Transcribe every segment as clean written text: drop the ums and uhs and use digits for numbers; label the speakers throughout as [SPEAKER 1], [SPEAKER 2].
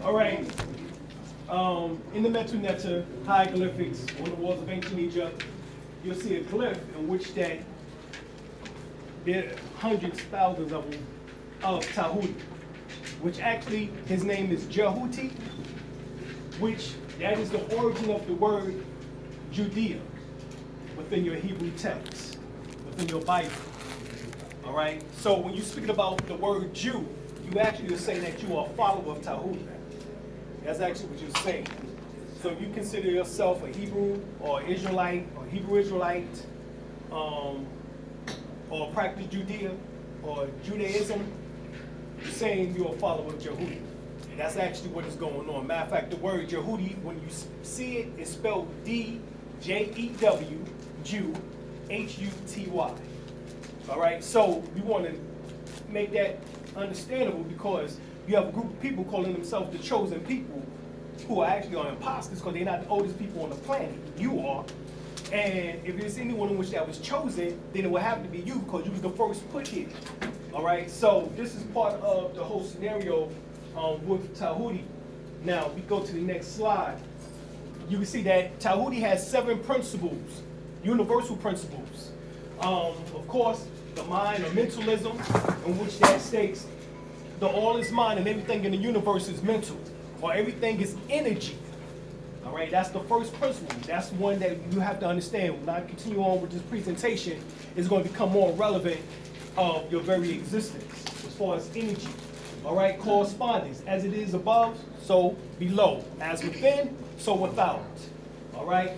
[SPEAKER 1] All right. In the Metu Neter hieroglyphics on the walls of ancient Egypt, you'll see a glyph in which that there are hundreds, thousands of them of Tahuti, which actually his name is Jehuti, which that is the origin of the word Judea within your Hebrew text, within your Bible. All right. So when you speak about the word Jew, you actually are saying that you are a follower of Tahuti. That's actually what you're saying. So if you consider yourself a Hebrew or Israelite or Hebrew Israelite, or practice Judea or Judaism, you're saying you're a follower of Jehudi. And that's actually what is going on. Matter of fact, the word Jehudi, when you see it, it's spelled D-J-E-W, Jew, H-U-T-Y. All right, so we want to make that understandable because you have a group of people calling themselves the chosen people who are actually imposters because they're not the oldest people on the planet. You are. And if there's anyone in which that was chosen, then it would have to be you because you was the first put here. All right, so this is part of the whole scenario with Tahuti. Now, we go to the next slide. You can see that Tahuti has 7 principles, universal principles. Of course, the mind or mentalism, in which that states the all is mind and everything in the universe is mental, or everything is energy. All right, that's the first principle. That's one that you have to understand. When I continue on with this presentation, it's going to become more relevant of your very existence as far as energy. All right, correspondence. As it is above, so below. As within, so without. All right,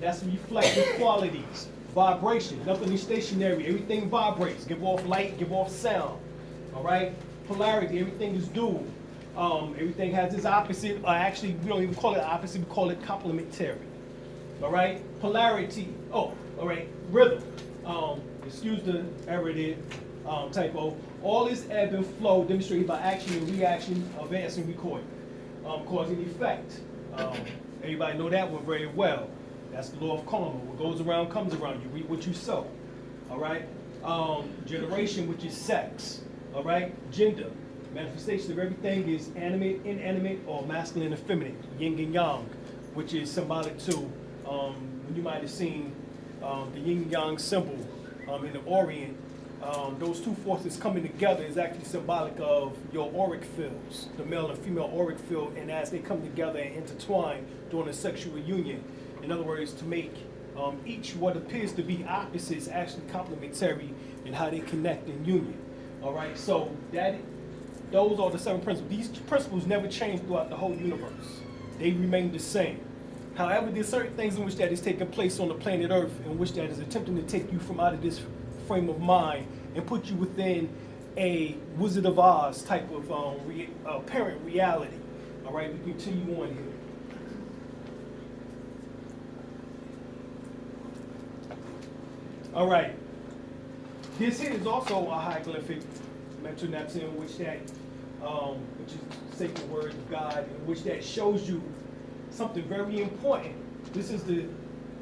[SPEAKER 1] that's reflective qualities. Vibration. Nothing is stationary. Everything vibrates. Give off light, give off sound. All right, polarity. Everything is dual. Everything has its opposite. Actually, we don't even call it opposite. We call it complementary. All right. Polarity. Oh, all right. Rhythm. Excuse the error there. Typo. All is ebb and flow demonstrated by action and reaction, advance and recoil. Cause and effect. Everybody know that one very well. That's the law of karma. What goes around comes around. You reap what you sow. All right. Generation, which is sex. All right. Gender. Manifestation of everything is animate, inanimate, or masculine and feminine, yin and yang, which is symbolic to, when you might have seen the yin and yang symbol in the Orient, those two forces coming together is actually symbolic of your auric fields, the male and female auric field, and as they come together and intertwine during a sexual union, in other words, to make each what appears to be opposites actually complementary in how they connect in union. All right, so those are the 7 principles. These principles never change throughout the whole universe. They remain the same. However, there's certain things in which that is taking place on the planet Earth in which that is attempting to take you from out of this frame of mind and put you within a Wizard of Oz type of apparent reality. All right, we continue on here. All right. This here is also a hieroglyphic Metu Neter, which that which is the sacred word of God, in which that shows you something very important. This is the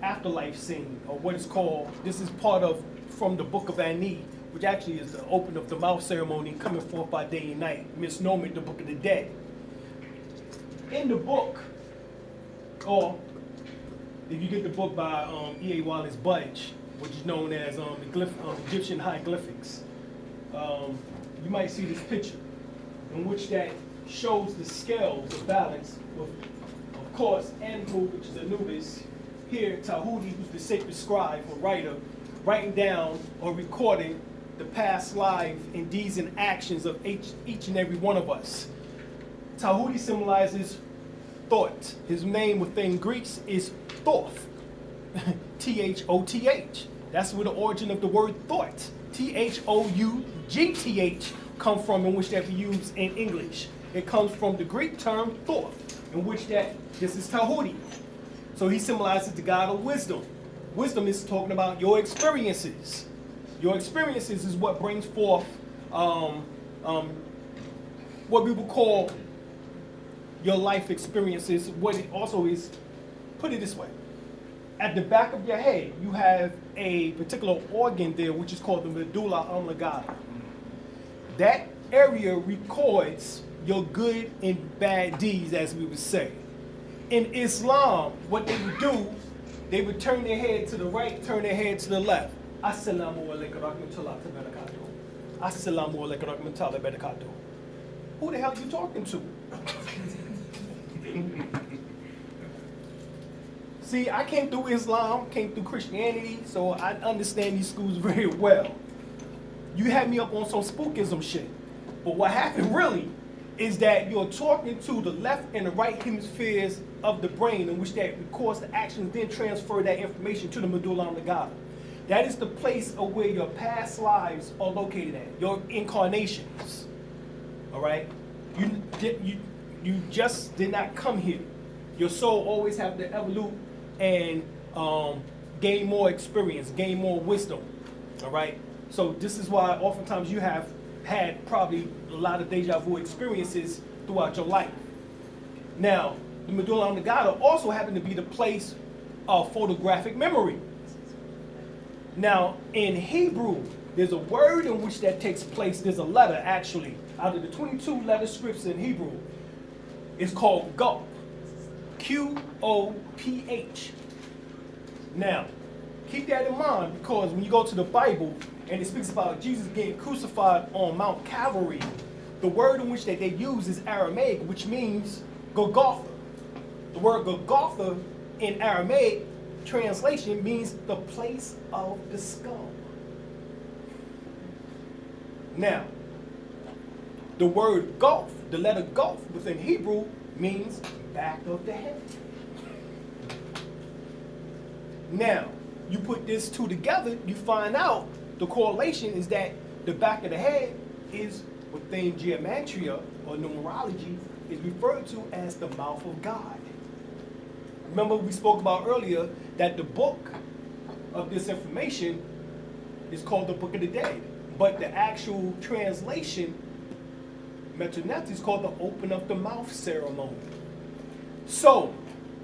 [SPEAKER 1] afterlife scene, or what is called, this is part of, from the book of Ani, which actually is the open of the mouth ceremony, coming forth by day and night, misnomer the book of the dead. In the book, or if you get the book by E.A. Wallace Budge, which is known as the Egyptian hieroglyphics, you might see this picture in which that shows the scales, the balance with, of course, Anhu, which is Anubis, here Tahuti, who's the sacred scribe or writer, writing down or recording the past life and deeds and actions of each and every one of us. Tahuti symbolizes thought. His name within Greeks is Thoth, T-H-O-T-H. That's where the origin of the word thought, T-H-O-U-G-T-H, come from, in which that we use in English. It comes from the Greek term Thoth, in which that this is Tahuti. So he symbolizes the God of wisdom. Wisdom is talking about your experiences. Your experiences is what brings forth what we would call your life experiences. What it also is, put it this way. At the back of your head, you have a particular organ there, which is called the medulla oblongata. That area records your good and bad deeds, as we would say. In Islam, what they would do, they would turn their head to the right, turn their head to the left. Assalamu alaikum rahmatullahi wa barakatuh. Assalamu alaikum rahmatullahi wa barakatuh. Who the hell are you talking to? See, I came through Islam, came through Christianity, so I understand these schools very well. You had me up on some spookism shit. But what happened really is that you're talking to the left and the right hemispheres of the brain, in which that records the actions, then transfer that information to the medulla oblongata. That is the place of where your past lives are located at, your incarnations. All right? You just did not come here. Your soul always have to evolve and gain more experience, gain more wisdom. All right? So this is why oftentimes you have had probably a lot of deja vu experiences throughout your life. Now, the medulla oblongata also happen to be the place of photographic memory. Now, in Hebrew, there's a word in which that takes place. There's a letter, actually, out of the 22 letter scripts in Hebrew. It's called Qoph. Q-O-P-H. Now, keep that in mind, because when you go to the Bible and it speaks about Jesus getting crucified on Mount Calvary, the word in which that they use is Aramaic, which means Golgotha. The word Golgotha in Aramaic translation means the place of the skull. Now, the word Qoph, the letter Qoph within Hebrew, means back of the head. Now, you put these two together, you find out the correlation is that the back of the head is within geometria or numerology is referred to as the mouth of God. Remember we spoke about earlier that the book of this information is called the Book of the Dead, but the actual translation, Metronet, is called the Open of the Mouth ceremony. So,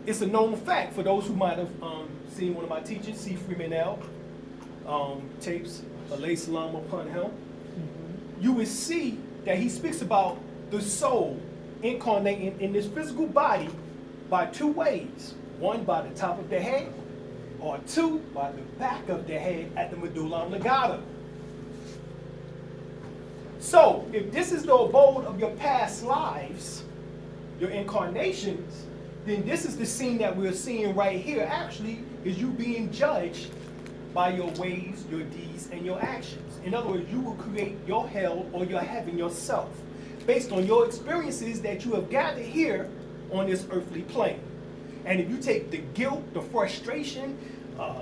[SPEAKER 1] it's a known fact for those who might have seen one of my teachers, C. Freeman L. Tapes, alayhi salam upon him. You would see that he speaks about the soul incarnating in this physical body by two ways. One by the top of the head, or two by the back of the head at the medulla oblongata. So, if this is the abode of your past lives, your incarnations, then this is the scene that we're seeing right here actually is you being judged by your ways, your deeds, and your actions. In other words, you will create your hell or your heaven yourself based on your experiences that you have gathered here on this earthly plane. And if you take the guilt, the frustration,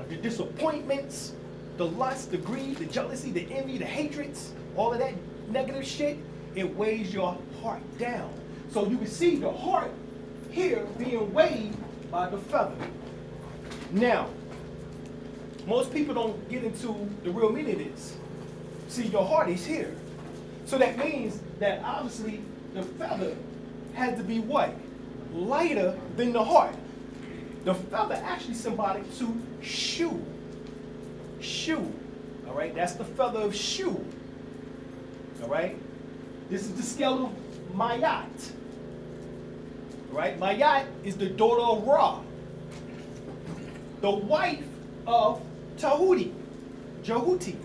[SPEAKER 1] the disappointments, the lust, the greed, the jealousy, the envy, the hatreds, all of that negative shit, it weighs your heart down. So you can see the heart here being weighed by the feather. Now, most people don't get into the real meaning of this. See, your heart is here. So that means that obviously the feather has to be what? Lighter than the heart. The feather actually symbolic to Shu. Shu. All right, that's the feather of Shu. All right, this is the scale of Mayat. All right, Mayat is the daughter of Ra, the wife of Tahuti, Jehuti.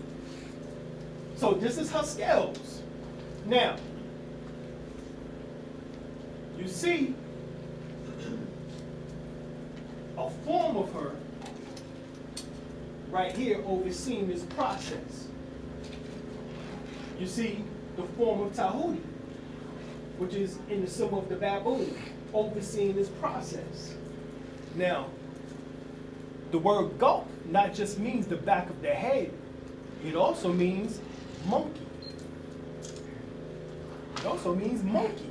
[SPEAKER 1] So this is her scales. Now, you see a form of her right here overseeing this process. You see the form of Tahuti, which is in the symbol of the baboon, overseeing this process. Now, the word Qoph not just means the back of the head, it also means monkey. It also means monkey.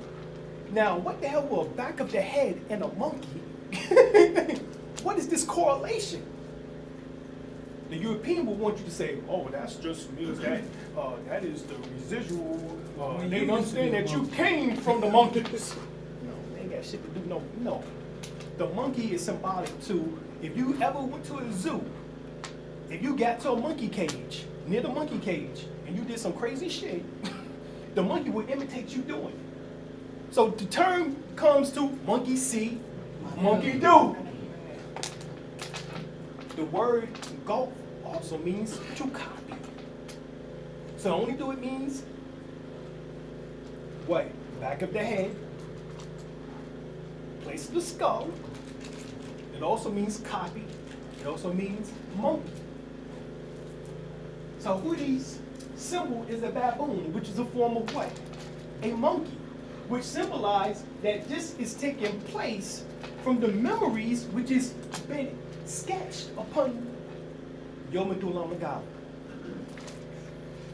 [SPEAKER 1] Now, what the hell will a back of the head and a monkey? What is this correlation? The European will want you to say, oh, that's just means that that is the residual. They understand that you came from the monkeys. No, they ain't got shit to do. No. The monkey is symbolic to, if you ever went to a zoo, if you got to a monkey cage, near the monkey cage, and you did some crazy shit, the monkey would imitate you doing it. So the term comes to monkey see, monkey do. The word golf also means to copy. So only do it means what? Back of the head, place of the skull. It also means copy. It also means monkey. So Hoodie's symbol is a baboon, which is a form of what? A monkey, which symbolizes that this is taking place from the memories which has been sketched upon your medulla oblongata.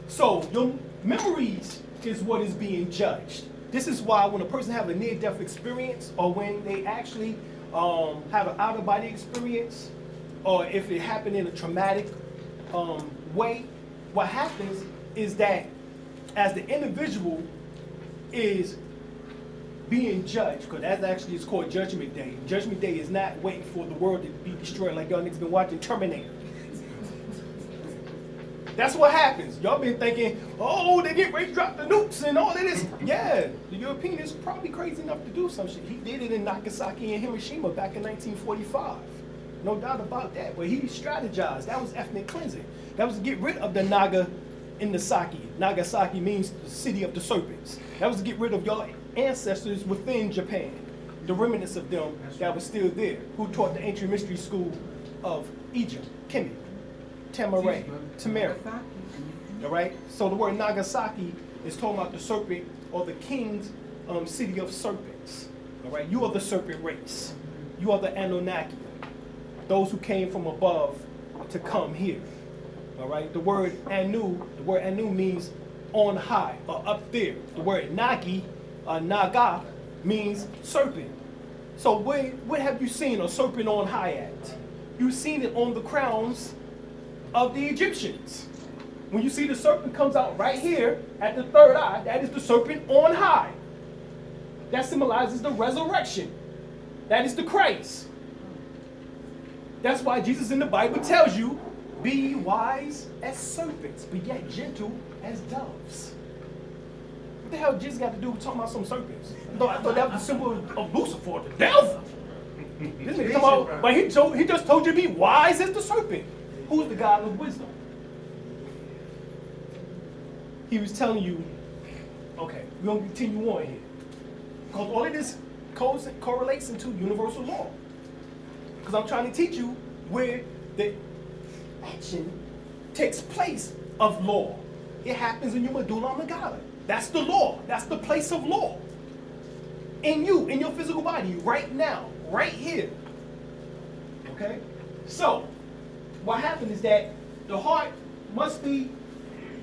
[SPEAKER 1] So your memories is what is being judged. This is why when a person have a near-death experience, or when they actually have an out-of-body experience, or if it happened in a traumatic way, what happens is that as the individual is being judged, because that actually is called Judgment Day. Judgment Day is not waiting for the world to be destroyed like y'all niggas been watching Terminator. That's what happens. Y'all been thinking, oh, they get ready to drop the nukes and all of this. Yeah, the European is probably crazy enough to do some shit. He did it in Nagasaki and Hiroshima back in 1945. No doubt about that. But he strategized. That was ethnic cleansing. That was to get rid of the Naga in the Saki. Nagasaki means the city of the serpents. That was to get rid of your ancestors within Japan. The remnants of them that was still there, who taught the ancient mystery school of Egypt, Kemet, Tamaray, Tamara. All right? So the word Nagasaki is talking about the serpent, or the king's city of serpents. All right? You are the serpent race. You are the Anunnaki. Those who came from above to come here. All right? The word Anu means on high, or up there. The word Nagi, Naga, means serpent. So where have you seen a serpent on high at? You've seen it on the crowns of the Egyptians. When you see the serpent comes out right here at the third eye, that is the serpent on high. That symbolizes the resurrection. That is the Christ. That's why Jesus in the Bible tells you, be wise as serpents, but yet gentle as doves. What the hell Jesus got to do with talking about some serpents? I thought that was the symbol of Lucifer, the devil. This nigga talking about, but he just told you to be wise as the serpent. Who's the God of wisdom? He was telling you, okay, we're going to continue on here. Because all of this correlates into universal law. Because I'm trying to teach you where the action takes place of law. It happens in your medulla oblongata. That's the law. That's the place of law. In you, in your physical body, right now, right here. Okay? So, what happened is that the heart must be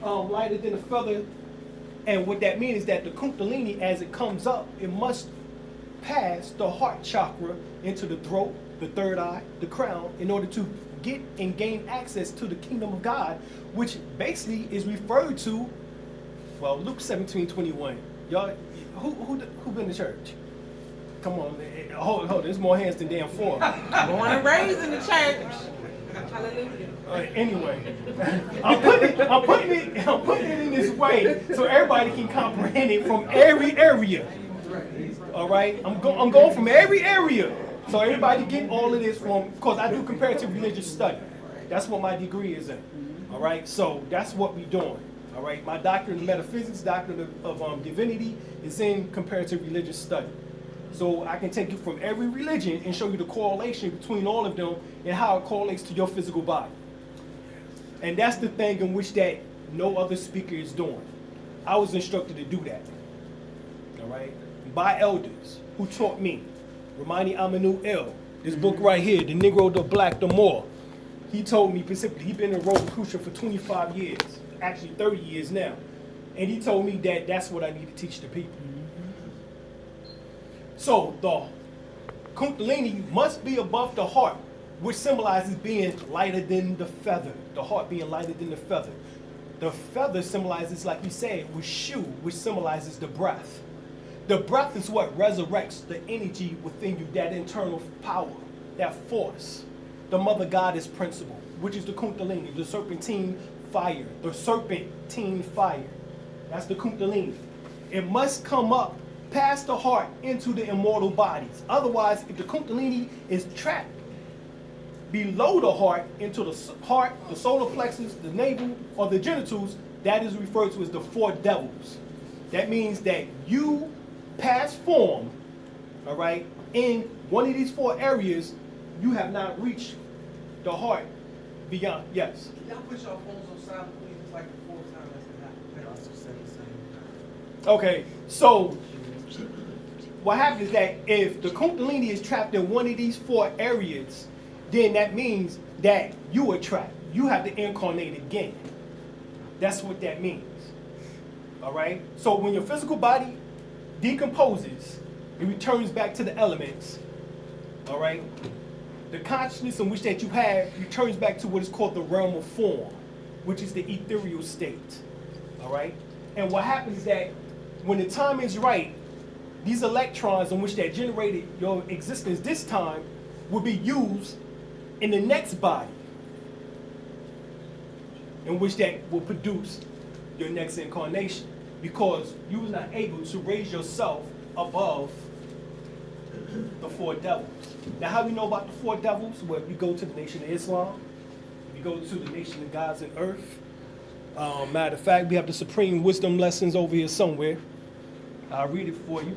[SPEAKER 1] lighter than a feather. And what that means is that the Kundalini, as it comes up, it must pass the heart chakra into the throat, the third eye, the crown, in order to get and gain access to the kingdom of God, which basically is referred to, well, Luke 17:21. Y'all, who been to church? Come on, man. Hold, there's more hands than damn four.
[SPEAKER 2] Born and raised in the church. Hallelujah.
[SPEAKER 1] Anyway, I'm putting it in this way so everybody can comprehend it from every area. All right, I'm going from every area, so everybody get all of this from, because I do comparative religious study. That's what my degree is in. All right, so that's what we're doing. All right, my doctorate in metaphysics, doctorate of divinity is in comparative religious study. So I can take you from every religion and show you the correlation between all of them and how it correlates to your physical body. And that's the thing in which that no other speaker is doing. I was instructed to do that. All right, by elders who taught me. Ramani Amanu El, this book right here, The Negro, the Black, the Moor. He told me specifically, he's been in Rosicrucian for 25 years, actually 30 years now. And he told me that that's what I need to teach the people. So the Kundalini must be above the heart, which symbolizes being lighter than the feather. The heart being lighter than the feather. The feather symbolizes, like we said, with shu, which symbolizes the breath. The breath is what resurrects the energy within you, that internal power, that force. The mother goddess principle, which is the Kundalini, the serpentine fire. The serpentine fire. That's the Kundalini. It must come up past the heart into the immortal bodies. Otherwise, if the Kundalini is trapped below the heart, into the heart, the solar plexus, the navel, or the genitals, that is referred to as the four devils. That means that you past form, all right, in one of these four areas, you have not reached the heart beyond. Yes?
[SPEAKER 3] Y'all put your phones on silent, please. It's like the fourth time that's happened. I also said the same.
[SPEAKER 1] Okay, so what happens is that if the Kundalini is trapped in one of these four areas, then that means that you are trapped. You have to incarnate again. That's what that means. All right? So when your physical body decomposes, it returns back to the elements. All right? The consciousness in which that you have returns back to what is called the realm of form, which is the ethereal state. All right? And what happens is that when the time is right, these electrons in which that generated your existence this time will be used in the next body, in which that will produce your next incarnation, because you were not able to raise yourself above the four devils. Now, how do we know about the four devils? Well, if you go to the Nation of Islam, if you go to the Nation of Gods and Earth. Matter of fact, we have the Supreme Wisdom lessons over here somewhere. I'll read it for you.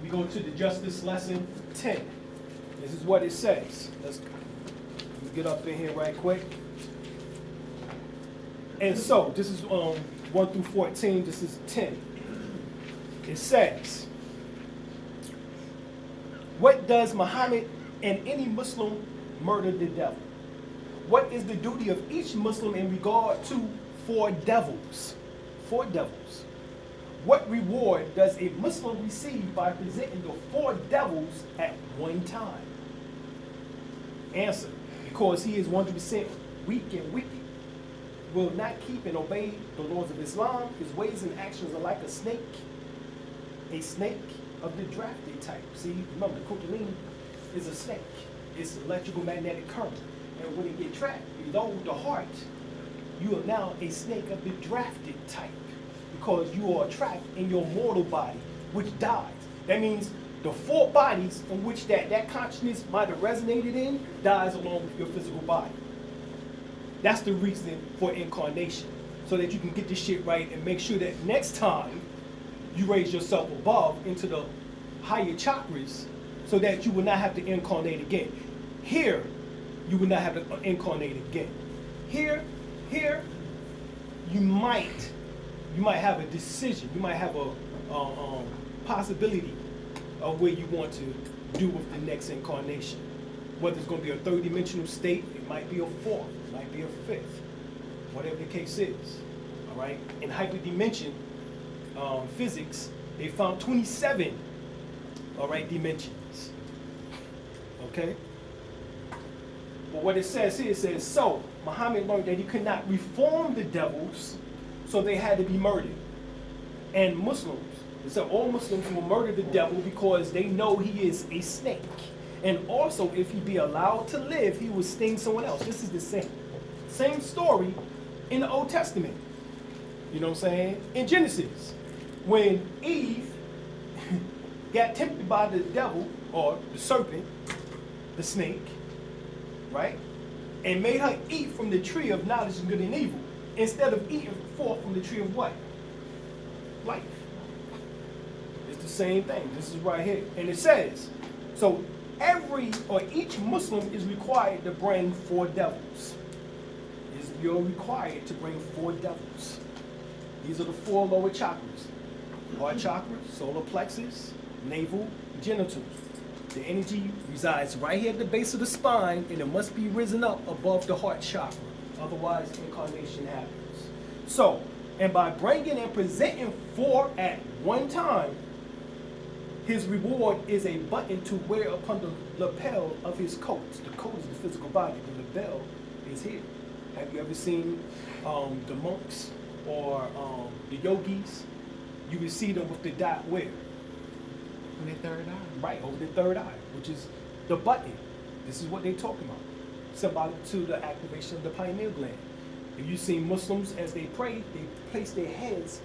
[SPEAKER 1] We go to the Justice lesson 10. This is what it says. Let's get up in here right quick. And so, this is 1 through 14. This is 10. It says, what does Muhammad and any Muslim murder the devil? What is the duty of each Muslim in regard to four devils? Four devils. What reward does a Muslim receive by presenting the four devils at one time? Answer, because he is 100% weak and wicked, will not keep and obey the laws of Islam. His ways and actions are like a snake of the drafted type. See, remember, the Kundalini is a snake. It's electrical magnetic current. And when it gets trapped below the heart, you are now a snake of the drafted type, because you are trapped in your mortal body, which dies. That means the four bodies in which that consciousness might have resonated in dies along with your physical body. That's the reason for incarnation, so that you can get this shit right and make sure that next time you raise yourself above into the higher chakras, so that you will not have to incarnate again. Here, you will not have to incarnate again. Here, you might have a decision. You might have a possibility of where you want to do with the next incarnation. Whether it's going to be a third dimensional state, it might be a fourth, it might be a fifth, whatever the case is. All right. In hyperdimension physics, they found 27. All right, dimensions. Okay. But what it says here, it says, so Muhammad learned that he could not reform the devils, so they had to be murdered. And Muslims, it said all Muslims will murder the devil because they know he is a snake. And also, if he be allowed to live, he will sting someone else. This is the same story in the Old Testament. You know what I'm saying? In Genesis, when Eve got tempted by the devil, or the serpent, the snake, right? And made her eat from the tree of knowledge of good and evil, instead of eating forth from the tree of what? Life. It's the same thing. This is right here. And it says, so each Muslim is required to bring four devils. You're required to bring four devils. These are the four lower chakras. Heart chakra, solar plexus, navel, genitals. The energy resides right here at the base of the spine, and it must be risen up above the heart chakra. Otherwise, incarnation happens. So, and by bringing and presenting four at one time, his reward is a button to wear upon the lapel of his coat. The coat is the physical body. The lapel is here. Have you ever seen the monks or the yogis? You will see them with the dot where?
[SPEAKER 2] On their third eye.
[SPEAKER 1] Right, over the third eye, which is the button. This is what they're talking about. Symbolic to the activation of the pineal gland. If you see Muslims as they pray, they place their heads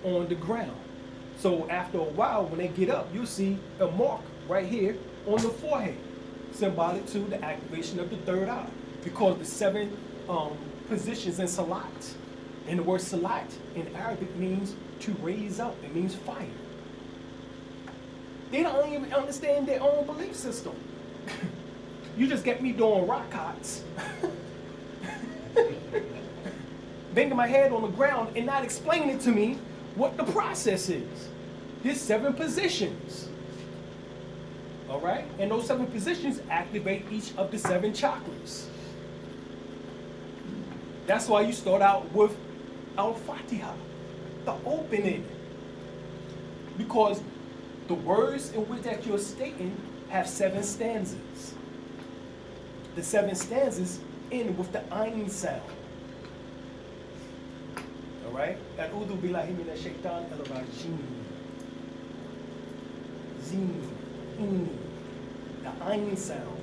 [SPEAKER 1] on the ground. So after a while, when they get up, you'll see a mark right here on the forehead, symbolic to the activation of the third eye, because the 7 positions in Salat, and the word Salat in Arabic means to raise up. It means fire. They don't even understand their own belief system. You just get me doing rakats, banging my head on the ground and not explaining to me what the process is. There's 7 positions. All right? And those 7 positions activate each of the 7 chakras. That's why you start out with Al-Fatiha, the opening. Because the words in which that you're stating have 7 stanzas. The 7 stanzas end with the Ain sound. All right? A'udhu billahi minash shaitan ar-rajim. Zin, in, the Ain sound.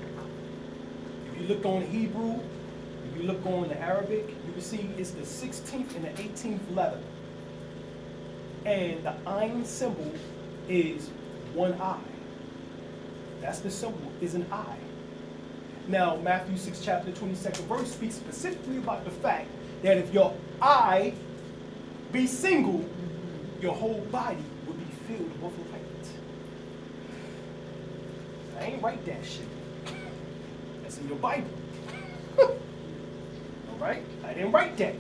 [SPEAKER 1] If you look on Hebrew, if you look on the Arabic, you will see it's the 16th and the 18th letter. And the Ain symbol is one eye. That's the symbol, is an eye. Now, Matthew 6, chapter 22nd verse speaks specifically about the fact that if your eye be single, your whole body will be filled with light. I ain't write that shit. That's in your Bible. All right? I didn't write that.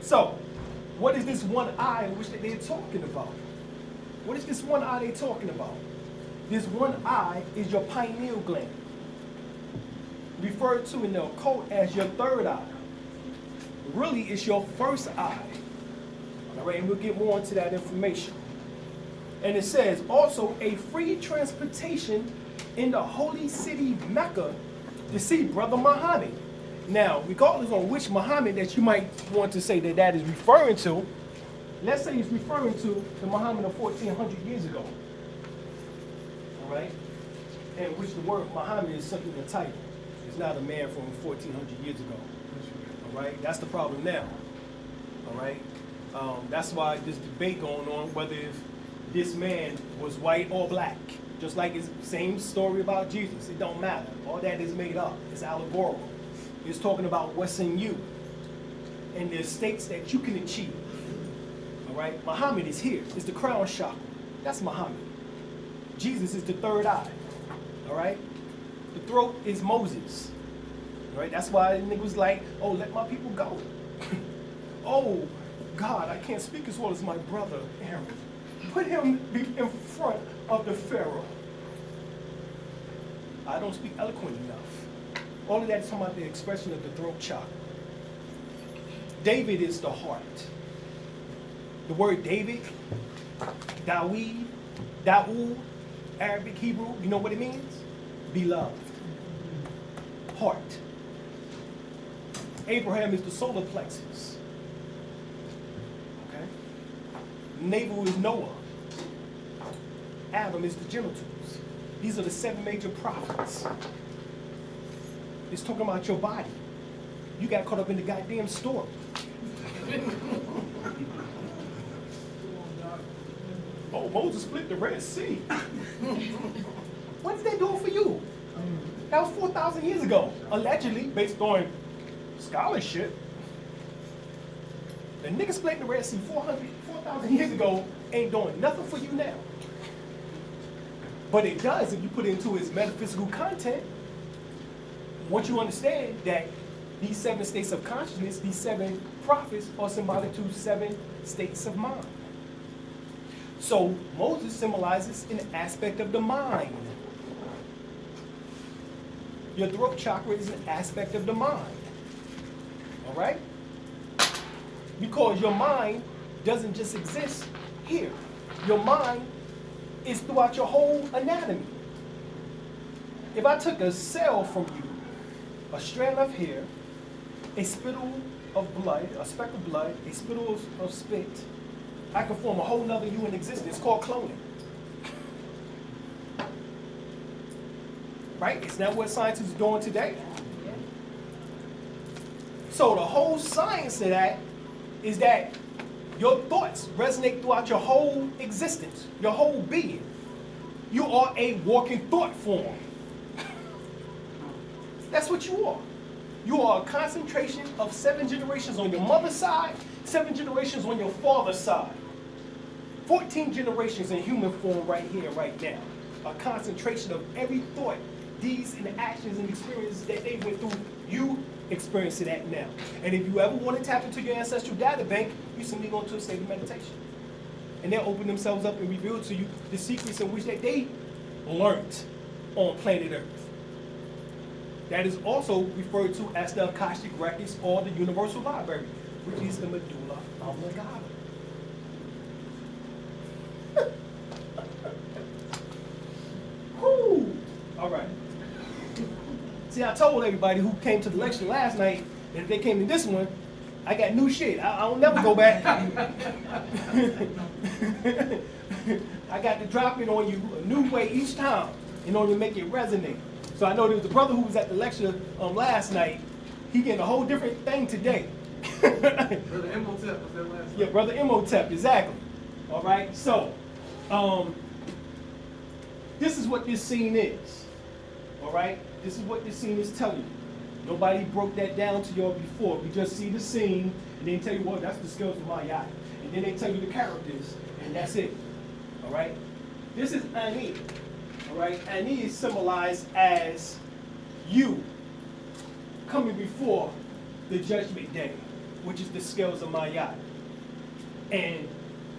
[SPEAKER 1] So, what is this one eye which they're talking about? What is this one eye they're talking about? This one eye is your pineal gland, referred to in the occult as your third eye. Really, it's your first eye. All right, and we'll get more into that information. And it says, also a free transportation in the holy city Mecca to see Brother Muhammad. Now, regardless on which Muhammad that you might want to say that that is referring to, let's say it's referring to the Muhammad of 1400 years ago. All right? And which the word Muhammad is simply a title. It's not a man from 1400 years ago. All right? That's the problem now. All right? That's why this debate going on whether if this man was white or black. Just like it's the same story about Jesus. It don't matter. All that is made up. It's allegorical. It's talking about what's in you and the states that you can achieve. All right? Muhammad is here. It's the crown chakra. That's Muhammad. Jesus is the third eye. All right? The throat is Moses. All right? That's why the nigga was like, oh, let my people go. Oh, God, I can't speak as well as my brother Aaron. Put him in front of the Pharaoh. I don't speak eloquent enough. All of that is talking about the expression of the throat chakra. David is the heart. The word David, Dawid, Daoud, Arabic, Hebrew, you know what it means? Beloved. Heart. Abraham is the solar plexus. Okay? Navel is Noah. Adam is the genitals. These are the 7 major prophets. It's talking about your body. You got caught up in the goddamn story. Oh, Moses split the Red Sea. What did they do for you? That was 4,000 years ago, allegedly, based on scholarship. The nigga splitting the Red Sea 4,000 years ago ain't doing nothing for you now. But it does if you put it into its metaphysical content. Once you understand that these 7 states of consciousness, these 7 prophets are symbolic to 7 states of mind. So Moses symbolizes an aspect of the mind. Your throat chakra is an aspect of the mind. All right? Because your mind doesn't just exist here. Your mind is throughout your whole anatomy. If I took a cell from you, a strand of hair, a spittle of blood, a speck of blood, a spittle of spit, I can form a whole nother you in existence. It's called cloning. Right? Isn't that what scientists are doing today? So the whole science of that is that Your thoughts resonate throughout your whole existence, your whole being. You are a walking thought form. That's what you are. You are a concentration of 7 generations on your mother's side, 7 generations on your father's side. 14 generations in human form right here, right now. A concentration of every thought, deeds, and actions and experiences that they went through, you experiencing that now. And if you ever want to tap into your ancestral data bank, you simply go into a state of meditation. And they'll open themselves up and reveal to you the secrets in which that they learned on planet Earth. That is also referred to as the Akashic Records or the Universal Library, which is the medulla oblongata. Whew. All right. See, I told everybody who came to the lecture last night that if they came to this one, I got new shit. I'll never go back. I got to drop it on you a new way each time in order to make it resonate. So I know there was a brother who was at the lecture last night. He getting a whole different thing today.
[SPEAKER 3] Brother Imhotep was there last night.
[SPEAKER 1] Yeah, Brother Imhotep, exactly. All right, so this is what this scene is. All right, this is what this scene is telling you. Nobody broke that down to y'all before. We just see the scene, and they tell you, well, that's the skills of my yacht. And then they tell you the characters, and that's it. All right? This is Ani. All right? Ani is symbolized as you coming before the judgment day, which is the scales of my yacht. And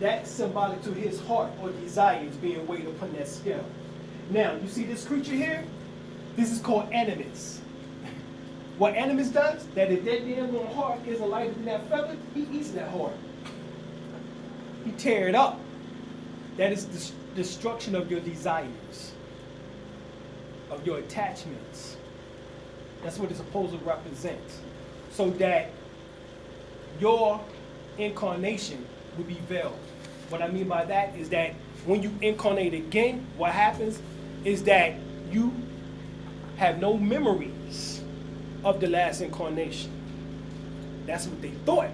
[SPEAKER 1] that's symbolic to his heart or desires being weighed upon that scale. Now, you see this creature here? This is called animus. What animus does, that if that damn little heart isn't lighter than that feather, he eats that heart. He tear it up. That is the destruction of your desires, of your attachments. That's what it's supposed to represent. So that your incarnation will be veiled. What I mean by that is that when you incarnate again, what happens is that you have no memories of the last incarnation. That's what they thought.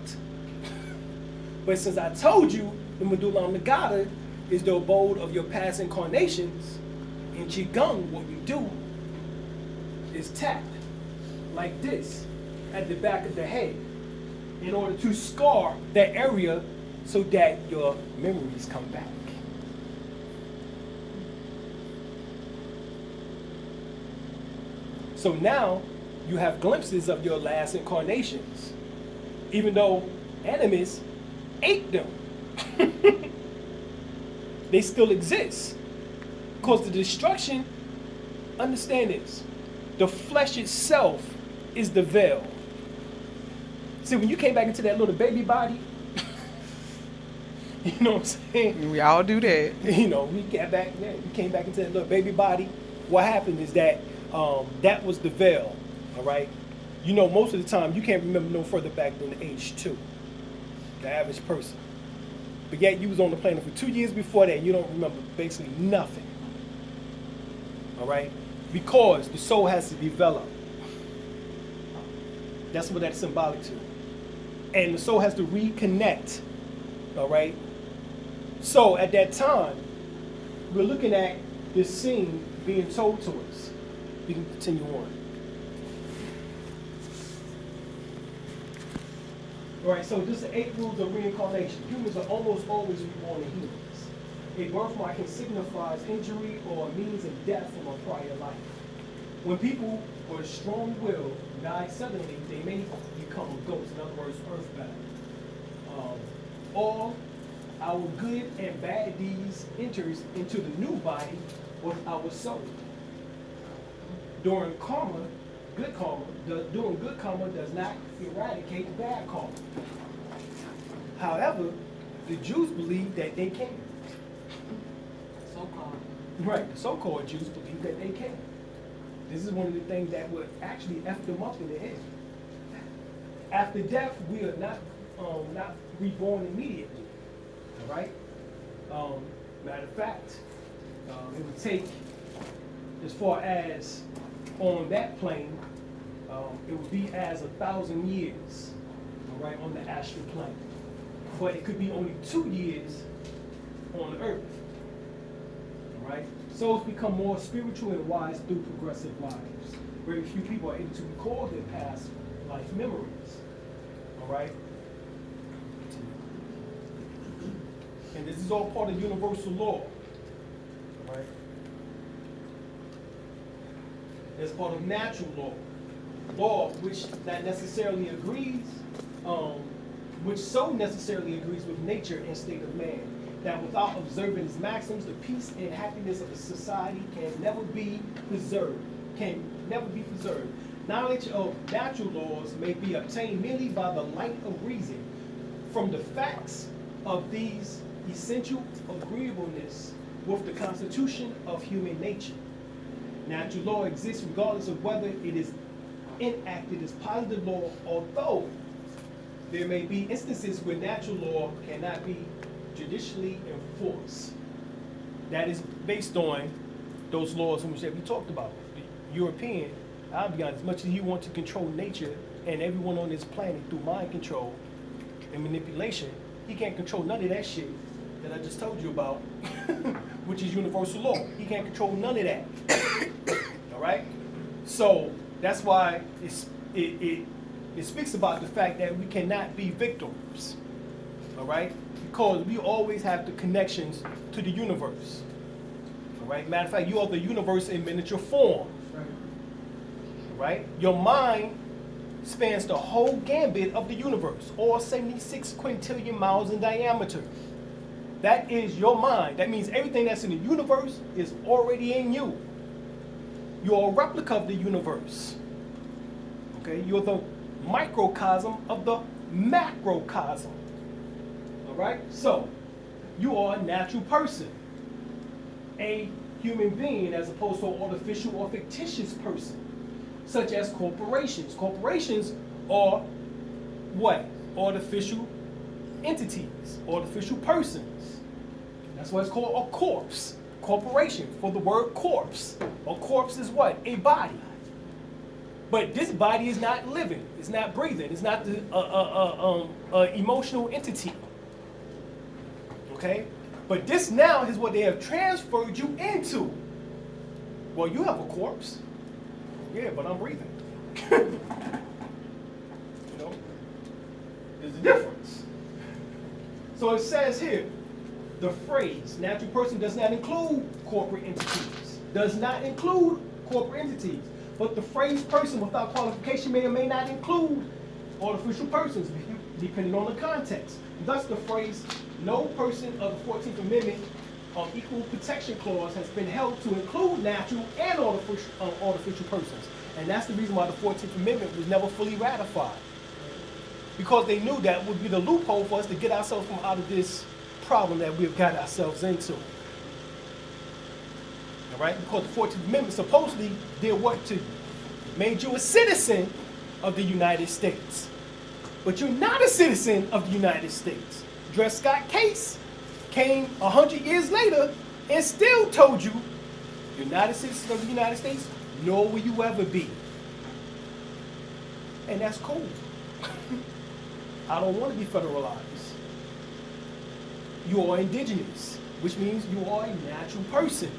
[SPEAKER 1] But since I told you the medulla oblongata is the abode of your past incarnations, in Qigong what we do is tap like this at the back of the head in order to scar that area so that your memories come back. So now you have glimpses of your last incarnations, even though animus ate them. They still exist. Because the destruction, understand this, the flesh itself is the veil. See, when you came back into that little baby body, you know what I'm saying?
[SPEAKER 2] We all do that.
[SPEAKER 1] You know, we came back into that little baby body. What happened is that that was the veil, all right? You know, most of the time, you can't remember no further back than age 2, the average person. But yet, you was on the planet for 2 years before that, and you don't remember basically nothing, all right? Because the soul has to develop. That's what that's symbolic to. And the soul has to reconnect, all right? So at that time, we're looking at this scene being told to us. We can continue on. All right, so this is the 8 rules of reincarnation. Humans are almost always reborn in humans. A birthmark signifies injury or a means of death from a prior life. When people with strong-willed die suddenly, they may become a ghost, in other words, earthbound. All our good and bad deeds enters into the new body with our soul. Doing good karma does not eradicate bad karma. However, the Jews believe that they can.
[SPEAKER 3] So-called.
[SPEAKER 1] Right, the so-called Jews believe that they can. This is one of the things that would actually F them up in the head. After death, we are not reborn immediately. All right? Matter of fact, it would take, as far as on that plane, it would be as 1,000 years, all right, on the astral plane. but it could be only 2 years on earth. All right? Souls become more spiritual and wise through progressive lives. Very few people are able to recall their past life memories. All right? And this is all part of universal law. All right? It's part of natural law. Law which that necessarily agrees, which so necessarily agrees with nature and state of man, that without observing its maxims, the peace and happiness of a society can never be preserved. Knowledge of natural laws may be obtained merely by the light of reason. From the facts of these essential agreeableness with the constitution of human nature. Natural law exists regardless of whether it is enacted as positive law, although there may be instances where natural law cannot be judicially enforced. That is based on those laws in which we talked about. The European, I'll be honest, as much as he wants to control nature and everyone on this planet through mind control and manipulation, he can't control none of that shit that I just told you about, which is universal law. He can't control none of that. All right? So that's why it speaks about the fact that we cannot be victims. All right? Because we always have the connections to the universe. All right? Matter of fact, you are the universe in miniature form. All right? Your mind spans the whole gambit of the universe, all 76 quintillion miles in diameter. That is your mind. That means everything that's in the universe is already in you. You're a replica of the universe. Okay? You're the microcosm of the macrocosm. All right? So, you are a natural person, a human being, as opposed to an artificial or fictitious person, such as corporations. Corporations are what? Artificial entities, artificial persons. That's why it's called a corpse. Corporation, for the word corpse. A corpse is what? A body. But this body is not living. It's not breathing. It's not the emotional entity. Okay? But this now is what they have transferred you into. Well, you have a corpse. Yeah, but I'm breathing. You know? There's a difference. So it says here, the phrase natural person does not include corporate entities. Does not include corporate entities. But the phrase person without qualification may or may not include artificial persons, depending on the context. Thus the phrase, no person of the 14th Amendment Equal Protection Clause has been held to include natural and artificial persons. And that's the reason why the 14th Amendment was never fully ratified. Because they knew that would be the loophole for us to get ourselves from out of this problem that we've got ourselves into. All right? Because the 14th Amendment supposedly did what to you? Made you a citizen of the United States. But you're not a citizen of the United States. Dred Scott case came 100 years later and still told you you're not a citizen of the United States, nor will you ever be. And that's cool. I don't want to be federalized. You are indigenous, which means you are a natural person.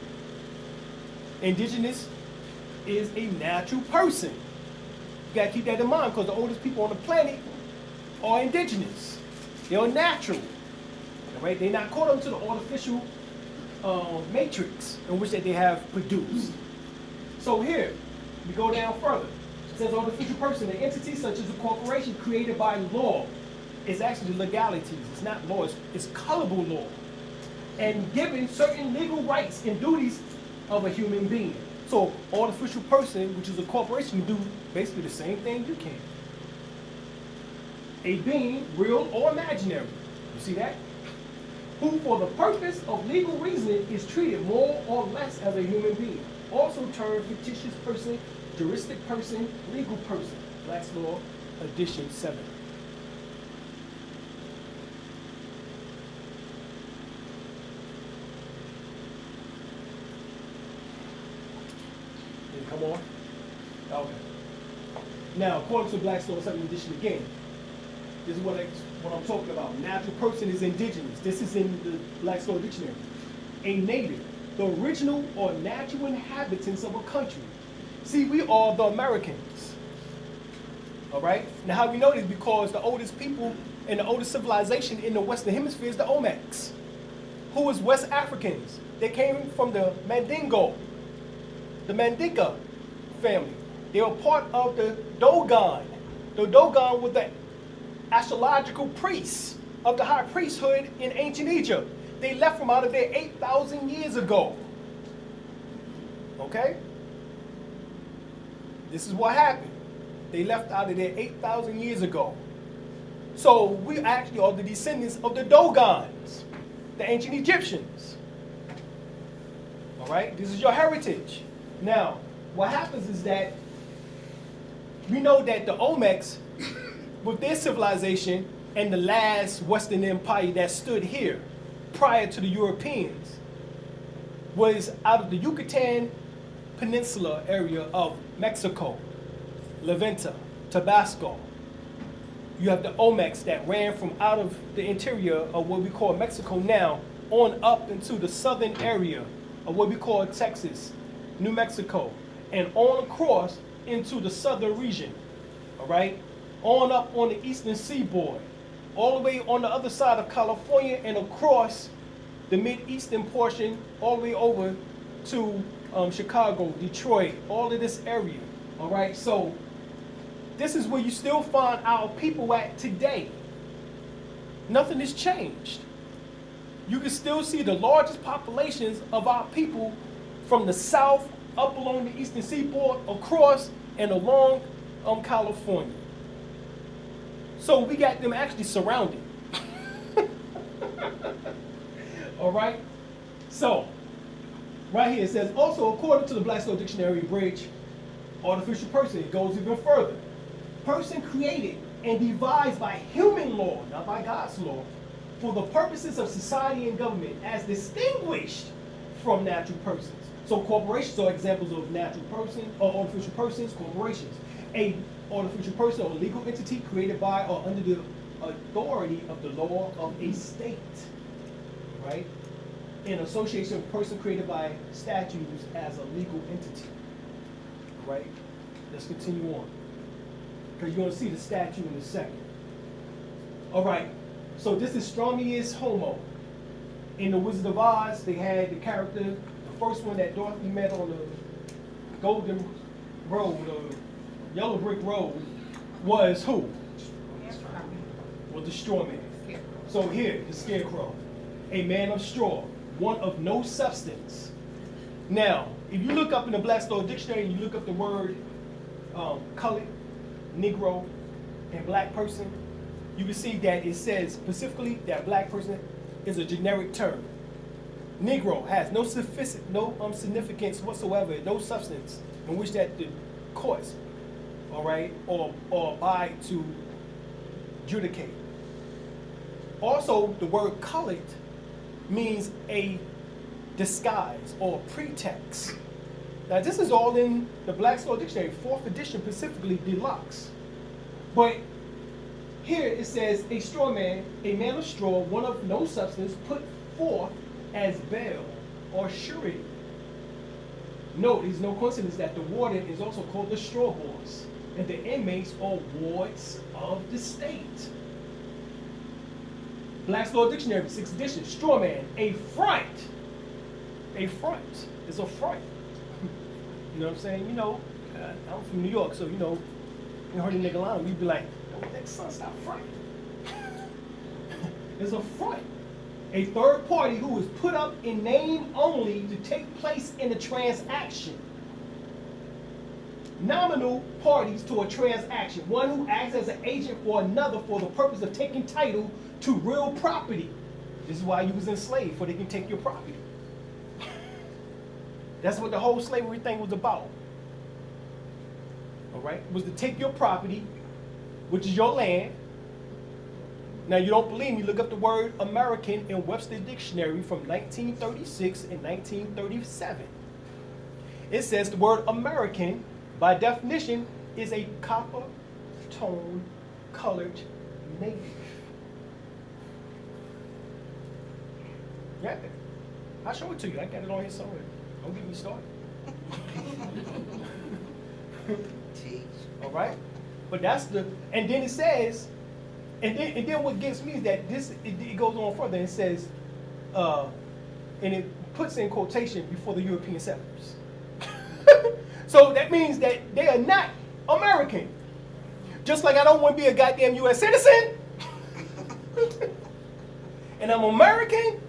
[SPEAKER 1] Indigenous is a natural person. You gotta keep that in mind because the oldest people on the planet are indigenous. They are natural. All right? They're not caught up to the artificial matrix in which that they have produced. So here, we go down further. It says artificial person, an entity such as a corporation created by law. It's actually legalities. It's not law. It's colorable law. And given certain legal rights and duties of a human being. So artificial person, which is a corporation, can do basically the same thing you can. A being, real or imaginary. You see that? Who for the purpose of legal reasoning is treated more or less as a human being. Also termed fictitious person, juristic person, legal person. Black's Law, edition 7. Come on. Okay. Now, according to Black's Law 7th edition again, this is what what I'm talking about. Natural person is indigenous. This is in the Black Soil Dictionary. A native, the original or natural inhabitants of a country. See, we are the Americans. All right? Now, how we know this? Because the oldest people and the oldest civilization in the Western Hemisphere is the Olmecs. Who was West Africans? They came from the Mandingo, the Mandinka family. They were part of the Dogon. The Dogon were the astrological priests of the high priesthood in ancient Egypt. They left from out of there 8,000 years ago. Okay? This is what happened. They left out of there 8,000 years ago. So we actually are the descendants of the Dogons, the ancient Egyptians. All right? This is your heritage. Now, what happens is that we know that the Olmecs, with their civilization and the last Western empire that stood here prior to the Europeans, was out of the Yucatan Peninsula area of Mexico, Levanta, Tabasco. You have the Olmecs that ran from out of the interior of what we call Mexico now on up into the southern area of what we call Texas, New Mexico, and on across into the southern region, all right? On up on the eastern seaboard, all the way on the other side of California and across the mid-eastern portion, all the way over to Chicago, Detroit, all of this area, all right? So this is where you still find our people at today. Nothing has changed. You can still see the largest populations of our people from the south up along the eastern seaboard, across and along California. So we got them actually surrounded. All right? So, right here it says, also according to the Black Soil Dictionary Bridge, artificial person, it goes even further. Person created and devised by human law, not by God's law, for the purposes of society and government, as distinguished from natural persons. So corporations are examples of natural person or artificial persons, corporations. A artificial person or legal entity created by or under the authority of the law of a state, right? In association with a person created by statutes as a legal entity, right? Let's continue on, because you're going to see the statute in a second. All right, so this is Stromius Homo. In the Wizard of Oz, they had the character, the first one that Dorothy met on the Golden Road, the Yellow Brick Road, was who? Was the straw man. So here, the scarecrow, a man of straw, one of no substance. Now, if you look up in the Black Soil Dictionary, you look up the word colored, Negro, and black person, you can see that it says specifically that black person is a generic term. Negro has no significance whatsoever, no substance in which that the courts, all right, or abide to adjudicate. Also, the word colored means a disguise or pretext. Now, this is all in the Black Soil Dictionary, 4th edition, specifically deluxe. But here it says, a straw man, a man of straw, one of no substance, put forth as bail or surety. Note, it's no coincidence that the warden is also called the straw horse, and the inmates are wards of the state. Black Soil Dictionary, 6th edition, straw man, a front. A front is a front. You know what I'm saying? You know, I'm from New York, so you know, you heard a nigga line, we'd be like, oh, that son, stop front. It's a front. A third party who is put up in name only to take place in a transaction. Nominal parties to a transaction. One who acts as an agent for another for the purpose of taking title to real property. This is why you was enslaved, so they can take your property. That's what the whole slavery thing was about. All right? Was to take your property, which is your land. Now, you don't believe me, look up the word American in Webster Dictionary from 1936 and 1937. It says the word American, by definition, is a copper tone colored native. Yeah. I'll show it to you. I got it on here somewhere. Don't get me started.
[SPEAKER 3] Teach.
[SPEAKER 1] All right? But that's the, and then it says, and then what gets me is that this, it goes on further and it says, and it puts in quotation before the European settlers. So that means that they are not American. Just like I don't want to be a goddamn U.S. citizen. And I'm American.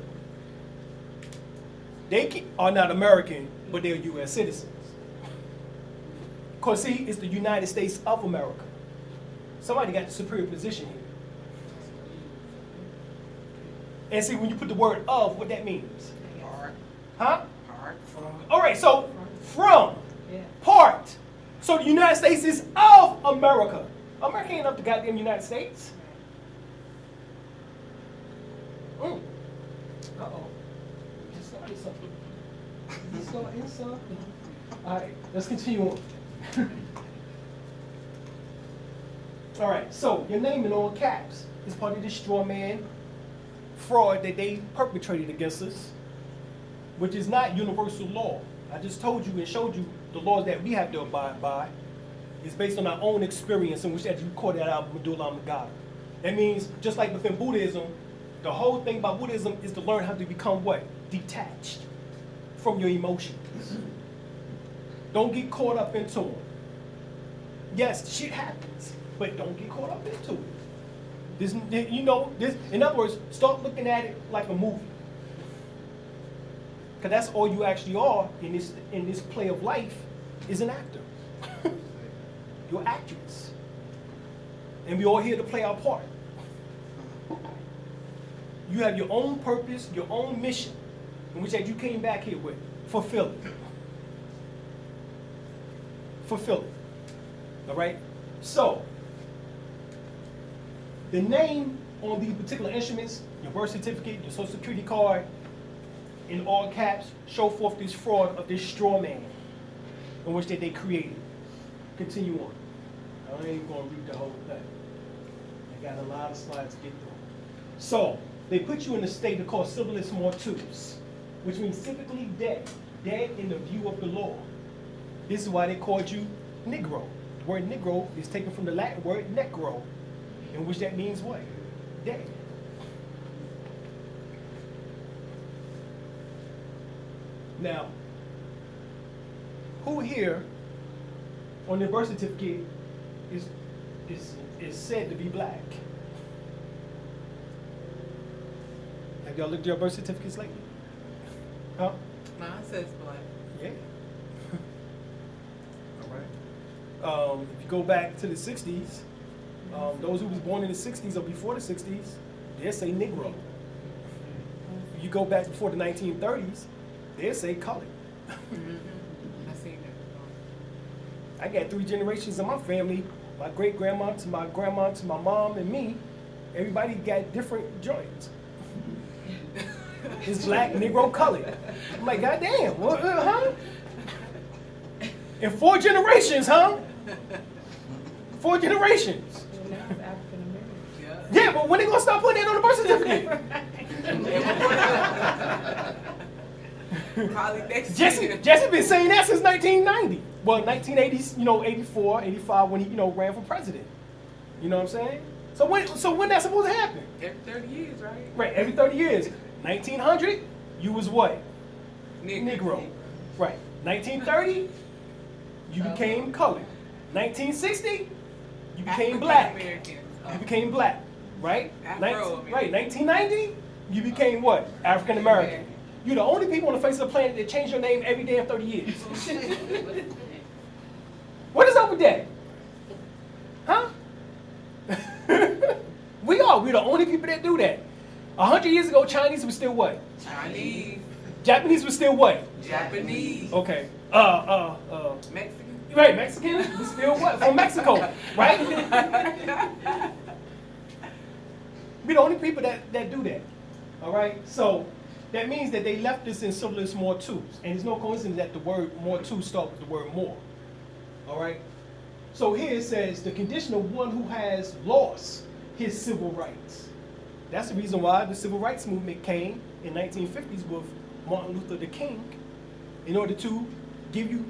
[SPEAKER 1] They are not American, but they're U.S. citizens. Because see, it's the United States of America. Somebody got the superior position here. And see, when you put the word of, what that means?
[SPEAKER 3] Part.
[SPEAKER 1] Huh?
[SPEAKER 3] Part.
[SPEAKER 1] All right, so from,
[SPEAKER 2] Yeah.
[SPEAKER 1] part. So the United States is of America. America ain't of the goddamn United States. Uh-oh. Just started something. He's starting something. All right, let's continue on. All right, so your name in all caps is part of this straw man fraud that they perpetrated against us, which is not universal law. I just told you and showed you the laws that we have to abide by. It's based on our own experience in which, as you call that out, medulla oblongata. That means, just like within Buddhism, the whole thing about Buddhism is to learn how to become what? Detached from your emotions. Don't get caught up into them. Yes, shit happens, but don't get caught up into it. This, you know, this. In other words, start looking at it like a movie. Because that's all you actually are in this play of life, is an actor. You're actors. And we're all here to play our part. You have your own purpose, your own mission, in which that you came back here with. Fulfill it. Fulfill it. All right? So, the name on these particular instruments, your birth certificate, your social security card, in all caps, show forth this fraud of this straw man in which that they created. Continue on. I ain't going to read the whole thing. I got a lot of slides to get through. So, they put you in a state they call civilis mortuus, which means civically dead, dead in the view of the law. This is why they called you Negro. The word Negro is taken from the Latin word necro, in which that means what? Dead. Now, who here on their birth certificate is said to be black? Have y'all looked at your birth certificates lately? Huh?
[SPEAKER 2] Mine says black.
[SPEAKER 1] Yeah. All right. If you go back to the 60s, those who was born in the 60s or before the 60s, they'll say Negro. If you go back before the 1930s, they'll say colored.
[SPEAKER 2] I seen that.
[SPEAKER 1] I got 3 generations of my family, my great-grandma to my grandma to my mom and me. Everybody got different joints. It's black, Negro, colored. I'm like, goddamn, what, huh? In 4 generations, huh? 4 generations.
[SPEAKER 2] Well, now it's African American.
[SPEAKER 1] Yeah, but when they gonna stop putting that on the birth certificate?
[SPEAKER 2] Probably next year.
[SPEAKER 1] Jesse been saying that since 1990. Well, 1980s, 84, 85, when he, ran for president. You know what I'm saying? So when that's supposed to happen?
[SPEAKER 2] Every 30 years, right?
[SPEAKER 1] Right, every 30 years. 1900, you was what?
[SPEAKER 2] Negro.
[SPEAKER 1] Negro. Right. 1930, you became colored. 1960, you became black.
[SPEAKER 2] American.
[SPEAKER 1] You became black, right?
[SPEAKER 2] Afro-American.
[SPEAKER 1] Right. 1990, you became what? African American. You're the only people on the face of the planet that change your name every damn 30 years. What is up with that? Huh? We're the only people that do that. 100 years ago, Chinese was still what?
[SPEAKER 2] Chinese.
[SPEAKER 1] Japanese was still what?
[SPEAKER 2] Japanese.
[SPEAKER 1] Okay.
[SPEAKER 2] Mexican.
[SPEAKER 1] Right, Mexican was still what? From Mexico, right? We're the only people that do that. All right? So that means that they left us in civilis mortuus. And it's no coincidence that the word mortuus starts with the word more. All right? So here it says, the condition of one who has lost his civil rights. That's the reason why the civil rights movement came in 1950s with Martin Luther King, in order to give you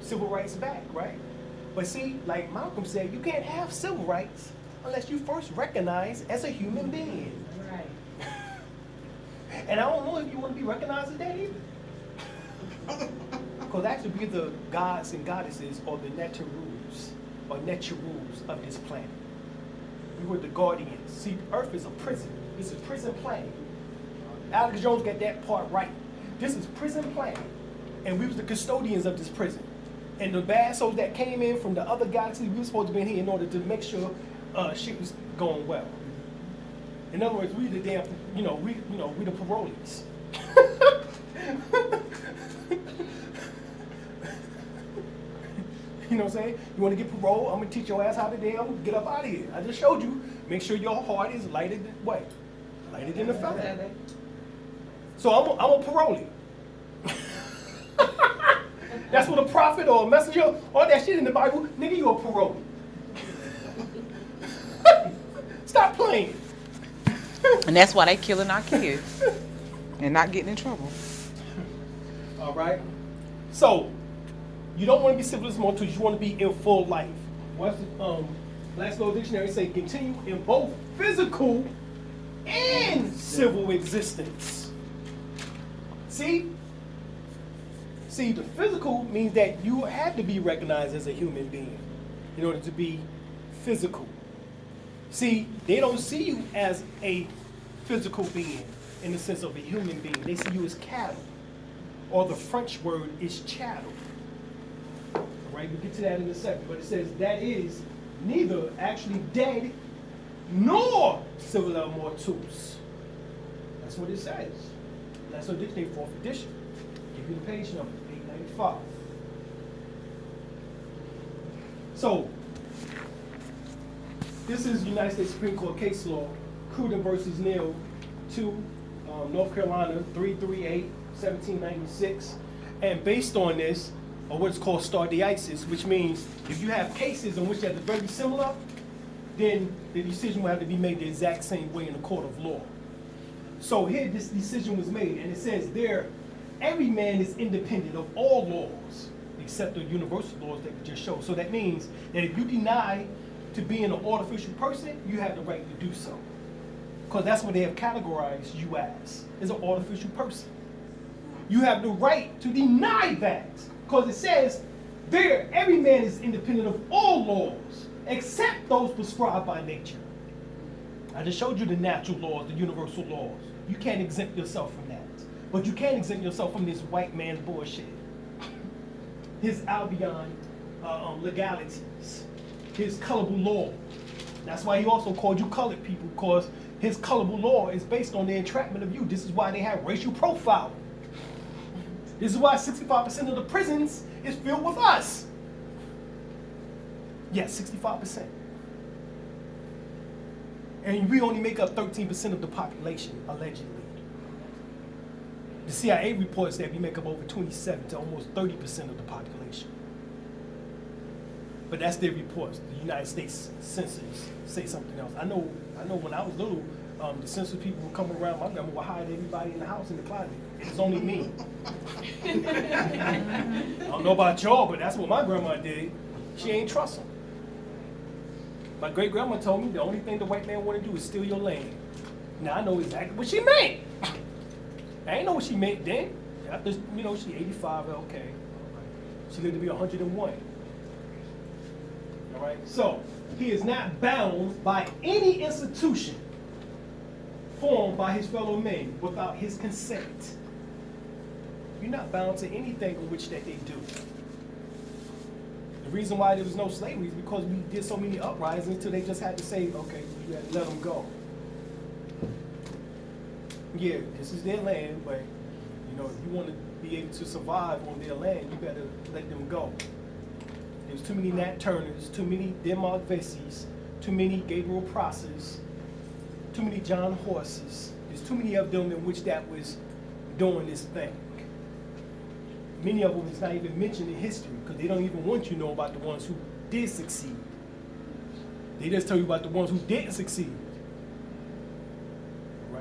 [SPEAKER 1] civil rights back, right? But see, like Malcolm said, you can't have civil rights unless you first recognize as a human being.
[SPEAKER 2] Right.
[SPEAKER 1] And I don't know if you want to be recognized as that either. Because actually we're the gods and goddesses or the naturals of this planet. We were the guardians. See, Earth is a prison. It's a prison planet. Alex Jones got that part right. This is prison planet. And we was the custodians of this prison. And the bad souls that came in from the other galaxies, we were supposed to be in here in order to make sure shit was going well. In other words, we the damn, we the parolees. You know what I'm saying? You want to get parole? I'm gonna teach your ass how to damn get up out of here. I just showed you. Make sure your heart is lighted way, lighted in the feather. So I'm a parolee. That's what a prophet or a messenger, all that shit in the Bible, nigga, you a parolee. Stop playing.
[SPEAKER 2] And that's why they killing our kids and not getting in trouble.
[SPEAKER 1] All right. So you don't want to be civilist more too. You want to be in full life. What's the Black's Law Dictionary say? Continue in both physical and civil existence. See, the physical means that you have to be recognized as a human being in order to be physical. See, they don't see you as a physical being in the sense of a human being. They see you as cattle, or the French word is chattel. All right, we'll get to that in a second, but it says that is neither actually dead nor civil mortus. That's what it says. That's what dictionary, 4th edition. Give you the page number, 895. So, this is United States Supreme Court case law, Cruden versus Neal, 2, North Carolina, 338, 1796. And based on this, or what's called stare decisis, which means if you have cases in which they're very similar, then the decision will have to be made the exact same way in a court of law. So here this decision was made, and it says there, every man is independent of all laws, except the universal laws that we just showed. So that means that if you deny to being an artificial person, you have the right to do so. Because that's what they have categorized you as an artificial person. You have the right to deny that. Because it says there, every man is independent of all laws, except those prescribed by nature. I just showed you the natural laws, the universal laws. You can't exempt yourself from that. But you can exempt yourself from this white man's bullshit. His Albion legalities, his colorable law. That's why he also called you colored people, because his colorable law is based on the entrapment of you. This is why they have racial profiling. This is why 65% of the prisons is filled with us. Yes, 65%. And we only make up 13% of the population, allegedly. The CIA reports that we make up over 27 to almost 30% of the population. But that's their reports. The United States Census say something else. I know when I was little, the census people would come around, my grandma would hide everybody in the house in the closet. It's only me. I don't know about y'all, but that's what my grandma did. She ain't trust them. My great grandma told me the only thing the white man want to do is steal your land. Now I know exactly what she meant. I ain't know what she meant then. After, she 85, okay. She lived to be 101. All right, so he is not bound by any institution formed by his fellow men without his consent. You're not bound to anything in which that they do. The reason why there was no slavery is because we did so many uprisings until they just had to say, okay, you had to let them go. Yeah, this is their land, but if you want to be able to survive on their land, you better let them go. There's too many Nat Turners, too many Denmark Vessies, too many Gabriel Prosses, too many John Horses. There's too many of them in which that was doing this thing. Many of them is not even mentioned in history because they don't even want you to know about the ones who did succeed. They just tell you about the ones who didn't succeed.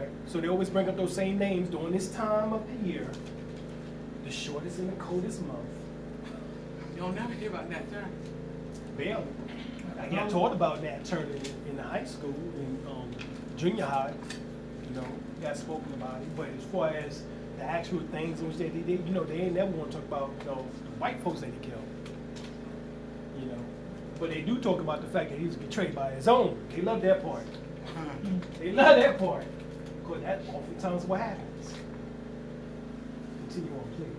[SPEAKER 1] right? So they always bring up those same names during this time of the year. The shortest and the coldest month.
[SPEAKER 3] You don't never hear about Nat Turner.
[SPEAKER 1] Barely. I got taught about Nat Turner in the high school, in junior high. You know, got spoken about it. But as far as the actual things in which they did, you know, they ain't never want to talk about, you know, the white folks that he killed. You know, but they do talk about the fact that he was betrayed by his own. They love that part. They love that part. Because that's oftentimes what happens. Continue on, please.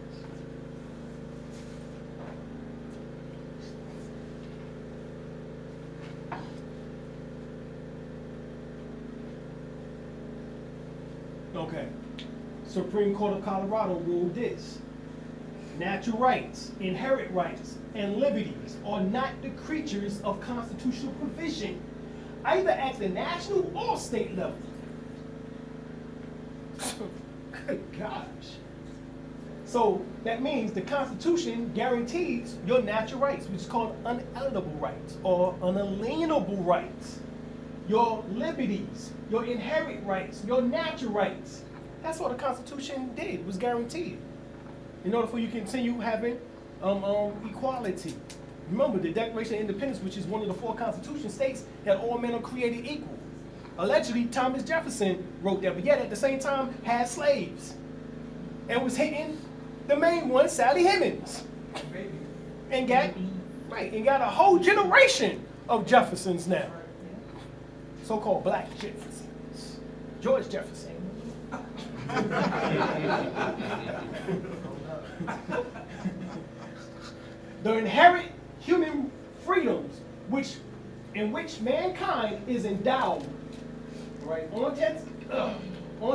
[SPEAKER 1] Okay. Supreme Court of Colorado ruled this. Natural rights, inherent rights, and liberties are not the creatures of constitutional provision, either at the national or state level. Good gosh. So that means the Constitution guarantees your natural rights, which is called unalienable rights or unalienable rights. Your liberties, your inherent rights, your natural rights. That's what the Constitution did, was guaranteed. In order for you to continue having equality. Remember, the Declaration of Independence, which is one of the 4 Constitution states, that all men are created equal. Allegedly, Thomas Jefferson wrote that, but yet at the same time had slaves. And was hitting the main one, Sally Hemings. And got a whole generation of Jeffersons now. So-called black Jeffersons. George Jefferson. The inherent human freedoms in which mankind is endowed, right, on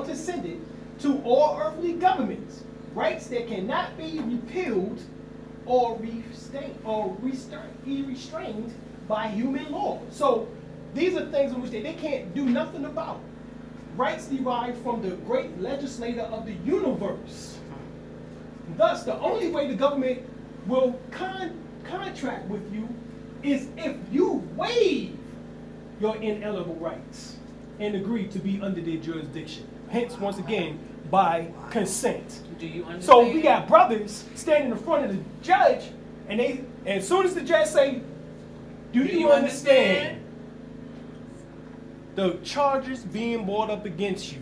[SPEAKER 1] to send it to all earthly governments, rights that cannot be repealed or restrained by human law. So these are things in which they can't do nothing about. Rights derived from the great legislator of the universe. Thus, the only way the government will contract with you is if you waive your inalienable rights and agree to be under their jurisdiction. Hence, once again, by consent.
[SPEAKER 3] Do you understand?
[SPEAKER 1] So we got brothers standing in front of the judge, and as soon as the judge say, "Do you understand the charges being brought up against you?"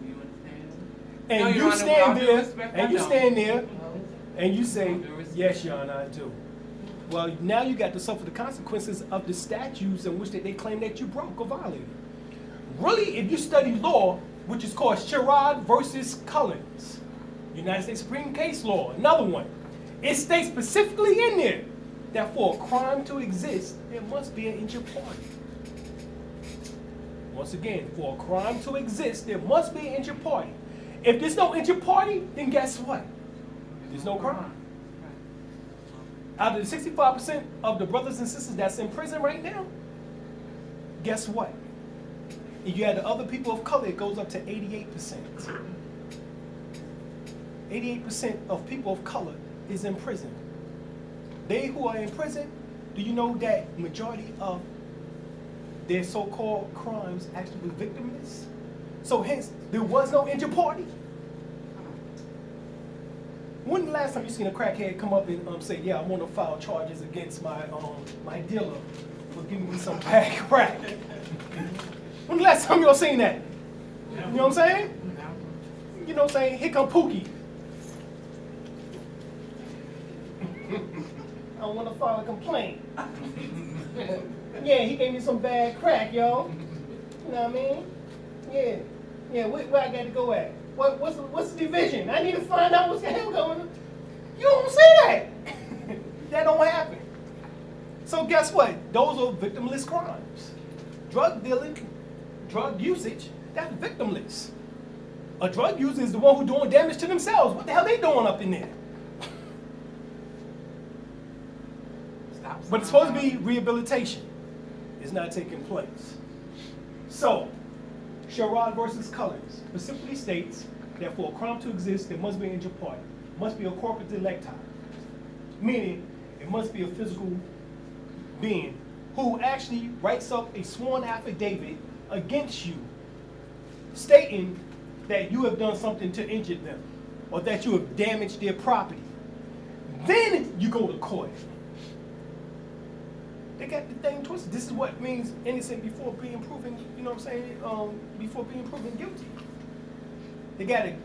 [SPEAKER 3] Do you understand?
[SPEAKER 1] And
[SPEAKER 3] No,
[SPEAKER 1] you
[SPEAKER 3] Your Honor,
[SPEAKER 1] stand
[SPEAKER 3] with all due
[SPEAKER 1] there,
[SPEAKER 3] respect, I
[SPEAKER 1] and you
[SPEAKER 3] don't.
[SPEAKER 1] stand there, and you say,
[SPEAKER 3] With all due respect.
[SPEAKER 1] "Yes, Your Honor, I do." Well, now you got to suffer the consequences of the statutes in which they claim that you broke or violated. Really, if you study law, which is called Sherrod versus Collins, United States Supreme Case Law, another one, it states specifically in there that for a crime to exist, there must be an injured party. Once again, for a crime to exist, there must be an injured party. If there's no injured party, then guess what? There's no crime. Out of the 65% of the brothers and sisters that's in prison right now, guess what? If you add the other people of color, it goes up to 88%. 88% of people of color is in prison. They who are in prison, do you know that majority of their so-called crimes actually were victimless? So hence, there was no injured party. When the last time you seen a crackhead come up and say, "Yeah, I want to file charges against my dealer for giving me some bad crack"? When the last time y'all seen that? You know what I'm saying? You know what I'm saying? Here come Pookie. I want to file a complaint. Yeah, he gave me some bad crack, yo. You know what I mean? Yeah. Yeah, where I got to go at? What's the division? I need to find out what's the hell going on. You don't say that. That don't happen. So guess what? Those are victimless crimes. Drug dealing, drug usage, that's victimless. A drug user is the one who's doing damage to themselves. What the hell they doing up in there? But it's supposed to be rehabilitation. It's not taking place. So, Sherrod versus Collins specifically states that for a crime to exist, there must be an injured party. It must be a corporate delicti. Meaning, it must be a physical being who actually writes up a sworn affidavit against you. stating that you have done something to injure them or that you have damaged their property. Then you go to court. They got the thing twisted. This is what means innocent before being proven, you know what I'm saying, before being proven guilty. They got it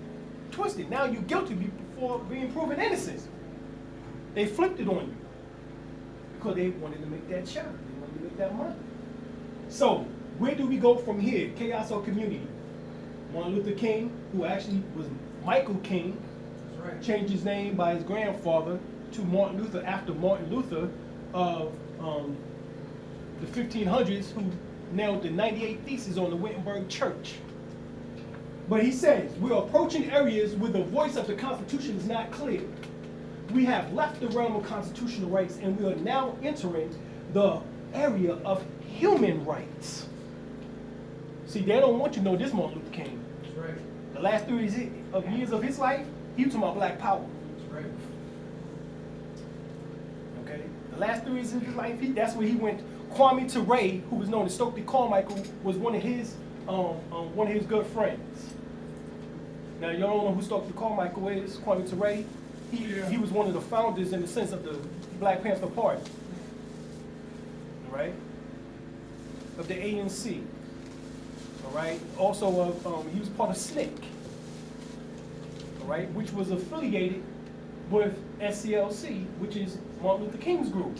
[SPEAKER 1] twisted. Now you're guilty before being proven innocent. They flipped it on you because they wanted to make that shot. They wanted to make that money. So where do we go from here? Chaos or community? Martin Luther King, who actually was Michael King, changed his name by his grandfather to Martin Luther after Martin Luther of the 1500s, who nailed the 98 Theses on the Wittenberg Church. But he says, we're approaching areas where the voice of the Constitution is not clear. We have left the realm of constitutional rights and we are now entering the area of human rights. See, they don't want you to know this Martin Luther King.
[SPEAKER 3] That's right.
[SPEAKER 1] The last 3 years of his life, he was talking about black power.
[SPEAKER 3] That's right.
[SPEAKER 1] Okay? The last 3 years of his life, that's where he went. Kwame Ture, who was known as Stokely Carmichael, was one of his good friends. Now, y'all don't know who Stokely Carmichael is. Kwame Ture, he was one of the founders in the sense of the Black Panther Party. All right? Of the ANC. All right? Also, he was part of SNCC. All right? Which was affiliated with SCLC, which is Martin Luther King's group.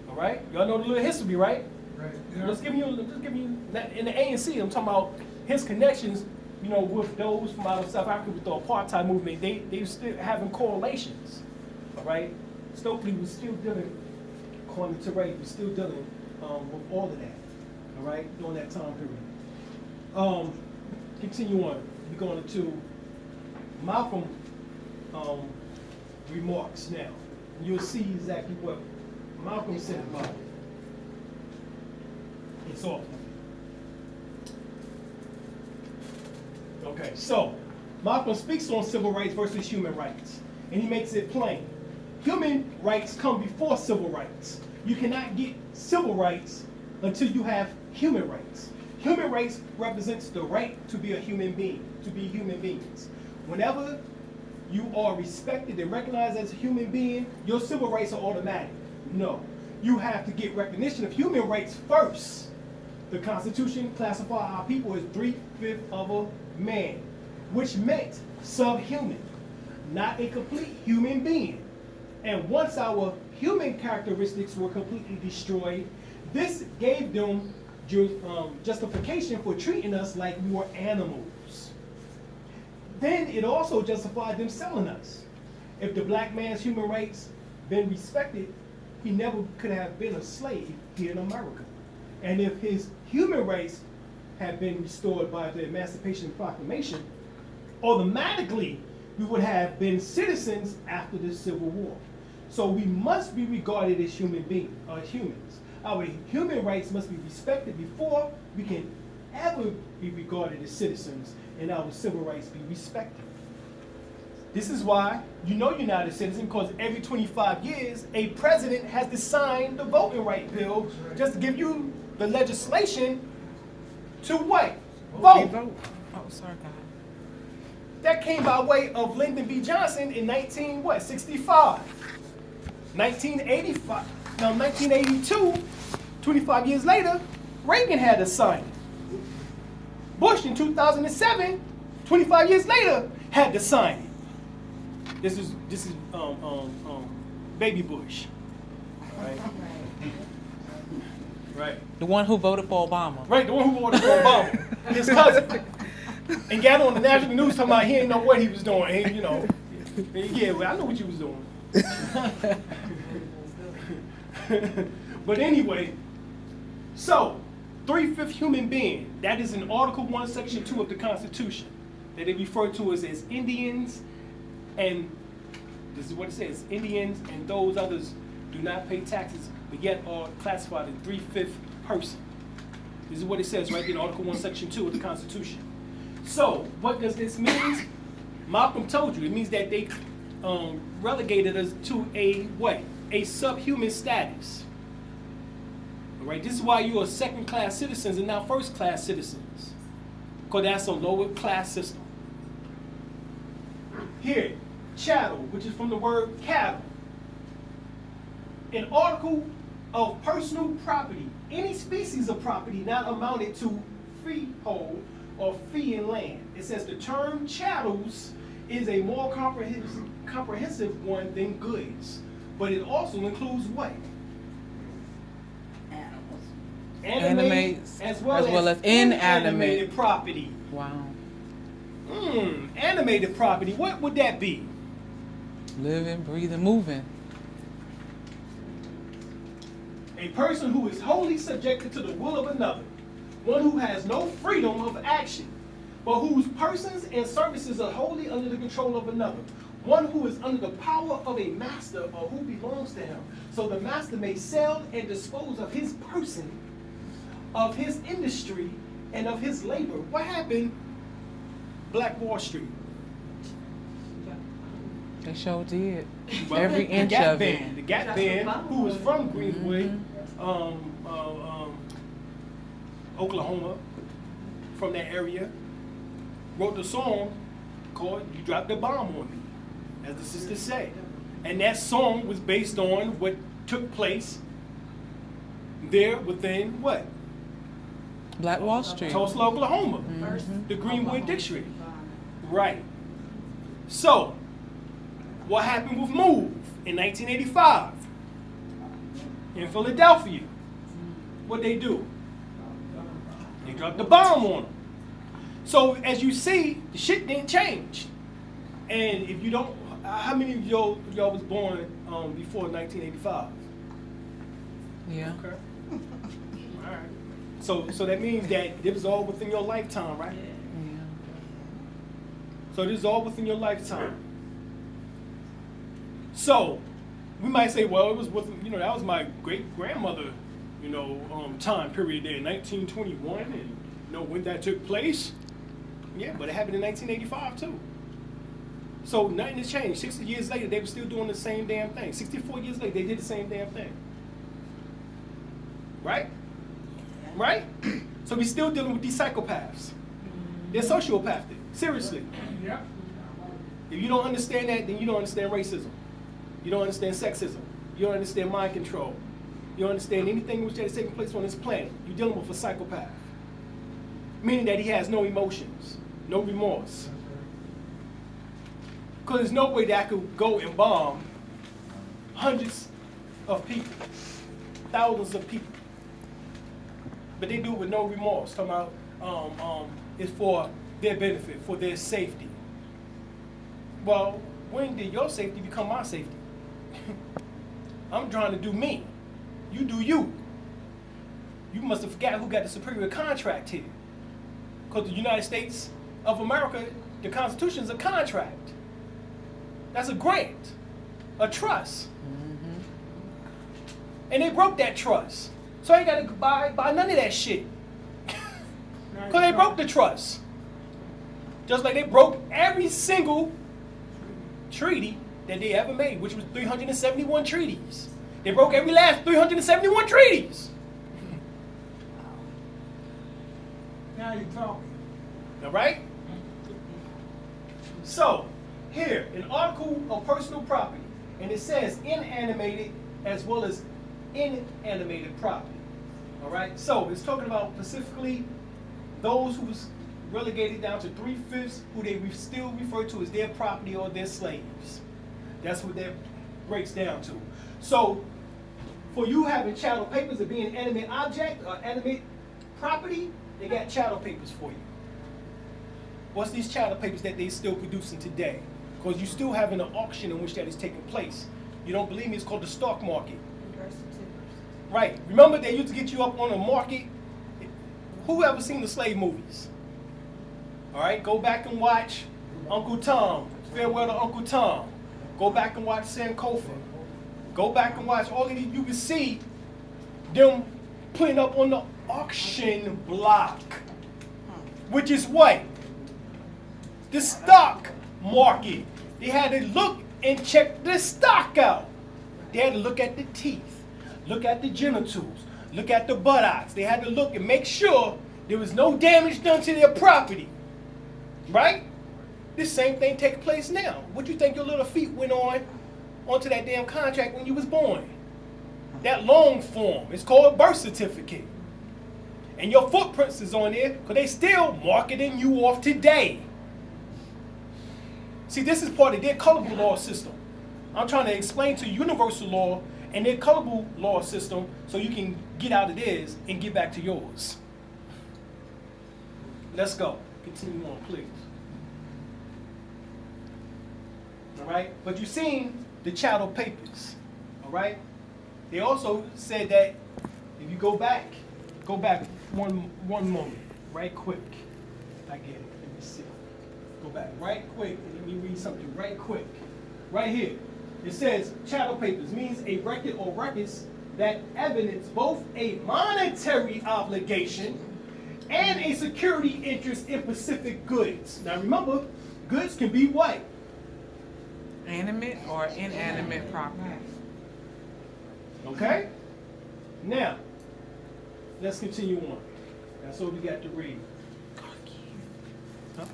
[SPEAKER 1] All right? Y'all know the little history, right?
[SPEAKER 3] Right.
[SPEAKER 1] Yeah. Let's give you in the ANC. I'm talking about his connections, you know, with those from out of South Africa with the apartheid movement. They were still having correlations. All right? Stokely was still dealing, Kwame Ture was still dealing with all of that. All right? During that time period. Continue on. We're going to Malcolm remarks now. You'll see exactly what Malcolm said about it. It's off. Okay, so Malcolm speaks on civil rights versus human rights, and he makes it plain. Human rights come before civil rights. You cannot get civil rights until you have human rights. Human rights represents the right to be a human being, to be human beings. Whenever you are respected and recognized as a human being, your civil rights are automatic. No, you have to get recognition of human rights first. The Constitution classified our people as 3/5 of a man, which meant subhuman, not a complete human being. And once our human characteristics were completely destroyed, this gave them justification for treating us like we were animals. Then it also justified them selling us. If the black man's human rights been respected, he never could have been a slave here in America. And if his human rights had been restored by the Emancipation Proclamation, automatically we would have been citizens after the Civil War. So we must be regarded as human beings, humans. Our human rights must be respected before we can ever be regarded as citizens and our civil rights be respected. This is why you know you're not a citizen, because every 25 years, a president has to sign the voting right bill just to give you the legislation to what? Vote.
[SPEAKER 2] Oh, sorry, God.
[SPEAKER 1] That came by way of Lyndon B. Johnson in 1965. 1985, now 1982, 25 years later, Reagan had to sign it. Bush in 2007, 25 years later, had to sign it. This is baby Bush, right? Right.
[SPEAKER 2] The one who voted for Obama.
[SPEAKER 1] Right, the one who voted for Obama. His cousin. And got on the national news talking about he didn't know what he was doing. And, you know, yeah, well, I know what you was doing. But anyway, so 3/5 human being, that is in Article 1, Section 2 of the Constitution, that they refer to as Indians, and this is what it says, Indians and those others do not pay taxes, but yet are classified as 3/5 person. This is what it says right there in Article 1, Section 2 of the Constitution. So, what does this mean? Malcolm told you, it means that they relegated us to a what? A subhuman status. All right, this is why you are second-class citizens and not first-class citizens. because that's a lower class system. Here, chattel, which is from the word cattle. An article of personal property, any species of property not amounted to freehold or fee in land. It says the term chattels is a more comprehensive one than goods, but it also includes what? Animated, as well as inanimated property.
[SPEAKER 2] Wow.
[SPEAKER 1] Animated property, what would that be?
[SPEAKER 2] Living, breathing, moving.
[SPEAKER 1] A person who is wholly subjected to the will of another, one who has no freedom of action, but whose persons and services are wholly under the control of another, one who is under the power of a master or who belongs to him, so the master may sell and dispose of his person, of his industry, and of his labor. What happened? Black Wall Street.
[SPEAKER 2] They sure did.
[SPEAKER 1] Well,
[SPEAKER 2] Every inch of it.
[SPEAKER 1] The Gap Band, who was from Greenwood, Oklahoma, from that area, wrote the song called "You Dropped the Bomb on Me," as the sisters say. And that song was based on what took place there within what?
[SPEAKER 2] Black Wall Street.
[SPEAKER 1] Tulsa, Oklahoma. The Greenwood Dictionary. Right. So, what happened with Move in 1985 in Philadelphia? What they do? They dropped the bomb on them. So as you see, the shit didn't change. And if you don't, how many of y'all was born before 1985?
[SPEAKER 2] Yeah.
[SPEAKER 1] Okay. All right. So that means that it was all within your lifetime, right?
[SPEAKER 2] Yeah.
[SPEAKER 1] So this is all within your lifetime. So we might say, well, it was with, that was my great grandmother, time period there, 1921, and when that took place. Yeah, but it happened in 1985 too. So nothing has changed. 60 years later, they were still doing the same damn thing. 64 years later, they did the same damn thing. Right? Right? So we're still dealing with these psychopaths. They're sociopathic. Seriously.
[SPEAKER 3] Yeah.
[SPEAKER 1] If you don't understand that, then you don't understand racism. You don't understand sexism. You don't understand mind control. You don't understand anything which is taking place on this planet. You're dealing with a psychopath. Meaning that he has no emotions, no remorse. Because there's no way that I could go and bomb hundreds of people, thousands of people. But they do it with no remorse. Talking about it's for their benefit, for their safety. Well, when did your safety become my safety? I'm trying to do me. You do you. You must have forgot who got the superior contract here. Because the United States of America, the Constitution is a contract. That's a grant, a trust. And they broke that trust. So I ain't got to buy none of that shit. Because they broke the trust. Just like they broke every single treaty that they ever made, which was 371 treaties. They broke every last 371 treaties.
[SPEAKER 3] Now you're talking.
[SPEAKER 1] All right? So, here, an article of personal property, and it says inanimated as well as inanimated property. All right? So, it's talking about specifically those who was relegated down to 3/5 who they still refer to as their property or their slaves. That's what that breaks down to. So, for you having chattel papers of being an animate object or animate property, they got chattel papers for you. What's these chattel papers that they still producing today? Because you still having an auction in which that is taking place. You don't believe me? It's called the stock market. Right. Remember they used to get you up on the market? Who ever seen the slave movies? All right, go back and watch Uncle Tom, Farewell to Uncle Tom. Go back and watch Sankofa. Go back and watch all of these. You can see them putting up on the auction block, which is what? The stock market. They had to look and check the stock out. They had to look at the teeth, look at the genitals, look at the buttocks. They had to look and make sure There was no damage done to their property. Right? This same thing taking place now. What you think your little feet went onto that damn contract when you was born? That long form. It's called a birth certificate. And your footprints is on there because they still marketing you off today. See, this is part of their colorable law system. I'm trying to explain to you universal law and their colorable law system so you can get out of theirs and get back to yours. Let's go. Continue on, please. All right? But you've seen the chattel papers. All right? They also said that if you go back one moment, right quick. I get it. Let me see. Go back right quick and let me read something right quick. Right here. It says chattel papers means a record or records that evidence both a monetary obligation and a security interest in specific goods. Now remember, goods can be what?
[SPEAKER 2] Animate or inanimate property.
[SPEAKER 1] Okay? Now, let's continue on. That's what we got to read. Huh?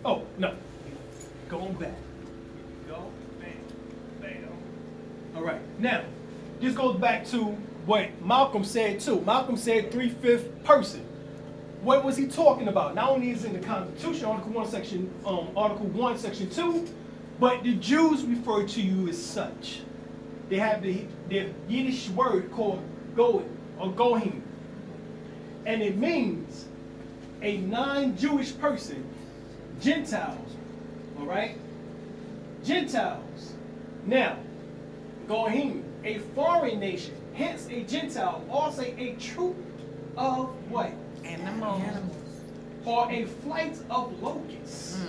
[SPEAKER 1] Oh, no. Going back. Go, bam, bam. All right. Now, this goes back to what Malcolm said too. Malcolm said 3/5 person. What was he talking about? Not only is it in the Constitution, Article 1, Section 2, but the Jews refer to you as such. They have their Yiddish word called goet or gohim. And it means a non-Jewish person, Gentiles, all right? Gentiles. Now, gohim, a foreign nation, hence a Gentile, also a troop of what?
[SPEAKER 2] Animals.
[SPEAKER 1] Or a flight of locusts.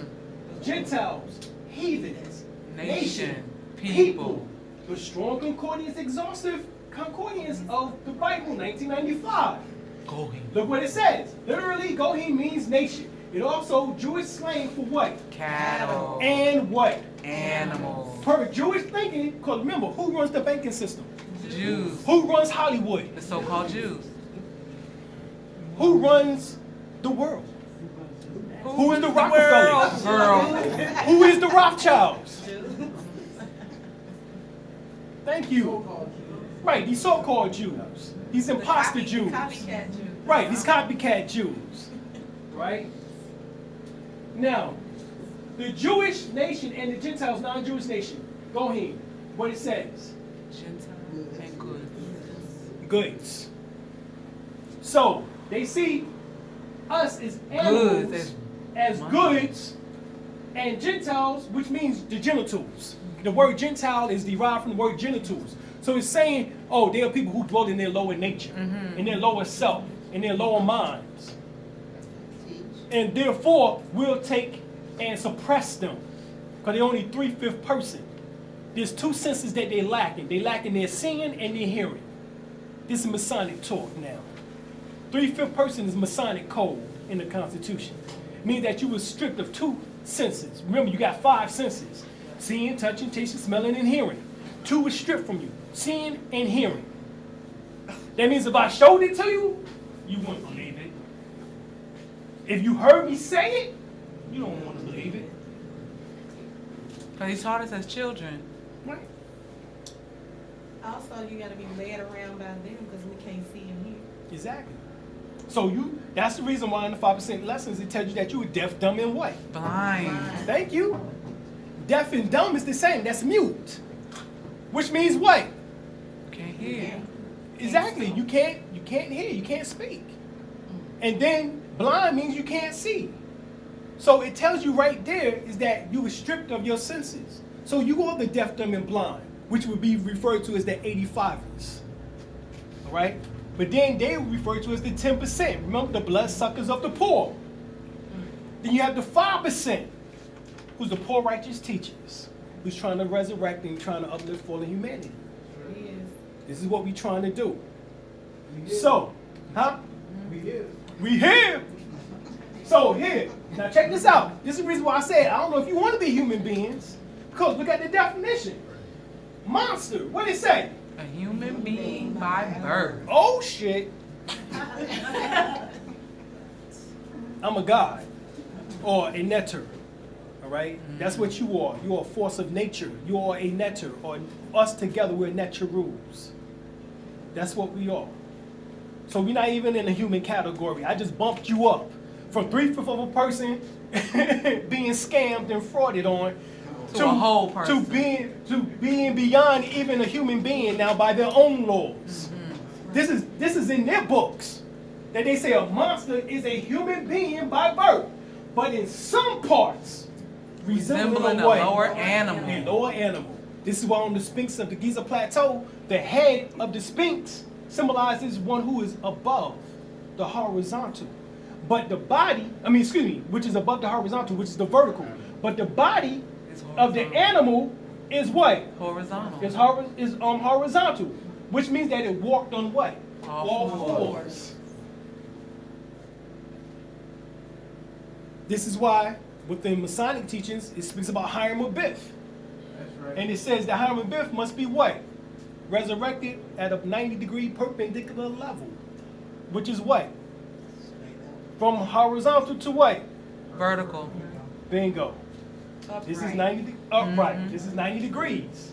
[SPEAKER 1] Gentiles, heathens,
[SPEAKER 2] Nation. People.
[SPEAKER 1] The strong concordance, exhaustive concordance of the Bible, 1995.
[SPEAKER 2] Gohim.
[SPEAKER 1] Look what it says. Literally, gohim means nation. It also Jewish slang for what?
[SPEAKER 2] Cattle.
[SPEAKER 1] And what?
[SPEAKER 2] Animals.
[SPEAKER 1] Per Jewish thinking, because remember, who runs the banking system?
[SPEAKER 2] Jews.
[SPEAKER 1] Who runs Hollywood?
[SPEAKER 2] The so-called Jews.
[SPEAKER 1] Who runs the world? Who is the Rockefellers?
[SPEAKER 2] Girl.
[SPEAKER 1] Who is the Rothschilds? Thank you. Right, these so-called Jews. These imposter Jews.
[SPEAKER 4] Copycat Jews.
[SPEAKER 1] Right, these copycat Jews. Right? Now, the Jewish nation and the Gentiles, non-Jewish nation, go ahead. What it says.
[SPEAKER 2] Gentiles and goods.
[SPEAKER 1] Goods. So, they see us as animals,
[SPEAKER 2] Goods
[SPEAKER 1] as goods, and Gentiles, which means the genitals. The word Gentile is derived from the word genitals. So it's saying, oh, there are people who dwell in their lower nature, in their lower self, in their lower minds. And therefore, we'll take and suppress them. Because they're only 3/5 person. There's two senses that they're lacking. They lack in their seeing and their hearing. This is Masonic talk now. 3/5 person is Masonic code in the Constitution. It means that you were stripped of two senses. Remember, you got 5 senses. Seeing, touching, tasting, smelling, and hearing. 2 was stripped from you. Seeing and hearing. That means if I showed it to you, you wouldn't believe it. If you heard me say it, you don't want to believe it.
[SPEAKER 2] Because he taught us as children.
[SPEAKER 1] Right?
[SPEAKER 4] Also, you got to be led around by them because we can't see and hear.
[SPEAKER 1] Exactly. So that's the reason why in the 5% lessons it tells you that you were deaf, dumb, and what?
[SPEAKER 2] Blind.
[SPEAKER 1] Thank you. Deaf and dumb is the same. That's mute. Which means what?
[SPEAKER 2] Can't hear.
[SPEAKER 1] Exactly. You can't hear, you can't speak. And then blind means you can't see. So it tells you right there is that you were stripped of your senses. So you are the deaf, dumb, and blind, which would be referred to as the 85ers. All right? But then they were referred to as the 10%. Remember the bloodsuckers of the poor. Then you have the 5%, who's the poor righteous teachers, who's trying to resurrect and trying to uplift fallen humanity.
[SPEAKER 4] Yes.
[SPEAKER 1] This is what we're trying to do. So, huh? We here. So here, now check this out. This is the reason why I said I don't know if you want to be human beings, because look at the definition. Monster, what did it say?
[SPEAKER 2] A human being by birth.
[SPEAKER 1] Oh shit, I'm a god or a netter. All right? That's what you are. You are a force of nature. You are a netter. Or us together, we're netterals. That's what we are. So we're not even in the human category. I just bumped you up from 3/5 of a person being scammed and frauded on
[SPEAKER 2] To a whole person.
[SPEAKER 1] to being beyond even a human being now by their own laws. This is in their books that they say a monster is a human being by birth, but in some parts resembling
[SPEAKER 2] a
[SPEAKER 1] what?
[SPEAKER 2] lower animal.
[SPEAKER 1] A lower animal. This is why on the Sphinx of the Giza Plateau, the head of the Sphinx symbolizes one who is above the horizontal. But the body, which is above the horizontal, which is the vertical. But the body of the animal is what?
[SPEAKER 2] Horizontal.
[SPEAKER 1] Is horizontal, which means that it walked on what?
[SPEAKER 2] All
[SPEAKER 1] fours. This is why within Masonic teachings it speaks about Hiram Abiff.
[SPEAKER 3] That's right.
[SPEAKER 1] And it says that Hiram Abiff must be what? Resurrected at a 90-degree perpendicular level. Which is what? From horizontal to what?
[SPEAKER 2] Vertical.
[SPEAKER 1] Bingo.
[SPEAKER 4] Upright.
[SPEAKER 1] This is 90 upright. This is 90 degrees.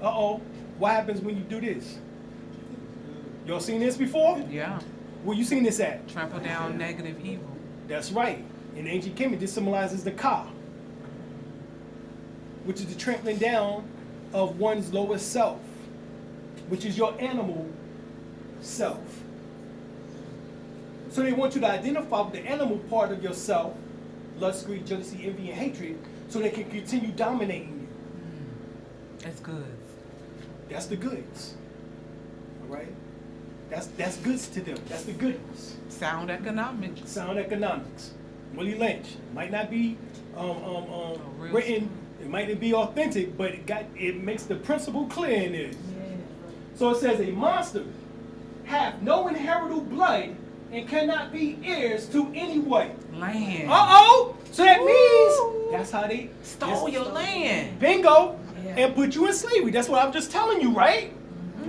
[SPEAKER 1] Uh-oh. What happens when you do this? Y'all seen this before?
[SPEAKER 2] Yeah.
[SPEAKER 1] Where you seen this at?
[SPEAKER 2] Trample down negative evil.
[SPEAKER 1] That's right. In ancient Kemet, this symbolizes the Ka, which is the trampling down of one's lowest self, which is your animal self. So they want you to identify with the animal part of yourself, lust, greed, jealousy, envy, and hatred, so they can continue dominating you.
[SPEAKER 2] That's good.
[SPEAKER 1] That's the goods. All right? That's goods to them. That's the goodness.
[SPEAKER 2] Sound economics.
[SPEAKER 1] Sound economics. Willie Lynch might not be written. It might not be authentic, but it makes the principle clear in this.
[SPEAKER 4] Yeah.
[SPEAKER 1] So it says a monster hath no inheritable blood and cannot be heirs to any way.
[SPEAKER 2] Land.
[SPEAKER 1] Uh-oh! So that means that's how they
[SPEAKER 2] Stole your land.
[SPEAKER 1] bingo
[SPEAKER 4] Yeah.
[SPEAKER 1] and put you in slavery. That's what I'm just telling you, right?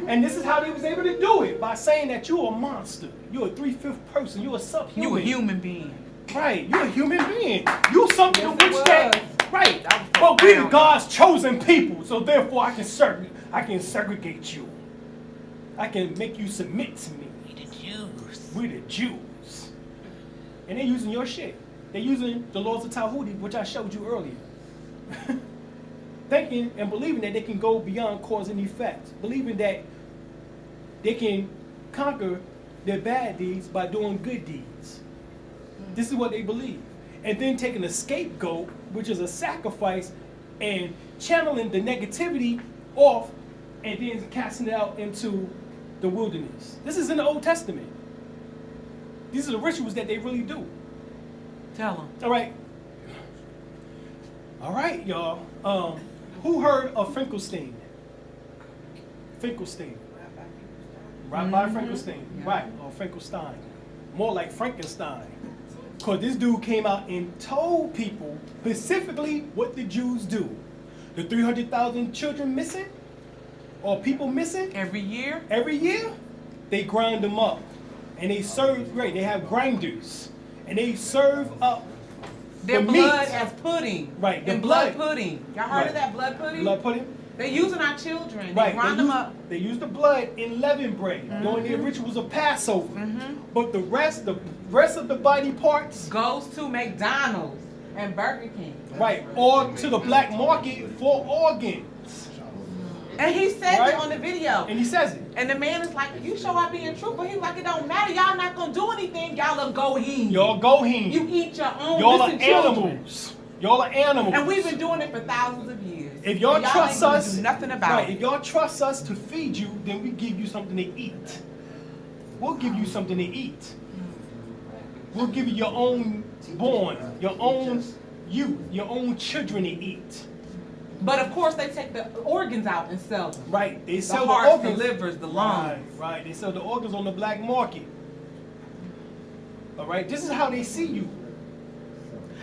[SPEAKER 1] And this is how they was able to do it, by saying that you're a monster. You're a 3/5 person. You're a subhuman.
[SPEAKER 2] You a human being.
[SPEAKER 1] Right, you're a human being. You something
[SPEAKER 4] Yes,
[SPEAKER 1] to
[SPEAKER 4] it
[SPEAKER 1] which that
[SPEAKER 4] was.
[SPEAKER 1] right.
[SPEAKER 2] That was
[SPEAKER 1] But we the
[SPEAKER 2] profound.
[SPEAKER 1] God's chosen people, so therefore I can segregate you. I can make you submit to me.
[SPEAKER 2] We the Jews.
[SPEAKER 1] We the Jews. And they're using your shit. They're using the laws of Tahuti, which I showed you earlier. Thinking and believing that they can go beyond cause and effect. Believing that they can conquer their bad deeds by doing good deeds. This is what they believe. And then taking a scapegoat, which is a sacrifice, and channeling the negativity off and then casting it out into the wilderness. This is in the Old Testament. These are the rituals that they really do.
[SPEAKER 2] Tell them.
[SPEAKER 1] All right. All right, y'all. Who heard of Finkelstein? Finkelstein. Rabbi Finkelstein. Right, or Finkelstein. More like Frankenstein. Because this dude came out and told people specifically what the Jews do. The 300,000 children missing, or people missing,
[SPEAKER 2] Every year.
[SPEAKER 1] every year, they grind them up. And they serve, right, they have grinders. And they serve up
[SPEAKER 2] Their
[SPEAKER 1] the
[SPEAKER 2] blood
[SPEAKER 1] meat.
[SPEAKER 2] as pudding.
[SPEAKER 1] Right, the
[SPEAKER 2] And blood
[SPEAKER 1] blood.
[SPEAKER 2] pudding. Y'all heard
[SPEAKER 1] Right.
[SPEAKER 2] of that blood pudding?
[SPEAKER 1] blood pudding.
[SPEAKER 2] They using our children. They
[SPEAKER 1] Right,
[SPEAKER 2] grind them up.
[SPEAKER 1] they use the blood in leavened bread during their rituals of Passover. But the rest of the body parts,
[SPEAKER 2] Goes to McDonald's and Burger King.
[SPEAKER 1] right, or to the black market for organs.
[SPEAKER 2] And he said
[SPEAKER 1] Right.
[SPEAKER 2] it on the video.
[SPEAKER 1] And he says it.
[SPEAKER 2] And the man is like, you sure I being truthful? He was like, it don't matter. Y'all not going to do anything. Y'all are Goheen.
[SPEAKER 1] Y'all Goheen.
[SPEAKER 2] You eat your own.
[SPEAKER 1] Y'all are
[SPEAKER 2] Listen, children.
[SPEAKER 1] animals. Y'all are animals.
[SPEAKER 2] And we've been doing it for thousands of years.
[SPEAKER 1] If y'all
[SPEAKER 2] And
[SPEAKER 1] trust
[SPEAKER 2] ain't gonna
[SPEAKER 1] us,
[SPEAKER 2] do nothing about
[SPEAKER 1] right,
[SPEAKER 2] it.
[SPEAKER 1] if y'all trust us to feed you, then we give you something to eat. We'll give you something to eat. We'll give you your own born, your own youth, your own children to eat.
[SPEAKER 2] But of course, they take the organs out and sell them.
[SPEAKER 1] Right, they
[SPEAKER 2] The
[SPEAKER 1] sell
[SPEAKER 2] hearts,
[SPEAKER 1] the organs.
[SPEAKER 2] the livers, the lungs.
[SPEAKER 1] Right, right. They sell the organs on the black market. All right, this is how they see you.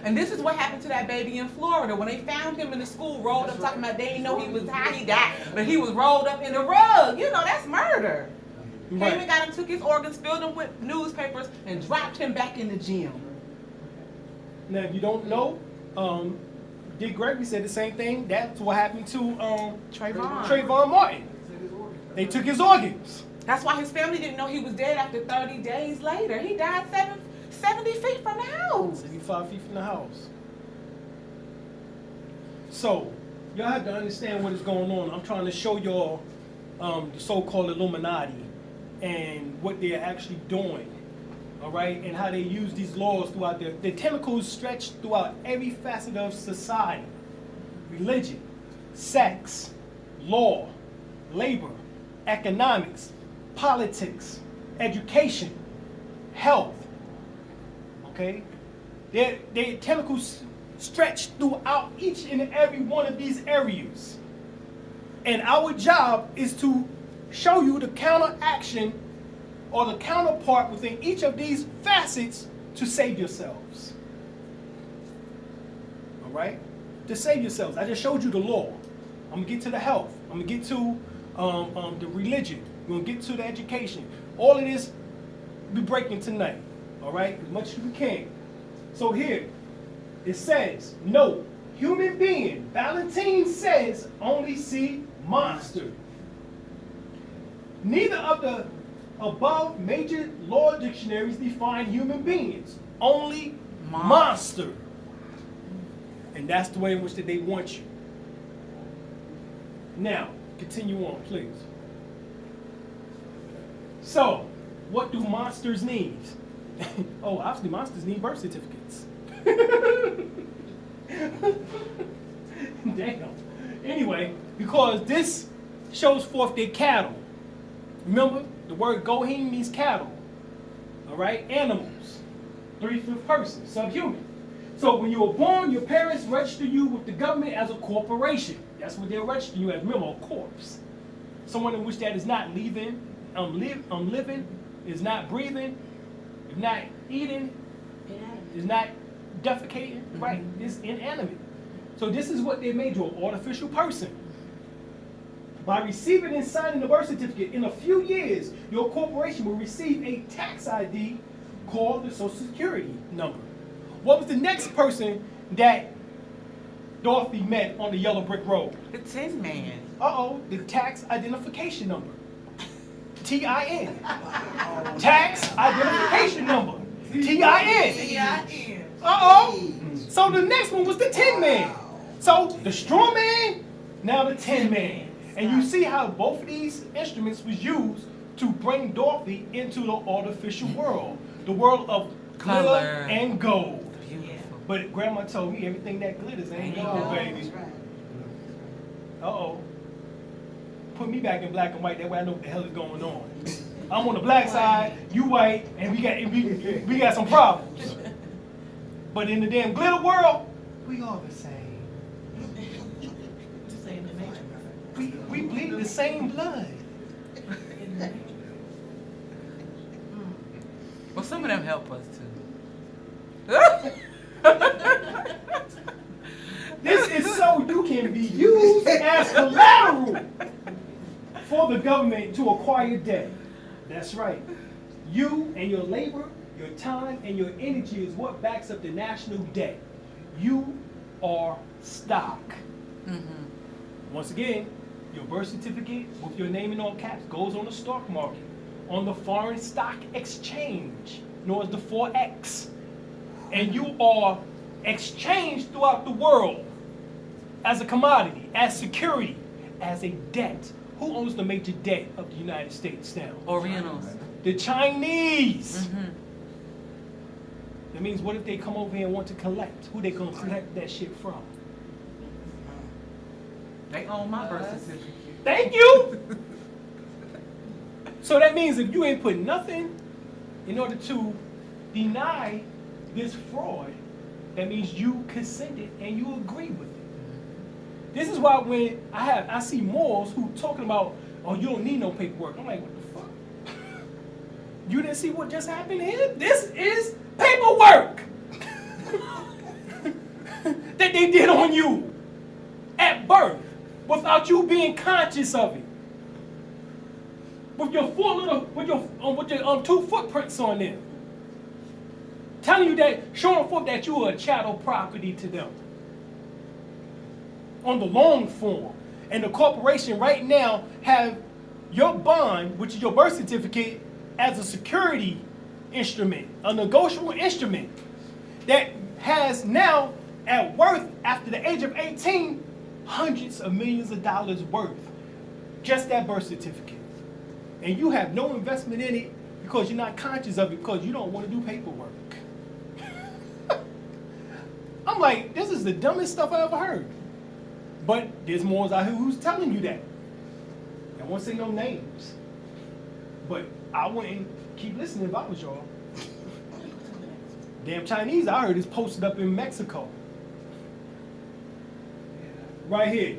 [SPEAKER 2] And this is what happened to that baby in Florida. When they found him in the school, rolled up, talking about they didn't know he was how he died, but he was rolled up in the rug. You know, that's murder. Came and got him, took his organs, filled them with newspapers, and dropped him back in the gym.
[SPEAKER 1] Now, if you don't know, Dick Gregory said the same thing. That's what happened to Trayvon Martin. They took his organs.
[SPEAKER 2] That's why his family didn't know he was dead after 30 days later. He died 70 feet from the house.
[SPEAKER 1] 75 feet from the house. So, y'all have to understand what is going on. I'm trying to show y'all the so-called Illuminati and what they're actually doing, all right, and how they use these laws throughout the tentacles stretch throughout every facet of society: religion, sex, law, labor, economics, politics, education, health. Okay, their tentacles stretch throughout each and every one of these areas, and our job is to show you the counteraction or the counterpart within each of these facets to save yourselves. All right? To save yourselves. I just showed you the law. I'm going to get to the health. I'm going to get to the religion. We're going to get to the education. All of this we're breaking tonight. All right? As much as we can. So here, it says, no, human being. Valentine says, only see monster. Neither of the above major law dictionaries define human beings, only monster. And that's the way in which that they want you. Now, continue on, please. So, what do monsters need? Oh, obviously monsters need birth certificates. Damn. Anyway, because this shows forth their cattle. Remember, the word Gohim means cattle. All right? Animals. 3/5 person, subhuman. So when you were born, your parents register you with the government as a corporation. That's what they're registering you as. Remember, a corpse. Someone in which that is not living, is not breathing, is not eating, is not defecating, right? It's inanimate. So this is what they made you, an artificial person. By receiving and signing the birth certificate, in a few years, your corporation will receive a tax ID called the Social Security number. What was the next person that Dorothy met on the yellow brick road?
[SPEAKER 2] The Tin Man.
[SPEAKER 1] Uh-oh, the tax identification number. TIN. Tax identification number. TIN. Uh-oh. So the next one was the Tin Man. So the Straw Man, now the Tin Man. And you see how both of these instruments was used to bring Dorothy into the artificial world. The world of glitter and gold.
[SPEAKER 2] Beautiful.
[SPEAKER 1] But Grandma told me everything that glitters ain't gold, baby. Uh-oh. Put me back in black and white, that way I know what the hell is going on. I'm on the black side, you white, and we got some problems. But in the damn glitter world, we all the same. We bleed the same blood.
[SPEAKER 2] Well, some of them help us too.
[SPEAKER 1] This is so you can be used as collateral for the government to acquire debt. That's right. You and your labor, your time, and your energy is what backs up the national debt. You are stock. Once again, your birth certificate with your name in all caps goes on the stock market, on the foreign stock exchange, known as the Forex. And you are exchanged throughout the world as a commodity, as security, as a debt. Who owns the major debt of the United States now?
[SPEAKER 2] Orientals.
[SPEAKER 1] The Chinese. That means what if they come over here and want to collect? Who they gonna collect that shit from?
[SPEAKER 2] They own my birth certificate.
[SPEAKER 1] Thank you! So that means if you ain't put nothing in order to deny this fraud, that means you consented and you agree with it. This is why when I see morals who talking about, oh, you don't need no paperwork. I'm like, what the fuck? You didn't see what just happened here? This is paperwork that they did on you at birth without you being conscious of it. with your two footprints on them. Telling you that, showing forth that you are a chattel property to them. On the long form. And the corporation right now have your bond, which is your birth certificate, as a security instrument, a negotiable instrument that has now at worth after the age of 18, hundreds of millions of dollars worth. Just that birth certificate. And you have no investment in it because you're not conscious of it because you don't want to do paperwork. I'm like, this is the dumbest stuff I ever heard. But there's more out here who's telling you that. I won't say no names. But I wouldn't keep listening if I was y'all. Damn Chinese, I heard, is posted up in Mexico. Right here.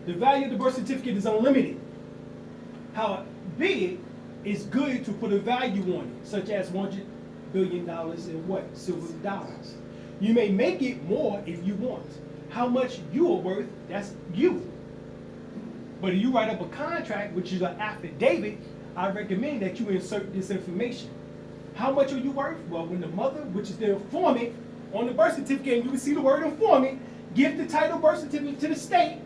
[SPEAKER 1] The value of the birth certificate is unlimited. Howbeit, it's good to put a value on it, such as $100 billion in what? Silver dollars. You may make it more if you want. How much you are worth, that's you. But if you write up a contract, which is an affidavit, I recommend that you insert this information. How much are you worth? Well, when the mother, which is the informant, on the birth certificate, and you can see the word informant, give the title birth certificate to the state,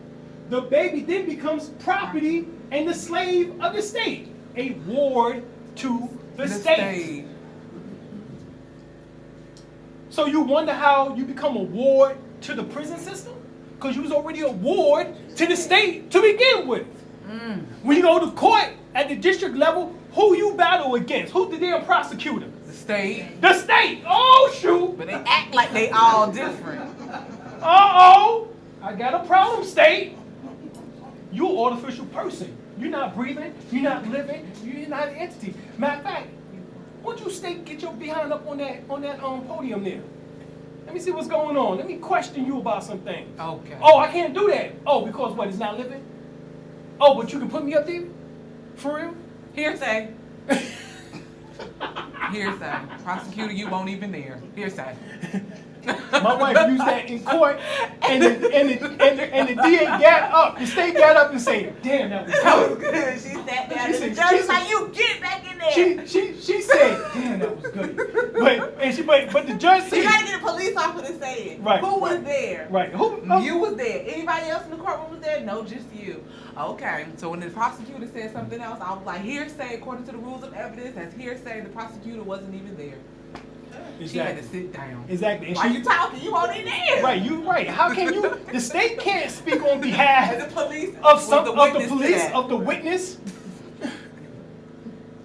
[SPEAKER 1] the baby then becomes property and the slave of the state, a ward to the state. So you wonder how you become a ward to the prison system? Because you was already a ward to the state to begin with. When you go to court at the district level, who you battle against? Who's the damn prosecutor?
[SPEAKER 2] The state.
[SPEAKER 1] The state! Oh, shoot!
[SPEAKER 2] But they act like they all different.
[SPEAKER 1] Uh-oh! I got a problem, state. You're an artificial person. You're not breathing. You're not living. You're not an entity. Matter of fact, why don't you state get your behind up on that podium there? Let me see what's going on. Let me question you about some things.
[SPEAKER 2] Okay.
[SPEAKER 1] Oh, I can't do that. Oh, because what? It's not living? Oh, but you can put me up there? For real?
[SPEAKER 2] Hearsay. Hearsay. Prosecutor, you won't even there. Hearsay.
[SPEAKER 1] My wife used that in court, and the DA got up, the state got up and said, "Damn, that was good."
[SPEAKER 2] She sat down and the judge was like, "You get back in there."
[SPEAKER 1] She said, "Damn, that was good." But the judge said,
[SPEAKER 2] "You gotta get a police officer to say it."
[SPEAKER 1] Right.
[SPEAKER 2] Who was there?
[SPEAKER 1] Right. Who?
[SPEAKER 2] You was there. Anybody else in the courtroom was there? No, just you. Okay. So when the prosecutor said something else, I was like, "Hearsay, according to the rules of evidence, as hearsay, the prosecutor wasn't even there."
[SPEAKER 1] Exactly.
[SPEAKER 2] She had to sit down.
[SPEAKER 1] Exactly. And
[SPEAKER 2] Why you talking? You weren't in there.
[SPEAKER 1] Right. You right. How can you? The state can't speak on behalf
[SPEAKER 2] the police
[SPEAKER 1] of the witness.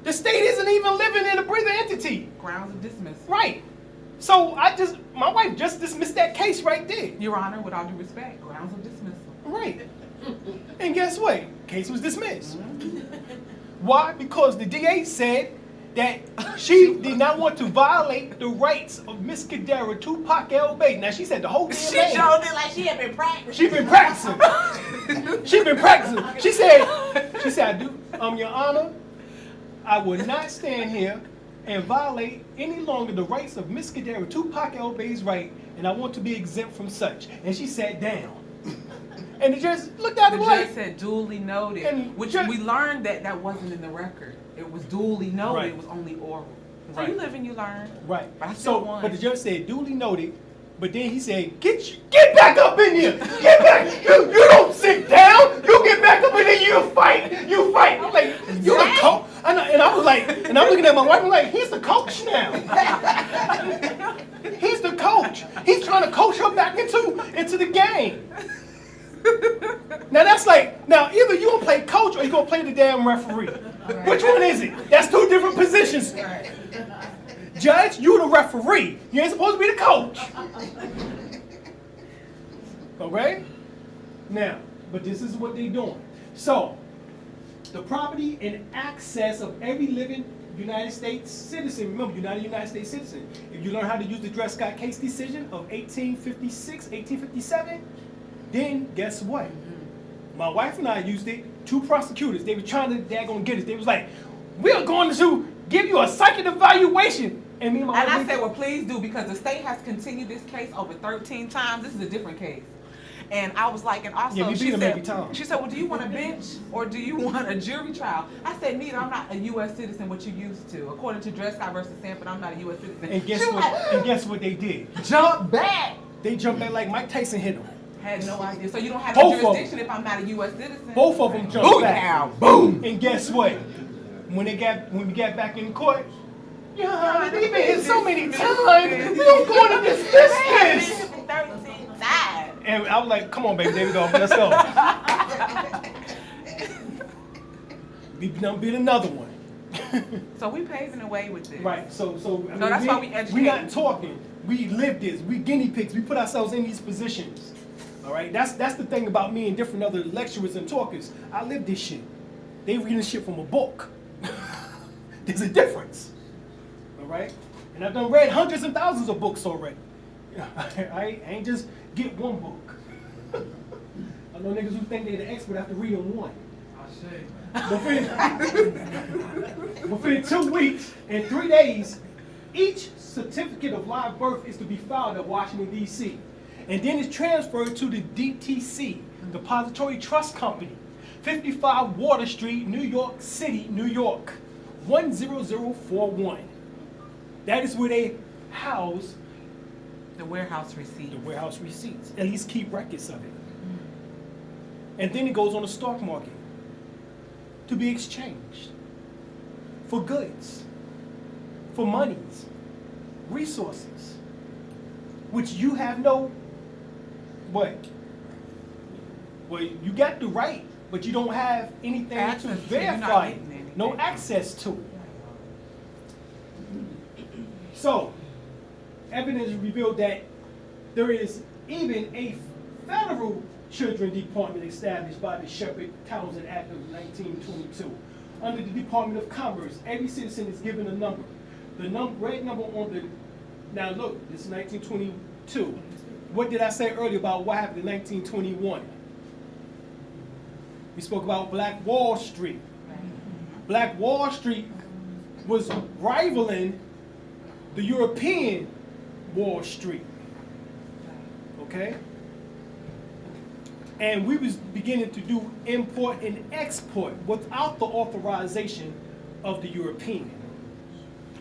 [SPEAKER 1] The state isn't even living in a breathing entity.
[SPEAKER 2] Grounds of dismissal.
[SPEAKER 1] Right. So my wife just dismissed that case right there.
[SPEAKER 2] Your Honor, with all due respect, grounds of dismissal.
[SPEAKER 1] Right. And guess what? Case was dismissed. Why? Because the DA said that she did not want to violate the rights of Miss Cadera Tupac L. Bay. Now she said the whole damn
[SPEAKER 2] She
[SPEAKER 1] name.
[SPEAKER 2] showed it like she had been practicing.
[SPEAKER 1] She been practicing. She been practicing. She said, I do, Your Honor, I will not stand here and violate any longer the rights of Miss Cadera Tupac L. Bay's right, and I want to be exempt from such. And she sat down. And the judge looked at it like.
[SPEAKER 2] The judge said duly noted, which we learned that wasn't in the record. It was duly noted.
[SPEAKER 1] Right.
[SPEAKER 2] It was only oral. So
[SPEAKER 1] Right.
[SPEAKER 2] You live and you learn.
[SPEAKER 1] Right.
[SPEAKER 2] But I still won.
[SPEAKER 1] But the judge said duly noted, but then he said, get back up in here. Get back. You don't sit down. You get back up in here. You fight. You fight. I'm like, you're the coach. And I was like, and I'm looking at my wife. I'm like, he's the coach now. He's the coach. He's trying to coach her back into the game. Now that's like, now either you gonna play coach or you gonna play the damn referee. Right. Which one is it? That's two different positions. Right. Judge, you the referee. You ain't supposed to be the coach. Okay? Now, but this is what they doing. So, the property and access of every living United States citizen, remember, you're not a United States citizen. If you learn how to use the Dred Scott case decision of 1856, 1857, then guess what? My wife and I used it. Two prosecutors, they were trying to daggone get us. They was like, we're going to give you a psychic evaluation. And me and my wife
[SPEAKER 2] I said, well, please do, because the state has continued this case over 13 times. This is a different case. And I was like, and also
[SPEAKER 1] Yeah, we beat
[SPEAKER 2] she
[SPEAKER 1] them
[SPEAKER 2] said,
[SPEAKER 1] every time.
[SPEAKER 2] she said, well, do you want a bench or do you want a jury trial? I said, neither. I'm not a U.S. citizen, what you used to. According to Drescott versus Sanford, I'm not a U.S. citizen.
[SPEAKER 1] And guess
[SPEAKER 2] She was
[SPEAKER 1] what?
[SPEAKER 2] like,
[SPEAKER 1] And guess what they did?
[SPEAKER 2] jump back.
[SPEAKER 1] They jumped back like Mike Tyson hit them.
[SPEAKER 2] Had no idea. So you don't have
[SPEAKER 1] Both
[SPEAKER 2] a
[SPEAKER 1] of 'em.
[SPEAKER 2] jurisdiction if I'm not a U.S. citizen.
[SPEAKER 1] Both of them jumped
[SPEAKER 2] Booyah,
[SPEAKER 1] back.
[SPEAKER 2] boom.
[SPEAKER 1] And guess what? When we got back in court, yeah, they've been here so many times. We don't go into this business.
[SPEAKER 2] 13 times.
[SPEAKER 1] And I was like, come on, baby, there we go. Let's go. We done beat another one.
[SPEAKER 2] So we paving the way with this.
[SPEAKER 1] Right. So I mean,
[SPEAKER 2] that's why we educate.
[SPEAKER 1] We're not talking. We live this. We guinea pigs. We put ourselves in these positions. All right. That's the thing about me and different other lecturers and talkers. I live this shit. They reading shit from a book. There's a difference. All right. And I've done read hundreds and thousands of books already. I ain't just get one book. I know niggas who think they're the expert after reading one. Within 2 weeks and 3 days, each certificate of live birth is to be filed at Washington, D.C. And then it's transferred to the DTC, Depository Trust Company, 55 Water Street, New York City, New York, 10041. That is where they house
[SPEAKER 2] The warehouse receipt.
[SPEAKER 1] the warehouse receipts, at least keep records of it. And then it goes on the stock market to be exchanged for goods, for monies, resources, which you have no, what? Well, you got the right, but you don't have anything
[SPEAKER 2] Access
[SPEAKER 1] to
[SPEAKER 2] to, you're not
[SPEAKER 1] verify,
[SPEAKER 2] getting anything.
[SPEAKER 1] no access to it. So, evidence revealed that there is even a federal children department established by the Shepard-Townsend Act of 1922. Under the Department of Commerce, every citizen is given a number. The red number on the, now look, this is 1922. What did I say earlier about what happened in 1921? We spoke about Black Wall Street. Black Wall Street was rivaling the European Wall Street. Okay? And we was beginning to do import and export without the authorization of the European.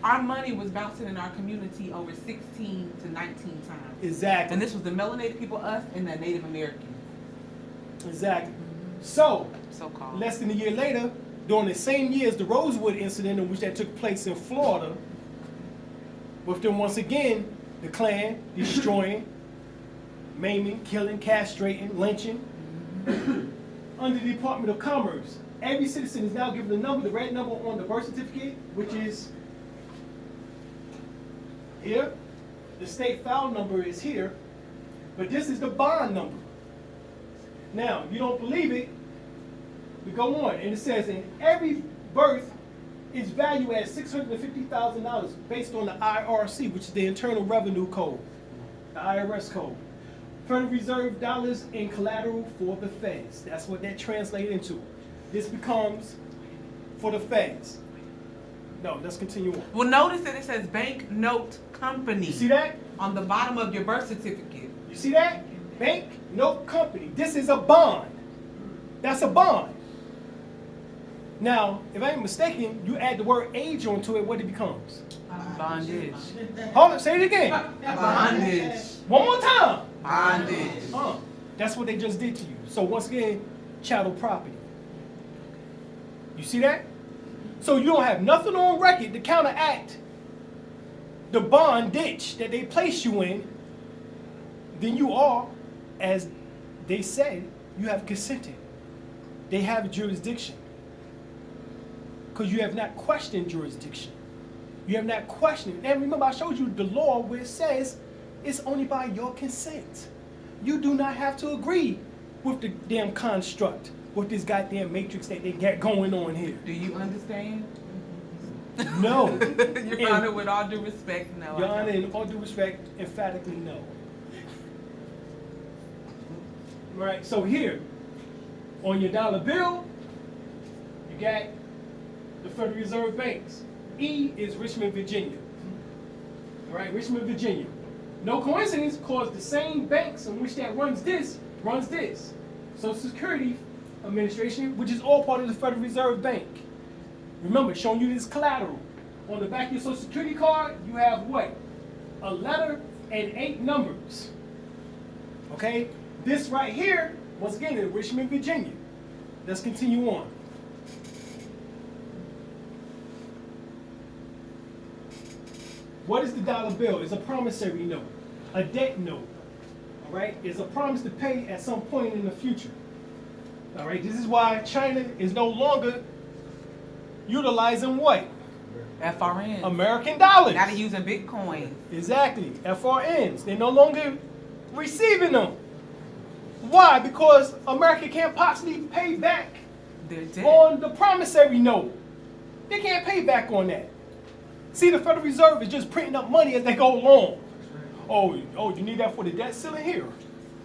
[SPEAKER 2] Our money was bouncing in our community over 16 to 19 times.
[SPEAKER 1] Exactly.
[SPEAKER 2] And this was the melanated people, us, and the Native Americans.
[SPEAKER 1] Exactly. So,
[SPEAKER 2] So-called.
[SPEAKER 1] less than a year later, during the same year as the Rosewood incident in which that took place in Florida, with them once again, the Klan destroying, maiming, killing, castrating, lynching. Under the Department of Commerce, every citizen is now given a number, the red number on the birth certificate, which is here. The state file number is here, but this is the bond number. Now, you don't believe it, we go on, and it says in every birth is valued at $650,000 based on the IRC, which is the Internal Revenue Code, the IRS code. Federal Reserve dollars in collateral for the feds. That's what that translates into. This becomes for the feds. No, let's continue on.
[SPEAKER 2] Well, notice that it says Bank Note Company
[SPEAKER 1] You see that?
[SPEAKER 2] on the bottom of your birth certificate.
[SPEAKER 1] You see that? Bank Note Company. This is a bond. That's a bond. Now, if I ain't mistaken, you add the word age onto it, what it becomes?
[SPEAKER 2] Bondage.
[SPEAKER 1] Hold on, say it again.
[SPEAKER 2] Bondage.
[SPEAKER 1] One more time.
[SPEAKER 2] Bondage.
[SPEAKER 1] That's what they just did to you. So once again, chattel property. You see that? So you don't have nothing on record to counteract the bond ditch that they place you in. Then you are, as they said, you have consented. They have jurisdiction. Because you have not questioned jurisdiction. You have not questioned. And remember, I showed you the law where it says it's only by your consent. You do not have to agree with the damn construct, with this goddamn matrix that they got going on here.
[SPEAKER 2] Do you understand?
[SPEAKER 1] No.
[SPEAKER 2] Your Honor, with all due respect, no.
[SPEAKER 1] Your Honor, in all due respect, emphatically no. Right, so here, on your dollar bill, you got the Federal Reserve Banks. E is Richmond, Virginia. All right, Richmond, Virginia. No coincidence, because the same banks in which that runs this runs this. Social Security Administration, which is all part of the Federal Reserve Bank. Remember, showing you this collateral. On the back of your Social Security card, you have what? A letter and 8 numbers. Okay? This right here, once again, in Richmond, Virginia. Let's continue on. What is the dollar bill? It's a promissory note, a debt note. All right? It's a promise to pay at some point in the future. All right? This is why China is no longer utilizing what?
[SPEAKER 2] FRN.
[SPEAKER 1] American dollars.
[SPEAKER 2] Now they're using Bitcoin.
[SPEAKER 1] Exactly. FRNs. They're no longer receiving them. Why? Because America can't possibly pay back
[SPEAKER 2] They're dead.
[SPEAKER 1] on the promissory note. They can't pay back on that. See, the Federal Reserve is just printing up money as they go along. Oh, you need that for the debt ceiling? Here.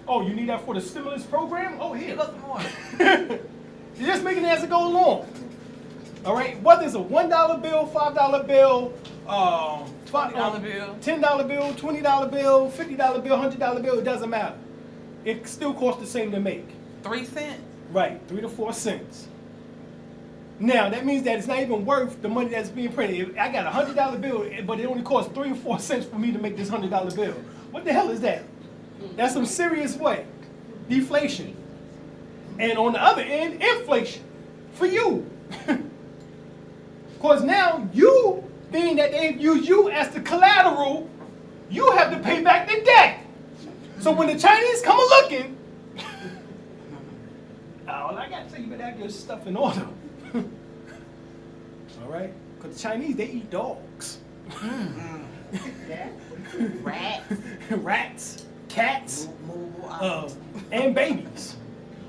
[SPEAKER 1] Oh, you need that for the stimulus program? Oh, here.
[SPEAKER 2] Give us more.
[SPEAKER 1] They're just making it as it go along. All right? Whether it's a $1 bill, $5 bill,
[SPEAKER 2] $20 bill.
[SPEAKER 1] $10 bill, $20 bill, $50 bill, $100 bill, it doesn't matter. It still costs the same to make.
[SPEAKER 2] 3 cents.
[SPEAKER 1] Right, 3 to 4 cents. Now, that means that it's not even worth the money that's being printed. If I got a $100 bill, but it only costs 3 or 4 cents for me to make this $100 bill. What the hell is that? That's some serious way. Deflation. And on the other end, inflation. For you. Because now you, being that they've used you as the collateral, you have to pay back the debt. So when the Chinese come a-looking, all I got to tell you, better have your stuff in order. All right? Because the Chinese, they eat dogs.
[SPEAKER 2] Rats.
[SPEAKER 1] Rats, cats, and babies.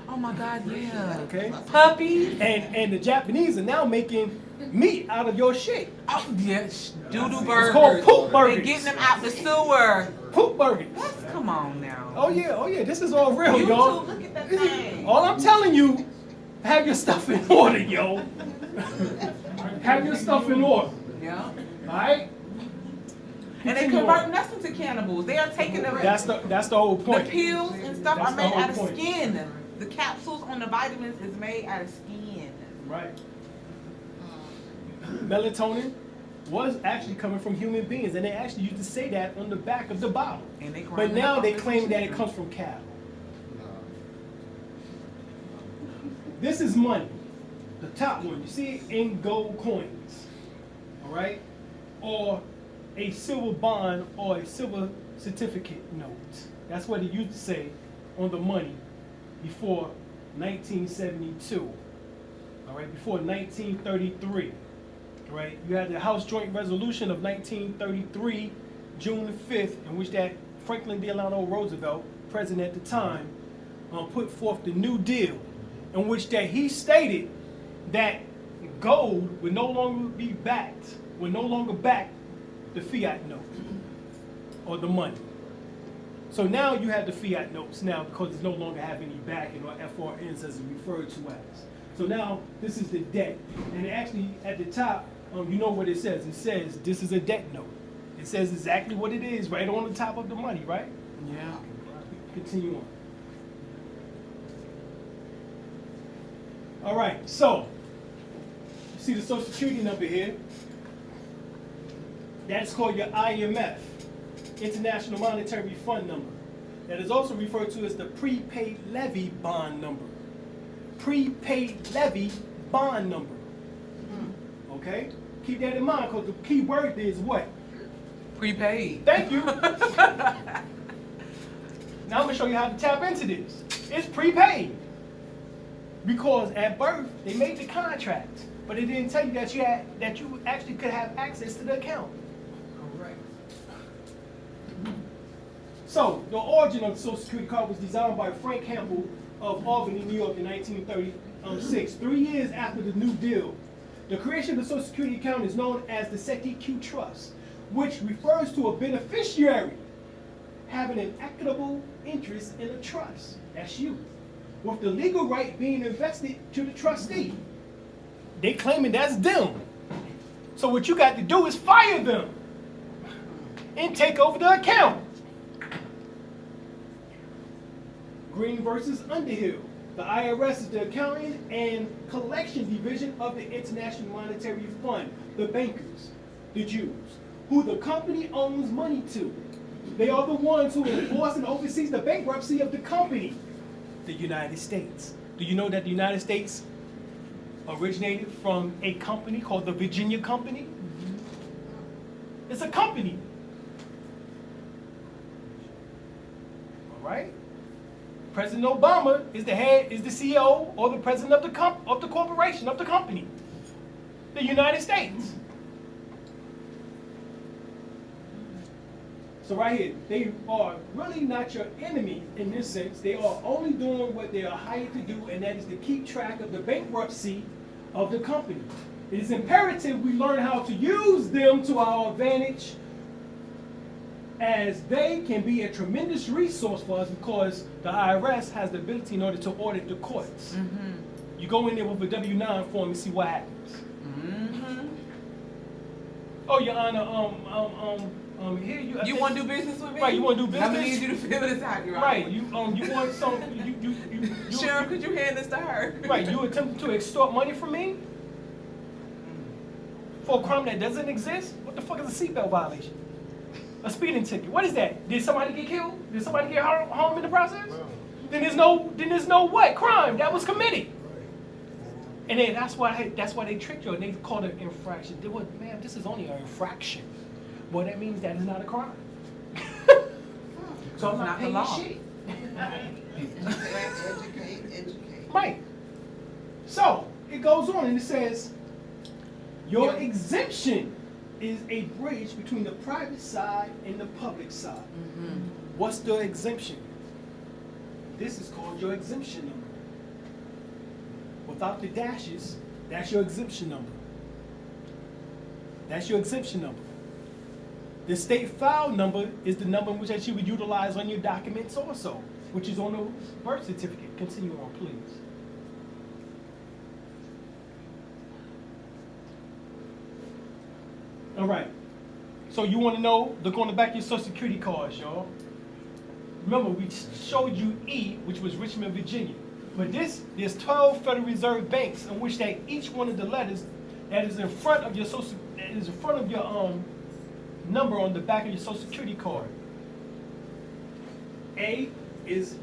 [SPEAKER 2] Oh my God, yeah.
[SPEAKER 1] Okay?
[SPEAKER 2] Puppies.
[SPEAKER 1] And the Japanese are now making meat out of your shit.
[SPEAKER 2] Oh, yes. Doodle burgers.
[SPEAKER 1] It's called poop burgers.
[SPEAKER 2] They're getting them out the sewer.
[SPEAKER 1] Poop burgers.
[SPEAKER 2] Come on now.
[SPEAKER 1] Oh yeah, this is all real,
[SPEAKER 2] YouTube,
[SPEAKER 1] y'all.
[SPEAKER 2] look at that thing.
[SPEAKER 1] All I'm telling you, have your stuff in order, yo. Have your stuff in order.
[SPEAKER 2] Yeah.
[SPEAKER 1] Alright?
[SPEAKER 2] And they converting us into cannibals. They are taking the
[SPEAKER 1] That's the whole point.
[SPEAKER 2] The pills and stuff
[SPEAKER 1] That's
[SPEAKER 2] are
[SPEAKER 1] the
[SPEAKER 2] made
[SPEAKER 1] whole
[SPEAKER 2] out of
[SPEAKER 1] point.
[SPEAKER 2] skin. The capsules on the vitamins is made out of skin.
[SPEAKER 1] Right. Melatonin was actually coming from human beings, and they actually used to say that on the back of the bottle.
[SPEAKER 2] And they
[SPEAKER 1] But now they claim that it comes from cattle. This is money. The top one, you see it in gold coins. All right? Or a silver bond or a silver certificate note. That's what it used to say on the money before 1972. All right? Before 1933. All right? You had the House Joint Resolution of 1933, June 5th, in which that Franklin Delano Roosevelt, president at the time, put forth the New Deal, in which that he stated that gold would no longer be backed, would no longer back the fiat note or the money. So now you have the fiat notes now because it's no longer have any backing or FRNs as it's referred to as. So now this is the debt. And actually at the top, you know what it says. It says this is a debt note. It says exactly what it is right on the top of the money, right?
[SPEAKER 2] Yeah.
[SPEAKER 1] Continue on. All right, so you see the Social Security number here. That's called your IMF, International Monetary Fund number. That is also referred to as the prepaid levy bond number. Prepaid levy bond number. Okay? Keep that in mind because the key word there is what?
[SPEAKER 2] Prepaid.
[SPEAKER 1] Thank you. Now I'm going to show you how to tap into this. It's prepaid. Because at birth, they made the contract, but it didn't tell you that you actually could have access to the account.
[SPEAKER 3] Correct.
[SPEAKER 1] So, the origin of the Social Security card was designed by Frank Campbell of Albany, New York in 1936, 3 years after the New Deal. The creation of the Social Security account is known as the SETI-Q Trust, which refers to a beneficiary having an equitable interest in a trust. That's you. With the legal right being invested to the trustee. They claiming that's them. So what you got to do is fire them and take over the account. Green versus Underhill. The IRS is the accounting and collection division of the International Monetary Fund, the bankers, the Jews, who the company owes money to. They are the ones who enforce and oversees the bankruptcy of the company, the United States. Do you know that the United States originated from a company called the Virginia Company? It's a company. All right? President Obama is the head, is the CEO, or the president of the corporation, of the company, the United States. So right here, they are really not your enemy in this sense. They are only doing what they are hired to do, and that is to keep track of the bankruptcy of the company. It is imperative we learn how to use them to our advantage, as they can be a tremendous resource for us, because the IRS has the ability in order to audit the courts. You go in there with a W-9 form and see what happens. Oh, Your Honor, here
[SPEAKER 2] you want to do business with me?
[SPEAKER 1] Right, you want to do business?
[SPEAKER 2] I'm going to need you to fill this out, Your Honor.
[SPEAKER 1] Right, you want some,
[SPEAKER 2] Sheriff, could you hand this to her?
[SPEAKER 1] Right, you attempting to extort money from me? For a crime that doesn't exist? What the fuck is a seatbelt violation? A speeding ticket, what is that? Did somebody get killed? Did somebody get harmed in the process? Then there's no what? Crime that was committed. And then that's why they tricked you and they called it infraction. They were, man, this is only an infraction. Well, that means that is not a crime. So I'm not paying shit.
[SPEAKER 3] Educate.
[SPEAKER 1] Right. So it goes on and it says, your exemption is a bridge between the private side and the public side. What's the exemption? This is called your exemption number. Without the dashes, that's your exemption number. That's your exemption number. The state file number is the number which that you would utilize on your documents also, which is on the birth certificate. Continue on, please. All right. So you want to know, look on the back of your Social Security cards, y'all. Remember, we showed you E, which was Richmond, Virginia. But there's 12 Federal Reserve banks in which that each one of the letters that is in front of your number on the back of your Social Security card. A is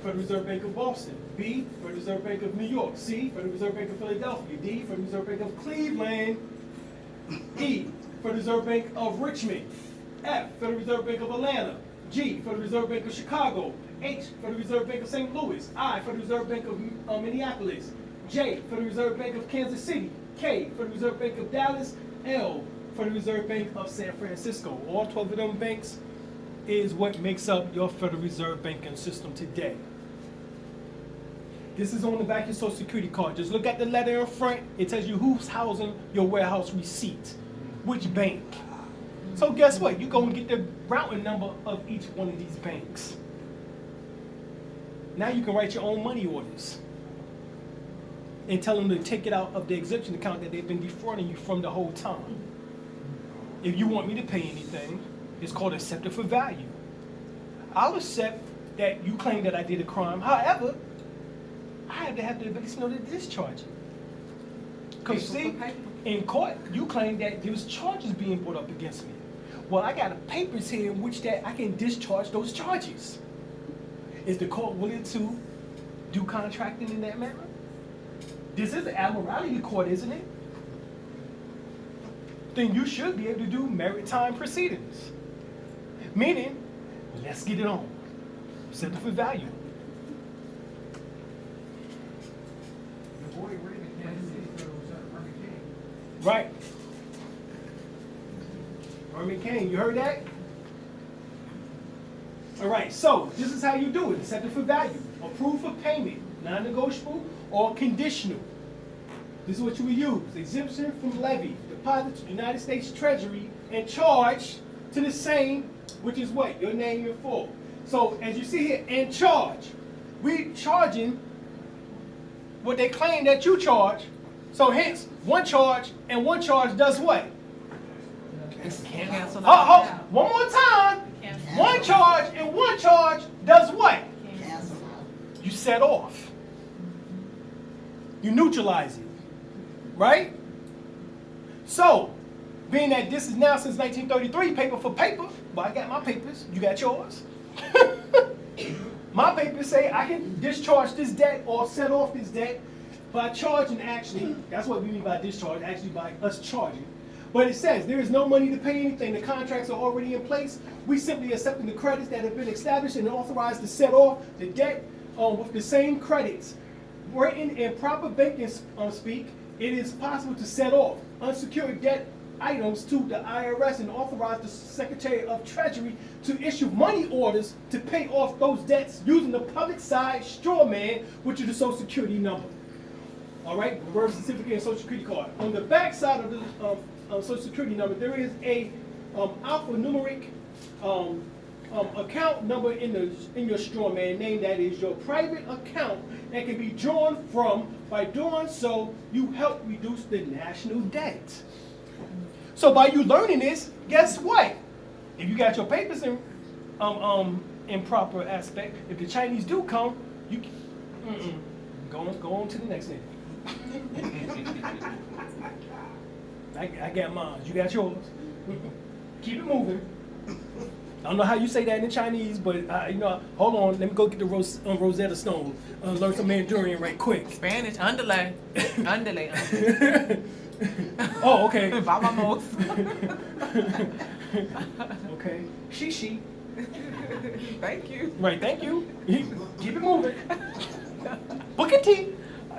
[SPEAKER 1] Federal Reserve Bank of Boston. B, Federal Reserve Bank of New York. C, Federal Reserve Bank of Philadelphia. D, Federal Reserve Bank of Cleveland. E, Federal Reserve Bank of Richmond. F, Federal Reserve Bank of Atlanta. G, Federal Reserve Bank of Chicago. H, Federal Reserve Bank of St. Louis. I, Federal Reserve Bank of Minneapolis. J, Federal Reserve Bank of Kansas City. K, Federal Reserve Bank of Dallas. L, Federal Reserve Bank of San Francisco. All 12 of them banks is what makes up your Federal Reserve banking system today. This is on the back of your Social Security card. Just look at the letter in front. It tells you who's housing your warehouse receipt, which bank. So guess what? You go and get the routing number of each one of these banks. Now you can write your own money orders and tell them to take it out of the exemption account that they've been defrauding you from the whole time. If you want me to pay anything, it's called accepted for value. I'll accept that you claim that I did a crime. However, I have the ability to know to discharge it. Because see, in court, you claim that there was charges being brought up against me. Well, I got papers here in which that I can discharge those charges. Is the court willing to do contracting in that manner? This is an admiralty court, isn't it? Then you should be able to do maritime proceedings. Meaning, let's get it on. Accepted for value.
[SPEAKER 3] The boy Raymond Kansas City Federal Reserve, Herman King.
[SPEAKER 1] Right. Herman Cain, you heard that? All right, so this is how you do it. Accepted for value. Approved for payment. Non-negotiable or conditional. This is what you will use. Exemption from levy. Deposit to the United States Treasury and charge to the same, which is what? Your name and full. So as you see here, and charge. We charging what they claim that you charge. So hence, one charge and one charge does what?
[SPEAKER 2] Cancel
[SPEAKER 1] One more time. One charge and one charge does what? set off. You neutralize it, right? So, being that this is now since 1933, paper for paper, well, I got my papers, you got yours. My papers say I can discharge this debt or set off this debt by charging, actually, that's what we mean by discharge, actually by us charging. But it says there is no money to pay anything, the contracts are already in place. We simply accepting the credits that have been established and authorized to set off the debt with the same credits. Written in proper banking speak, it is possible to set off unsecured debt items to the IRS and authorize the Secretary of Treasury to issue money orders to pay off those debts using the public side straw man, which is the Social Security number. All right, birth certificate and Social Security card. On the back side of the Social Security number, there is a alphanumeric account number in your straw man name. That is your private account that can be drawn from. By doing so, you help reduce the national debt. So by you learning this, guess what? If you got your papers in proper aspect, if the Chinese do come, you go on to the next thing. I got mine. You got yours. Keep it moving. I don't know how you say that in Chinese, but you know, hold on. Let me go get the Rosetta Stone. Learn some Mandarin right quick.
[SPEAKER 2] Spanish, underlay. Underlay.
[SPEAKER 1] Oh, okay.
[SPEAKER 2] Vamos.
[SPEAKER 1] Okay. Shishi.
[SPEAKER 2] Thank you.
[SPEAKER 1] Right, thank you. Keep it moving. Booker T.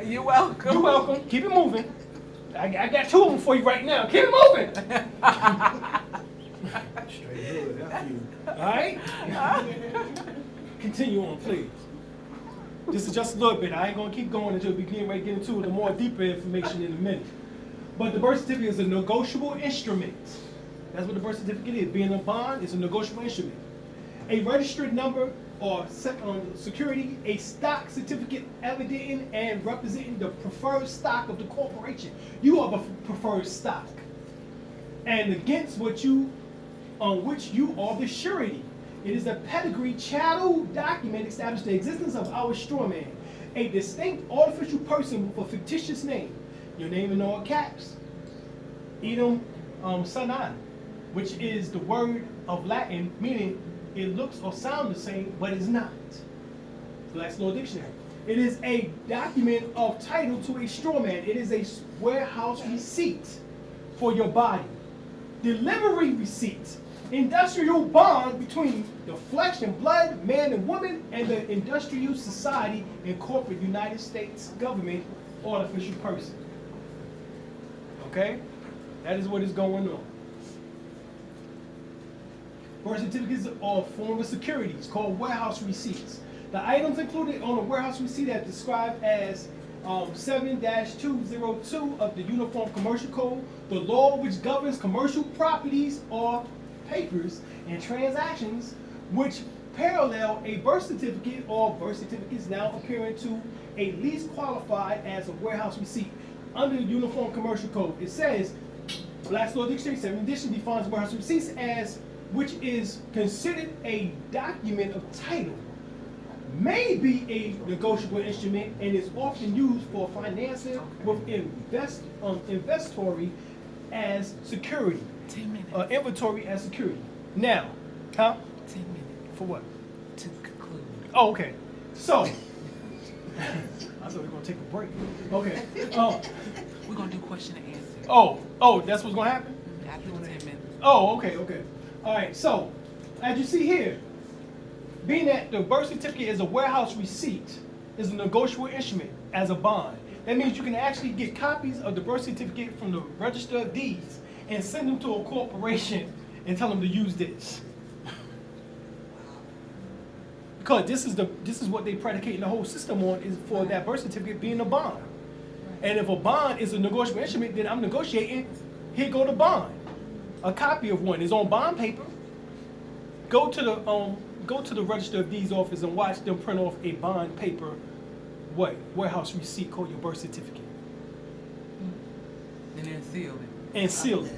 [SPEAKER 2] You're welcome.
[SPEAKER 1] You're welcome. Keep it moving. I got two of them for you right now. Keep it moving.
[SPEAKER 3] Straight hood, that's you.
[SPEAKER 1] All right? Continue on, please. This is just a little bit. I ain't going to keep going until we get ready to get into the more deeper information in a minute. But the birth certificate is a negotiable instrument. That's what the birth certificate is. Being a bond is a negotiable instrument. A registered number or security, a stock certificate evidencing and representing the preferred stock of the corporation. You are the preferred stock. And against which you are the surety. It is a pedigree chattel document establishing the existence of our straw man, a distinct artificial person with a fictitious name. Your name in all caps. Idem Sanan, which is the word of Latin meaning it looks or sounds the same, but is not. Black's Law Dictionary. It is a document of title to a straw man. It is a warehouse receipt for your body. Delivery receipt. Industrial bond between the flesh and blood, man and woman, and the industrial society and corporate United States government artificial person. Okay? That is what is going on. Birth certificates are a form of securities called warehouse receipts. The items included on a warehouse receipt are described as 7-202 of the Uniform Commercial Code, the law which governs commercial properties or papers and transactions which parallel a birth certificate or birth certificates now appearing to a least qualified as a warehouse receipt. Under the Uniform Commercial Code, it says, Black's Law Dictionary 7th edition defines warehouse receipts as which is considered a document of title, may be a negotiable instrument, and is often used for financing with inventory as security.
[SPEAKER 2] 10 minutes.
[SPEAKER 1] Inventory as security. Now, huh?
[SPEAKER 2] 10 minutes.
[SPEAKER 1] For what?
[SPEAKER 2] To conclude.
[SPEAKER 1] Oh, okay. So, I thought we were going to take a break. Okay.
[SPEAKER 2] We're going to do question and answer.
[SPEAKER 1] Oh, that's what's going to happen?
[SPEAKER 2] After the 10 minutes.
[SPEAKER 1] Oh, okay. All right, so, as you see here, being that the birth certificate is a warehouse receipt, is a negotiable instrument as a bond. That means you can actually get copies of the birth certificate from the Register of Deeds and send them to a corporation and tell them to use this. Because this is what they predicate the whole system on, is for that birth certificate being a bond. And if a bond is a negotiable instrument, then I'm negotiating, here go the bond. A copy of one is on bond paper. Go to the Register of Deeds office and watch them print off a bond paper, warehouse receipt called your birth certificate.
[SPEAKER 2] And then seal it.
[SPEAKER 1] And seal it.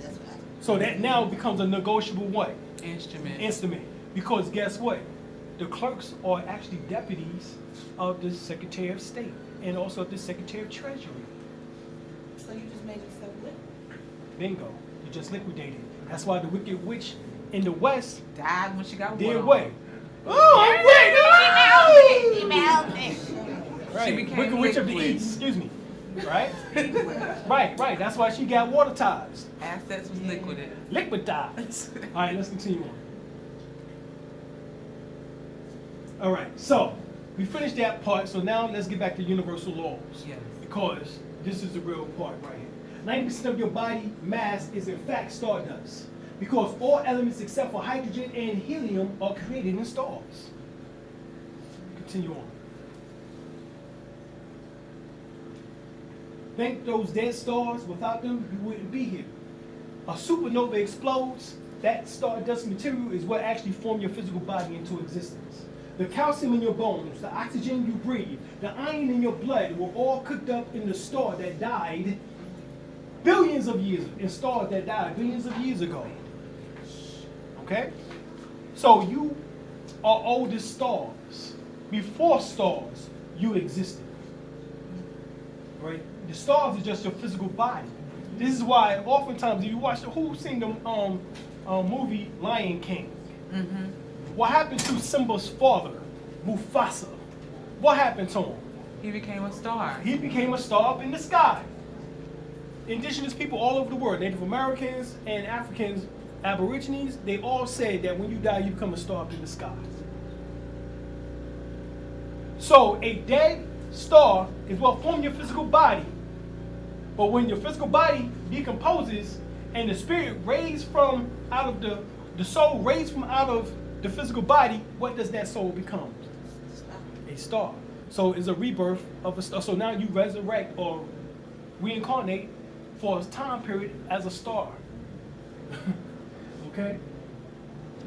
[SPEAKER 1] So that now becomes a negotiable what?
[SPEAKER 2] Instrument.
[SPEAKER 1] Instrument. Because guess what? the clerks are actually deputies of the Secretary of State and also of the Secretary of Treasury.
[SPEAKER 4] So you just made yourself liquid?
[SPEAKER 1] Bingo. You just liquidated. That's why the wicked witch in the West
[SPEAKER 2] Died when she got
[SPEAKER 1] did
[SPEAKER 2] water.
[SPEAKER 1] away. Oh,
[SPEAKER 2] She melted.
[SPEAKER 1] right.
[SPEAKER 2] She became
[SPEAKER 1] Wicked witch of the
[SPEAKER 2] liquid.
[SPEAKER 1] East. Excuse me. Right? Right. That's why she got watertized.
[SPEAKER 2] Assets was liquidated.
[SPEAKER 1] Liquidized. All right, let's continue on. All right, so we finished that part. So now let's get back to universal laws.
[SPEAKER 2] Yes.
[SPEAKER 1] Because this is the real part right here. 90% of your body mass is in fact stardust. Because all elements except for hydrogen and helium are created in stars. Continue on. Think those dead stars, without them, you wouldn't be here. A supernova explodes. That stardust material is what actually formed your physical body into existence. The calcium in your bones, the oxygen you breathe, the iron in your blood were all cooked up in the star that died billions of years, in stars that died billions of years ago. Okay? So you are older stars. Before stars, you existed. Right? The stars are just your physical body. This is why oftentimes if you watch who's seen the movie Lion King?
[SPEAKER 2] Mm-hmm.
[SPEAKER 1] What happened to Simba's father, Mufasa? What happened to him?
[SPEAKER 2] He became a star.
[SPEAKER 1] He became a star up in the sky. Indigenous people all over the world, Native Americans and Africans, Aborigines, they all said that when you die, you become a star up in the sky. So a dead star is what forms your physical body. But when your physical body decomposes and the spirit raised from out of the soul raised from out of the physical body, what does that soul become? A star. So it's a rebirth of a star. So now you resurrect or reincarnate for a time period as a star. Okay?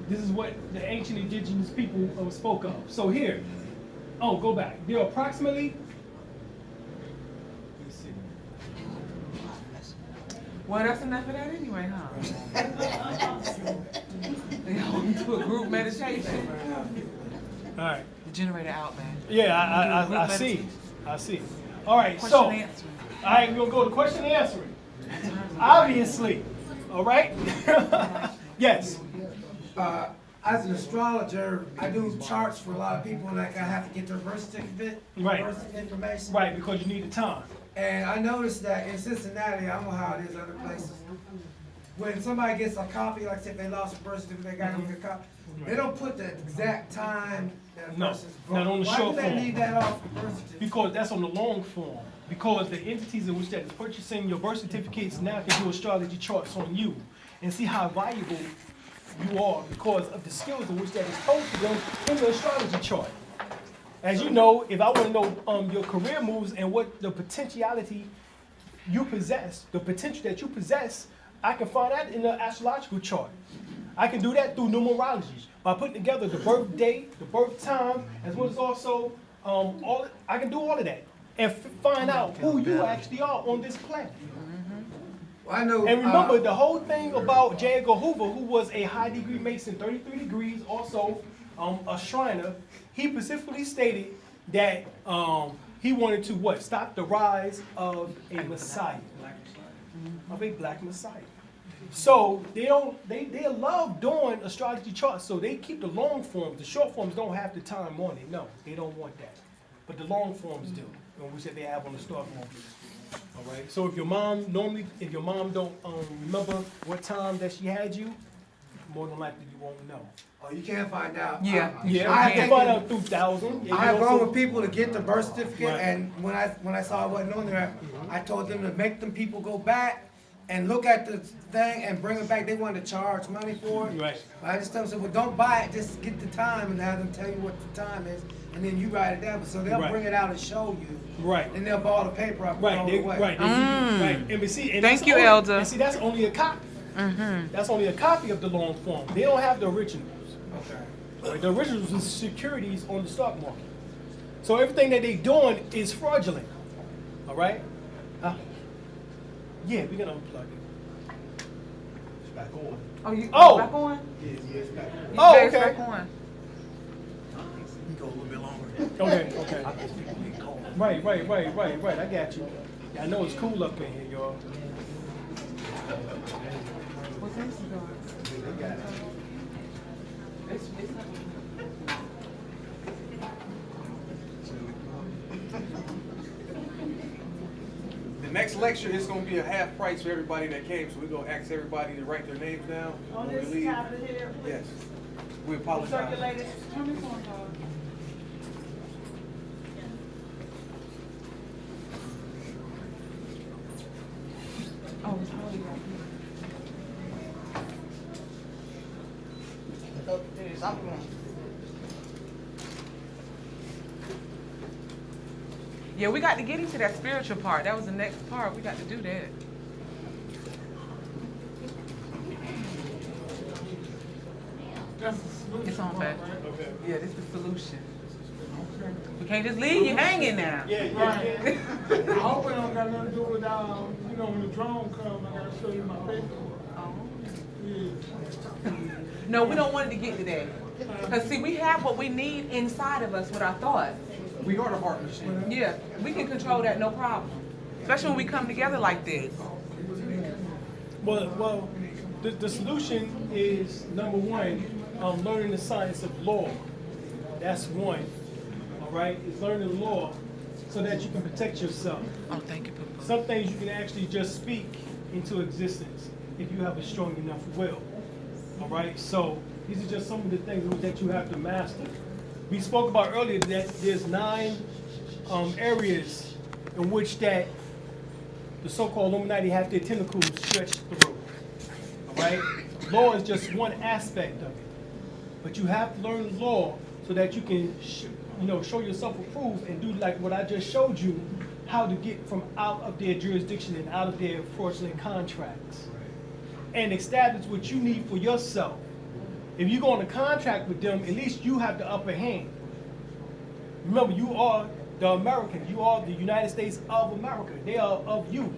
[SPEAKER 1] This is what the ancient indigenous people spoke of. So here, go back. There are approximately, let me see.
[SPEAKER 2] Well, that's enough of that anyway, huh? They hold to a group meditation.
[SPEAKER 1] All right.
[SPEAKER 2] The generator out, man.
[SPEAKER 1] Yeah, I see. I see. All right, so,
[SPEAKER 2] Question answer.
[SPEAKER 1] all right, we're going to go to question and answering. Obviously. All right? Yes.
[SPEAKER 3] As an astrologer, I do charts for a lot of people, like I have to get their birth certificate,
[SPEAKER 1] Right.
[SPEAKER 3] birth information.
[SPEAKER 1] Right, because you need the time.
[SPEAKER 3] And I noticed that in Cincinnati, I don't know how it is other places, when somebody gets a copy, like say if they lost a birth certificate, they got to get a copy, they don't put the exact time that a
[SPEAKER 1] No,
[SPEAKER 3] person's
[SPEAKER 1] not on the
[SPEAKER 3] Why
[SPEAKER 1] short
[SPEAKER 3] do they
[SPEAKER 1] form.
[SPEAKER 3] leave that off the birth certificate?
[SPEAKER 1] Because that's on the long form. Because the entities in which that is purchasing your birth certificates now can do astrology charts on you and see how valuable you are because of the skills in which that is told to them in the astrology chart. As you know, if I want to know your career moves and what the potentiality you possess, the potential that you possess, I can find that in the astrological chart. I can do that through numerology by putting together the birth date, the birth time, as well as also I can do all of that and find out who you actually are on this planet.
[SPEAKER 3] Well, I know.
[SPEAKER 1] And remember the whole thing about J. Edgar Hoover, who was a high degree Mason, 33 degrees, also a Shriner. He specifically stated that he wanted to what? Stop the rise of a Messiah, of a black Messiah. So they love doing astrology charts. So they keep the long forms. The short forms don't have the time on it. No, they don't want that. But the long forms do, which they have on the star form. All right. So if your mom don't remember what time that she had you, more than likely you won't know.
[SPEAKER 3] Oh, you can't find out.
[SPEAKER 2] Yeah.
[SPEAKER 1] Yeah,
[SPEAKER 3] I
[SPEAKER 1] you can find out through thousand.
[SPEAKER 3] I have gone with people to get the birth certificate,
[SPEAKER 1] Right.
[SPEAKER 3] and when I saw it wasn't on there, I told them to make them people go back and look at the thing and bring it back. They wanted to charge money for it.
[SPEAKER 1] Right.
[SPEAKER 3] But I just told them, well, don't buy it. Just get the time and have them tell you what the time is, and then you write it down. So they'll
[SPEAKER 1] Right.
[SPEAKER 3] bring it out and show you.
[SPEAKER 1] Right.
[SPEAKER 3] And they'll ball the paper up and
[SPEAKER 1] Right.
[SPEAKER 3] throw
[SPEAKER 1] They,
[SPEAKER 3] it away.
[SPEAKER 1] right. They give you, right. And we see. And
[SPEAKER 2] Thank
[SPEAKER 1] that's
[SPEAKER 2] you,
[SPEAKER 1] only,
[SPEAKER 2] Elder.
[SPEAKER 1] And see, that's only a copy. That's only a copy of the long form. They don't have the originals.
[SPEAKER 3] Okay.
[SPEAKER 1] Right? The originals is securities on the stock market. So everything that they're doing is fraudulent. All right? Yeah, we're gonna unplug it. It's back on.
[SPEAKER 2] Oh, you
[SPEAKER 1] Oh!
[SPEAKER 2] back on?
[SPEAKER 3] Yeah, it's back.
[SPEAKER 2] You
[SPEAKER 1] Oh,
[SPEAKER 2] bet it's
[SPEAKER 1] okay.
[SPEAKER 2] back on.
[SPEAKER 1] Okay, okay. Right. I got you. I know it's cool up in here, y'all.
[SPEAKER 2] What's this cigars?
[SPEAKER 1] They got it.
[SPEAKER 2] It's
[SPEAKER 5] The next lecture is going to be a half price for everybody that came, so we're going to ask everybody to write their names down.
[SPEAKER 4] On
[SPEAKER 5] when we
[SPEAKER 4] this
[SPEAKER 5] leave.
[SPEAKER 4] side of here.
[SPEAKER 5] Yes. We apologize.
[SPEAKER 4] Circulated.
[SPEAKER 2] oh, it's holy right here. Yeah, we got to get into that spiritual part. That was the next part. We got to do that. It's on back.
[SPEAKER 1] Okay.
[SPEAKER 2] Yeah, this is the solution. We can't just leave you hanging now.
[SPEAKER 1] Yeah.
[SPEAKER 6] I hope it don't got nothing to do with, you know, when the drone comes, I gotta show you my paperwork.
[SPEAKER 2] Oh.
[SPEAKER 6] Yeah.
[SPEAKER 2] No, we don't want it to get to that. Because, see, we have what we need inside of us with our thoughts.
[SPEAKER 5] We are the heart machine.
[SPEAKER 2] Yeah, we can control that, no problem. Especially when we come together like this.
[SPEAKER 1] Well, the solution is number one, learning the science of law. That's one. All right, is learning the law so that you can protect yourself.
[SPEAKER 2] Oh, thank you, Papa.
[SPEAKER 1] Some things you can actually just speak into existence if you have a strong enough will. All right, so these are just some of the things that you have to master. We spoke about earlier that there's 9 areas in which that the so-called Illuminati have their tentacles stretched through. All right, law is just one aspect of it, but you have to learn law so that you can, show yourself approved and do like what I just showed you, how to get from out of their jurisdiction and out of their fraudulent contracts, and establish what you need for yourself. If you go on a contract with them, at least you have the upper hand. Remember, you are the American. You are the United States of America. They are of you.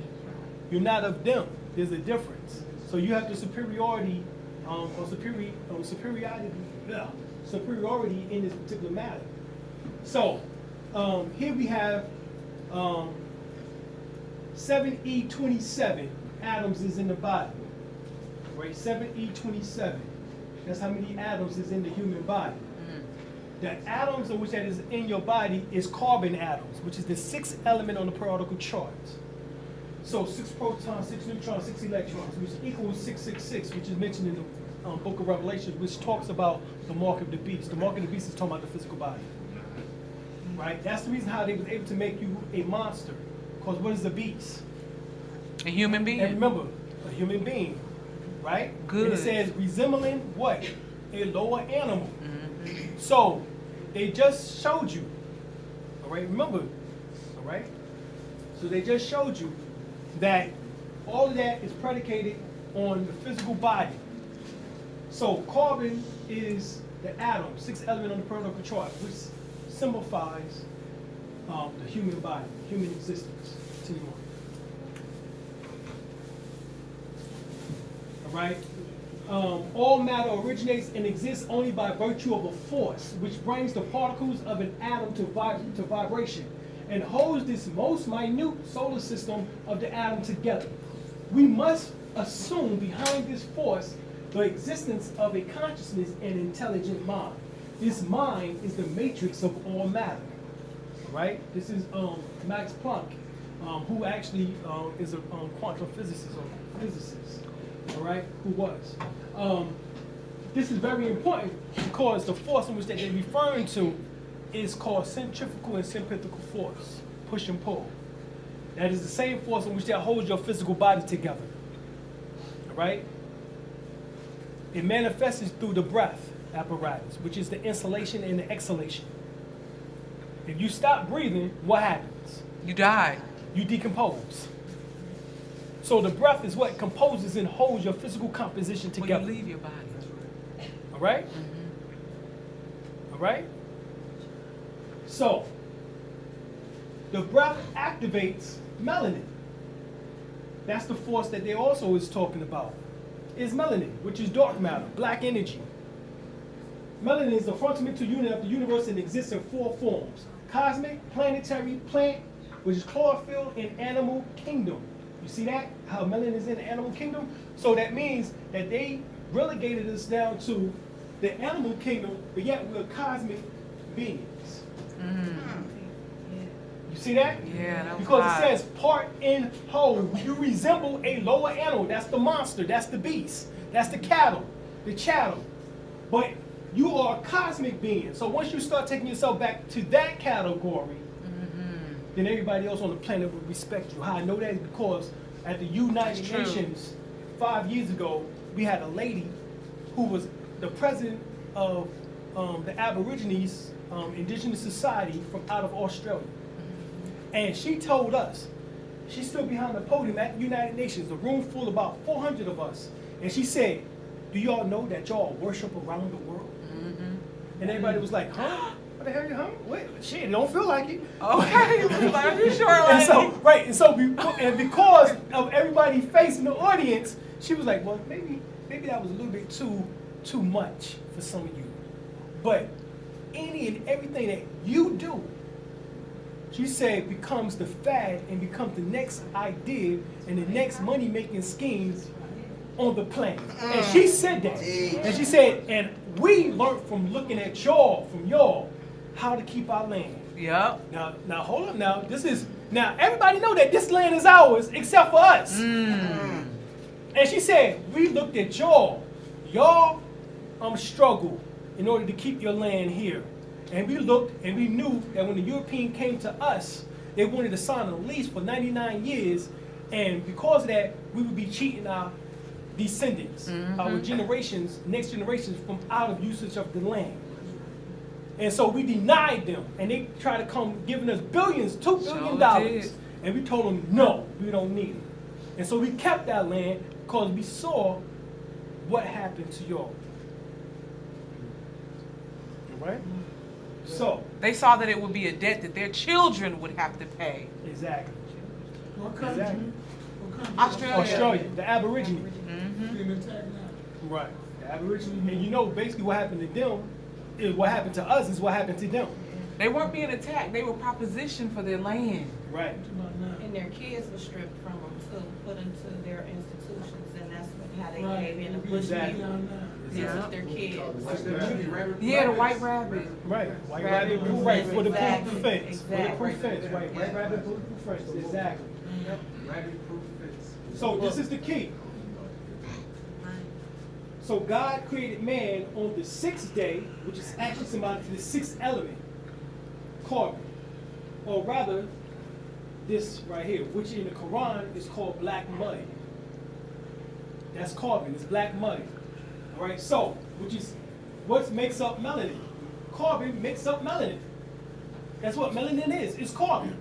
[SPEAKER 1] You're not of them. There's a difference. So you have the superiority in this particular matter. So here we have 7E27 atoms is in the body. Right, 7E27. That's how many atoms is in the human body. The atoms of which that is in your body is carbon atoms, which is the 6th element on the periodic chart. So 6 protons, 6 neutrons, 6 electrons, which equals 666, which is mentioned in the book of Revelation, which talks about the mark of the beast. The mark of the beast is talking about the physical body. Right? That's the reason how they was able to make you a monster. Because what is a beast?
[SPEAKER 2] A human being.
[SPEAKER 1] And remember, a human being. Right?
[SPEAKER 2] Good.
[SPEAKER 1] And it says resembling what? A lower animal. Mm-hmm. So they just showed you. All right, remember. All right? So they just showed you that all of that is predicated on the physical body. So carbon is the atom, 6th element on the periodic chart, which signifies the human body, human existence. Continue on. Right? All matter originates and exists only by virtue of a force, which brings the particles of an atom to vibration and holds this most minute solar system of the atom together. We must assume behind this force the existence of a consciousness and intelligent mind. This mind is the matrix of all matter. Right? This is Max Planck, who actually is a quantum physicist or physicist. All right, who was. This is very important because the force in which they're referring to is called centrifugal and centripetal force, push and pull. That is the same force in which that holds your physical body together. All right? It manifests through the breath apparatus, which is the inhalation and the exhalation. If you stop breathing, what happens?
[SPEAKER 2] You die.
[SPEAKER 1] You decompose. So the breath is what composes and holds your physical composition together.
[SPEAKER 2] When you leave your body.
[SPEAKER 1] All right? All right? So, the breath activates melanin. That's the force that they also is talking about. Is melanin, which is dark matter, black energy. melanin is the fundamental unit of the universe and exists in 4 forms: cosmic, planetary, plant, which is chlorophyll, and animal kingdom. You see that? How melanin is in the animal kingdom? So that means that they relegated us down to the animal kingdom, but yet we're cosmic beings. You see that?
[SPEAKER 2] Yeah, that was
[SPEAKER 1] Because
[SPEAKER 2] hot.
[SPEAKER 1] it says part in whole. You resemble a lower animal. That's the monster. That's the beast. That's the cattle, the chattel. But you are a cosmic being. So once you start taking yourself back to that category, then everybody else on the planet will respect you. How I know that is because at the United
[SPEAKER 2] That's true.
[SPEAKER 1] Nations 5 years ago, we had a lady who was the president of the Aborigines Indigenous Society from out of Australia. And she told us, she stood behind the podium at the United Nations, a room full of about 400 of us. And she said, do y'all know that y'all worship around the world? And everybody was like, huh? What the hell you, huh? Wait, shit, it don't feel like it.
[SPEAKER 2] Okay, like, are you sure?
[SPEAKER 1] And
[SPEAKER 2] Like,
[SPEAKER 1] so, right, and so, and because of everybody facing the audience, she was like, well, maybe that was a little bit too much for some of you. But any and everything that you do, she said, becomes the fad and becomes the next idea and the next money-making schemes on the planet. And she said that. And she said, and we learned from looking at y'all, how to keep our land.
[SPEAKER 2] yep.
[SPEAKER 1] Now hold up now. Now everybody know that this land is ours except for us. And she said, we looked at y'all struggle in order to keep your land here. And we looked and we knew that when the European came to us, they wanted to sign a lease for 99 years. And because of that, we would be cheating our descendants, our generations, next generations from out of usage of the land. And so we denied them, and they tried to come giving us billions, $2 billion.
[SPEAKER 2] did.
[SPEAKER 1] And we told them, no, we don't need it. And so we kept that land because we saw what happened to y'all. Right? So,
[SPEAKER 2] They saw that it would be a debt that their children would have to pay.
[SPEAKER 1] exactly.
[SPEAKER 6] What country?
[SPEAKER 1] Exactly.
[SPEAKER 6] What country?
[SPEAKER 1] Australia, the Aborigines.
[SPEAKER 6] Being attacked now.
[SPEAKER 1] Right. The Aborigines. And you know, basically what happened to them is what happened to us is what happened to them.
[SPEAKER 2] They weren't being attacked. They were propositioned for their land.
[SPEAKER 1] Right.
[SPEAKER 6] About now.
[SPEAKER 4] And their kids were stripped from them to put into their institutions, and that's how they
[SPEAKER 6] Right.
[SPEAKER 4] gave in the
[SPEAKER 6] It'll be
[SPEAKER 4] bush
[SPEAKER 1] Exactly.
[SPEAKER 6] down
[SPEAKER 4] people.
[SPEAKER 6] now.
[SPEAKER 4] They
[SPEAKER 2] Yeah.
[SPEAKER 4] took their kids.
[SPEAKER 5] What's the movie, Rabbit?
[SPEAKER 2] Yeah, the white rabbit.
[SPEAKER 1] Right. White
[SPEAKER 4] Rabbit
[SPEAKER 1] rabbit, blue
[SPEAKER 4] proof
[SPEAKER 1] right,
[SPEAKER 4] fence,
[SPEAKER 1] for the proof
[SPEAKER 4] exactly,
[SPEAKER 1] fence. For the
[SPEAKER 4] exactly.
[SPEAKER 1] proof fence, right. White rabbit, blue proof fence, exactly.
[SPEAKER 5] Rabbit proof fence.
[SPEAKER 1] So this is the key. So God created man on the 6th day, which is actually symbolic to the 6th element, carbon. Or rather, this right here, which in the Quran is called black mud. That's carbon, it's black mud. All right, so, which is what makes up melanin. Carbon makes up melanin. That's what melanin is, it's carbon.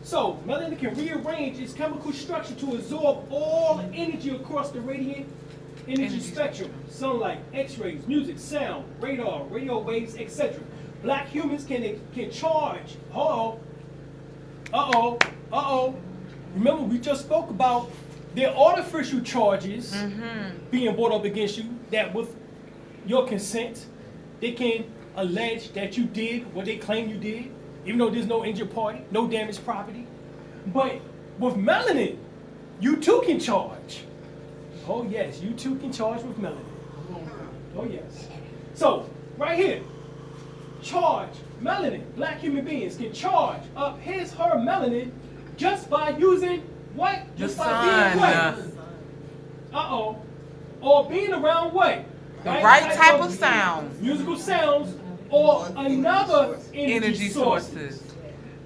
[SPEAKER 1] So, melanin can rearrange its chemical structure to absorb all energy across the radiant energy spectrum. Sunlight, x-rays, music, sound, radar, radio waves, etc. Black humans can charge. Remember, we just spoke about their artificial charges being brought up against you, that with your consent, they can allege that you did what they claim you did, even though there's no injured party, no damaged property. But with melanin, you too can charge. Oh yes, you too can charge with melanin. Oh yes. So, right here, charge melanin. Black human beings can charge up his, her melanin just by using what? Just by being what? Or being around what?
[SPEAKER 2] The right type of sound.
[SPEAKER 1] Musical sounds or another
[SPEAKER 2] Energy sources.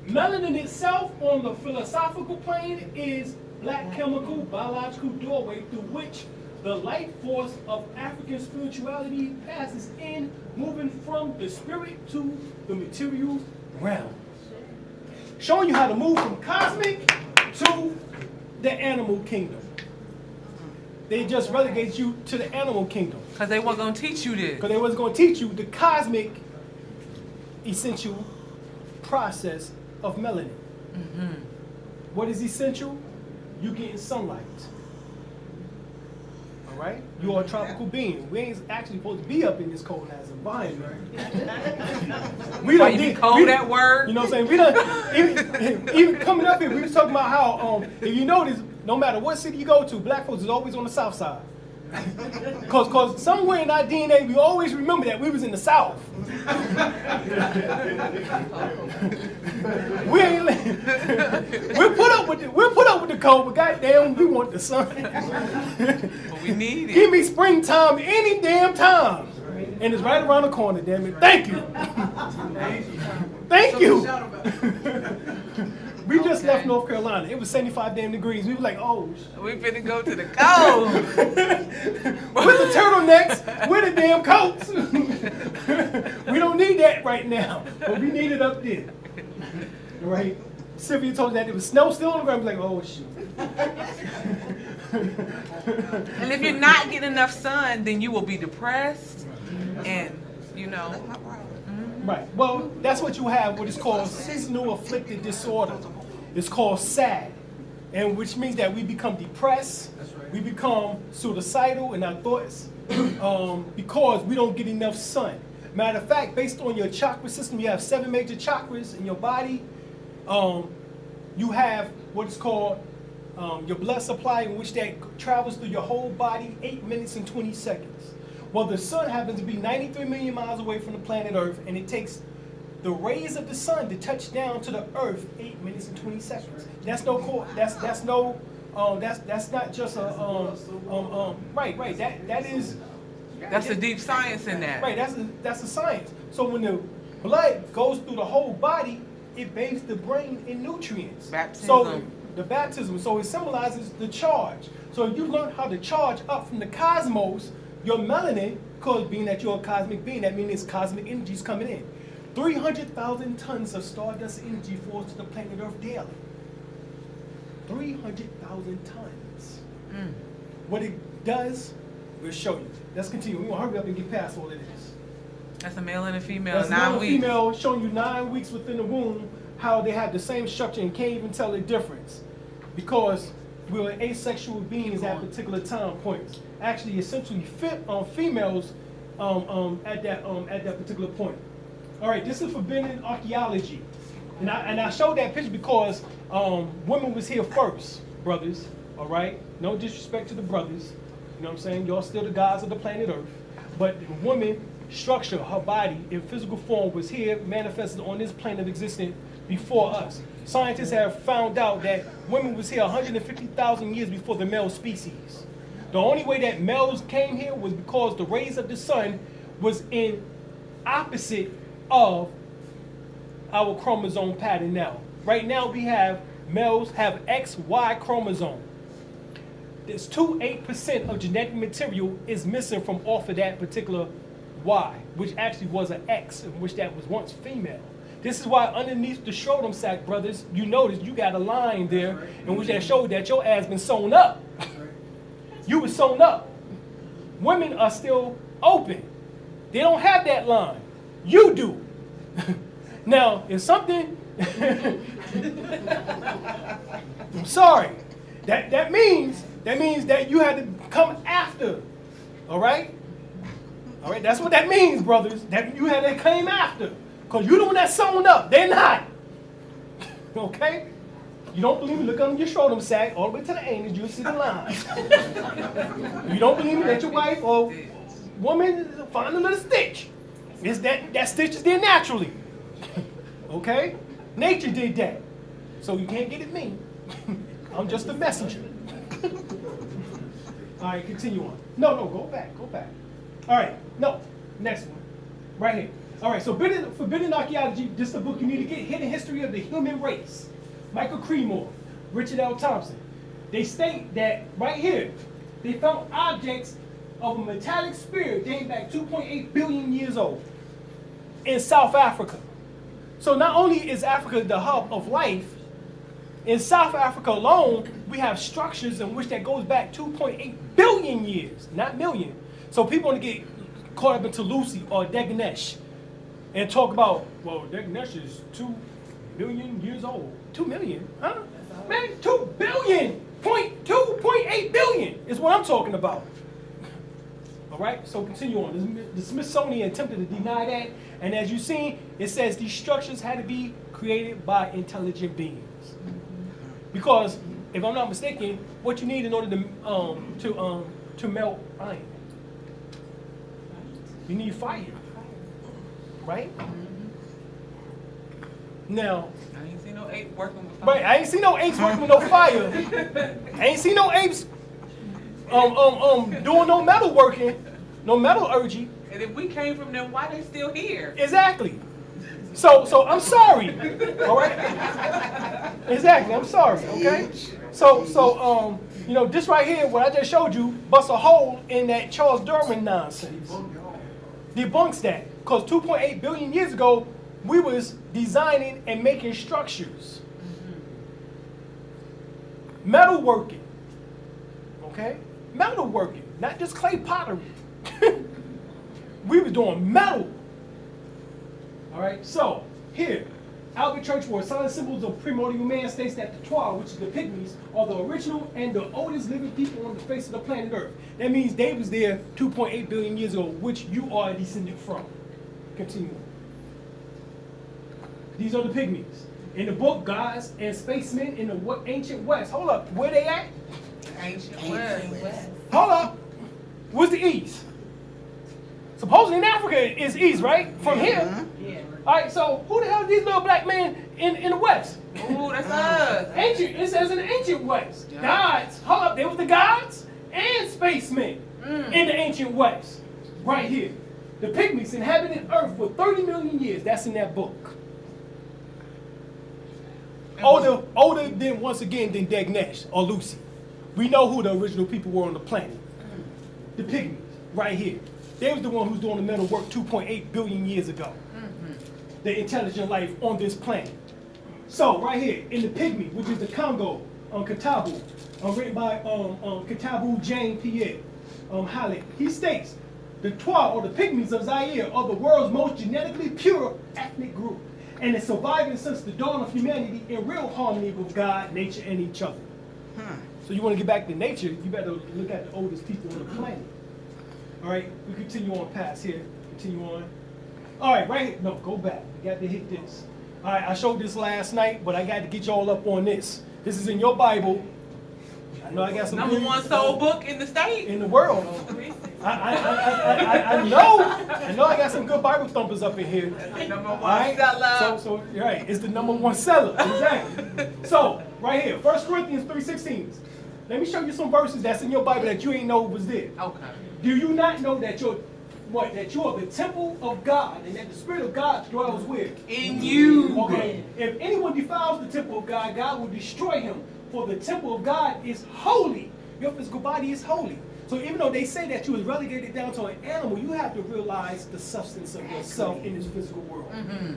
[SPEAKER 1] Melanin itself on the philosophical plane is black chemical biological doorway through which the life force of African spirituality passes in, moving from the spirit to the material realm. Showing you how to move from cosmic to the animal kingdom. They just relegated you to the animal kingdom.
[SPEAKER 2] Because they weren't going to teach you this.
[SPEAKER 1] Because they wasn't going to teach you the cosmic essential process of melanin. What is essential? You getting sunlight. All right? You are a tropical being. We ain't actually supposed to be up in this cold ass environment. We
[SPEAKER 2] Why
[SPEAKER 1] done
[SPEAKER 2] you be
[SPEAKER 1] did-
[SPEAKER 2] cold
[SPEAKER 1] we-
[SPEAKER 2] at work?
[SPEAKER 1] You know what I'm saying? We done, even coming up here, we was talking about how, if you notice, no matter what city you go to, black folks is always on the south side. Cause somewhere in our DNA, we always remember that we was in the South. we ain't. We'll put up with the cold, but goddamn, we want the sun.
[SPEAKER 2] But we need it.
[SPEAKER 1] Give me springtime any damn time, and it's right around the corner. Damn it! Thank you. Thank you. We just left North Carolina. It was 75 damn degrees. We were like, oh.
[SPEAKER 2] We finna go to the cold.
[SPEAKER 1] With the turtlenecks, with the damn coats. We don't need that right now, but we need it up there. Right? Sylvia told us that there was snow still on the ground. I was like, oh, shoot.
[SPEAKER 2] And if you're not getting enough sun, then you will be depressed. And, you know.
[SPEAKER 1] Right. Well, that's what you have, what is called seasonal afflicted disorder. It's called SAD, and which means that we become depressed, we become suicidal in our thoughts because we don't get enough sun. Matter of fact, based on your chakra system, you have 7 major chakras in your body. You have what is called your blood supply, in which that travels through your whole body 8 minutes and 20 seconds. Well, the sun happens to be 93 million miles away from the planet Earth, and it takes the rays of the sun to touch down to the Earth 8 minutes and 20 seconds. That's no that's not just a right. That is.
[SPEAKER 2] That's the deep science in that.
[SPEAKER 1] Right. That's the science. So when the blood goes through the whole body, it bathes the brain in nutrients.
[SPEAKER 2] Baptism.
[SPEAKER 1] So the baptism. So it symbolizes the charge. So if you learn how to charge up from the cosmos, your melanin, because being that you're a cosmic being, that means cosmic energy is coming in. 300,000 tons of stardust energy falls to the planet Earth daily. 300,000 tons. What it does, we'll show you. Let's continue. We're going to hurry up and get past all of this.
[SPEAKER 2] That's a male and a female.
[SPEAKER 1] That's
[SPEAKER 2] 9
[SPEAKER 1] male and
[SPEAKER 2] weeks.
[SPEAKER 1] female showing you 9 weeks within the womb, how they have the same structure and can't even tell the difference. Because we're asexual beings at particular time points. Actually, essentially fit on females at that particular point. All right, this is forbidden archaeology, and I showed that picture because women was here first, brothers. All right, no disrespect to the brothers. You know what I'm saying? Y'all still the gods of the planet Earth, but the woman structure, her body in physical form was here, manifested on this plane of existence before us. Scientists have found out that women was here 150,000 years before the male species. The only way that males came here was because the rays of the sun was in opposite of our chromosome pattern now. Right now we have males have XY chromosome. There's 8% of genetic material is missing from off of that particular Y, which actually was an X, in which that was once female. This is why underneath the scrotum sac, brothers, you notice you got a line there in which that showed that your ass been sewn up. You were sewn up. Women are still open. They don't have that line. You do. Now, if something, I'm sorry, that means that you had to come after. All right? All right, that's what that means, brothers. That you had to claim after. Because you're the one that's sewn up. They're not. Okay? You don't believe me? Look under your scrotum sac, all the way to the anus, you'll see the line. You don't believe me? Let your wife or woman find a little stitch. It's that stitch is there naturally. Okay? Nature did that. So you can't get at me. I'm just a messenger. All right, continue on. No, go back. All right, no, next one. Right here. All right, so Forbidden Archaeology, this is the book you need to get. Hidden History of the Human Race. Michael Creemore, Richard L. Thompson. They state that right here, they found objects of a metallic spirit dating back 2.8 billion years old in South Africa. So not only is Africa the hub of life, in South Africa alone, we have structures in which that goes back 2.8 billion years, not million. So people want to get caught up into Lucy or Deganesh and talk about, well, Deganesh is 2 billion years old. 2 million? Huh? Man, 2 billion! 2.8 billion is what I'm talking about. All right, so continue on. The Smithsonian attempted to deny that, and as you've seen, it says these structures had to be created by intelligent beings. Because, if I'm not mistaken, what you need in order to melt iron, you need fire, right? Now,
[SPEAKER 2] I ain't seen no ape working with
[SPEAKER 1] right, I ain't seen no apes working with no fire. I ain't seen no apes doing no metal working, no metallurgy.
[SPEAKER 2] And if we came from them, why they still here?
[SPEAKER 1] Exactly. So I'm sorry. All right. Exactly. I'm sorry. Okay. So you know, this right here, what I just showed you, busts a hole in that Charles Darwin nonsense. Debunks that, because 2.8 billion years ago, we was designing and making structures, metal working. Okay, metal working, not just clay pottery. We was doing metal. All right, so here, Albert Churchward, silent symbols of primordial man, states that the Twa, which is the Pygmies, are the original and the oldest living people on the face of the planet Earth. That means they was there 2.8 billion years ago, which you are a descendant from. Continue. These are the Pygmies. In the book, Gods and Spacemen in the Ancient West. Hold up, where they at?
[SPEAKER 2] Ancient West.
[SPEAKER 1] Hold up. Where's the East? Supposedly in Africa is East, right? From here.
[SPEAKER 4] Yeah.
[SPEAKER 1] All right, so who the hell are these little black men in the West?
[SPEAKER 2] Ooh, that's us.
[SPEAKER 1] Ancient, it says in the ancient West.
[SPEAKER 2] Yeah.
[SPEAKER 1] Gods, hold up, there was the gods and spacemen in the ancient West. Right here. The Pygmies inhabited Earth for 30 million years. That's in that book. Older than, once again, than Degnesh or Lucy. We know who the original people were on the planet. The Pygmies, right here. They was the one who's doing the metal work 2.8 billion years ago. The intelligent life on this planet. So, right here, in the Pygmy, which is the Congo, Katabu, written by Katabu Jane Pierre Halle, he states, the Twa, or the Pygmies of Zaire, are the world's most genetically pure ethnic group, and it's surviving since the dawn of humanity in real harmony with God, nature, and each other. So you want to get back to nature, you better look at the oldest people on the planet. All right, we continue on past here. Continue on. All right, right here. No, go back. We got to hit this. All right, I showed this last night, but I got to get y'all up on this. This is in your Bible. I know I got some
[SPEAKER 2] Number one sold book in the state.
[SPEAKER 1] in the world. I know I got some good Bible thumpers up in here.
[SPEAKER 2] Number
[SPEAKER 1] All
[SPEAKER 2] one
[SPEAKER 1] right?
[SPEAKER 2] seller.
[SPEAKER 1] So right, it's the number one seller. Exactly. So right here, 1 Corinthians 3:16. Let me show you some verses that's in your Bible that you ain't know was there.
[SPEAKER 2] Okay.
[SPEAKER 1] Do you not know that you're the temple of God and that the Spirit of God dwells where?
[SPEAKER 2] In you.
[SPEAKER 1] Okay. If anyone defiles the temple of God, God will destroy him. For the temple of God is holy. Your physical body is holy. So even though they say that you was relegated down to an animal, you have to realize the substance of yourself in this physical world.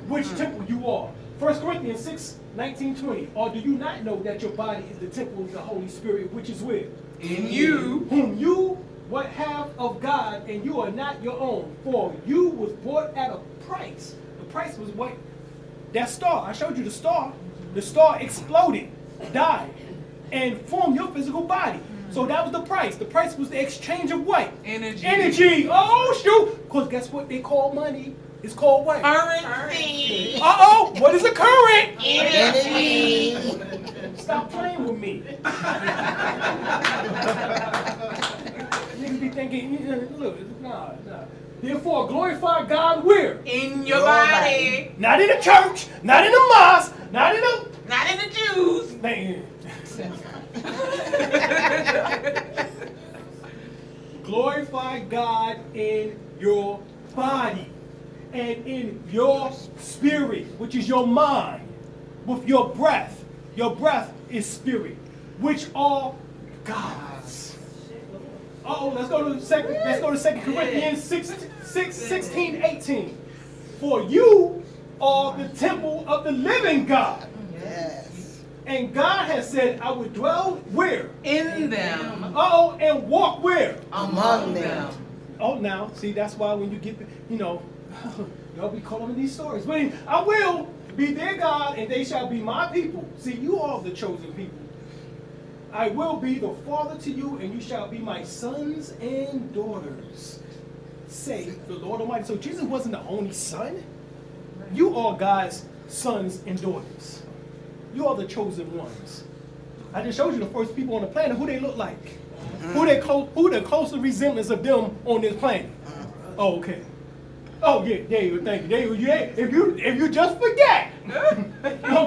[SPEAKER 1] Which temple you are. 1 Corinthians 6:19-20. Or do you not know that your body is the temple of the Holy Spirit, which is where?
[SPEAKER 2] In you.
[SPEAKER 1] Whom you what have of God, and you are not your own. For you was bought at a price. The price was what? That star. I showed you the star. The star exploded, died, and formed your physical body. So that was the price. The price was the exchange of what?
[SPEAKER 2] Energy.
[SPEAKER 1] Energy. Oh, shoot. Because guess what they call money? It's called what?
[SPEAKER 2] Currency.
[SPEAKER 1] Uh-oh. What is a current?
[SPEAKER 4] Energy.
[SPEAKER 1] Stop playing with me. Niggas be thinking, look, nah. Therefore, glorify God where?
[SPEAKER 2] In your body.
[SPEAKER 1] Not in the church, not in the mosque, not in the...
[SPEAKER 2] Not in the Jews.
[SPEAKER 1] Man. Glorify God in your body and in your spirit, which is your mind, with your breath. Your breath is spirit, which are God's. Let's go to 2 Corinthians 16:18. For you are the temple of the living God.
[SPEAKER 7] Yes.
[SPEAKER 1] And God has said, I will dwell where?
[SPEAKER 2] In them.
[SPEAKER 1] And walk where?
[SPEAKER 2] Among them.
[SPEAKER 1] Oh, now, see, that's why when you get, y'all be calling these stories. But I will be their God, and they shall be my people. See, you are the chosen people. I will be the father to you, and you shall be my sons and daughters, say the Lord Almighty. So Jesus wasn't the only son. You are God's sons and daughters. You are the chosen ones. I just showed you the first people on the planet, who they look like. Who the closest resemblance of them on this planet. Oh, okay. Oh, yeah, there you go, thank you. There you go. Yeah, if you just forget. No,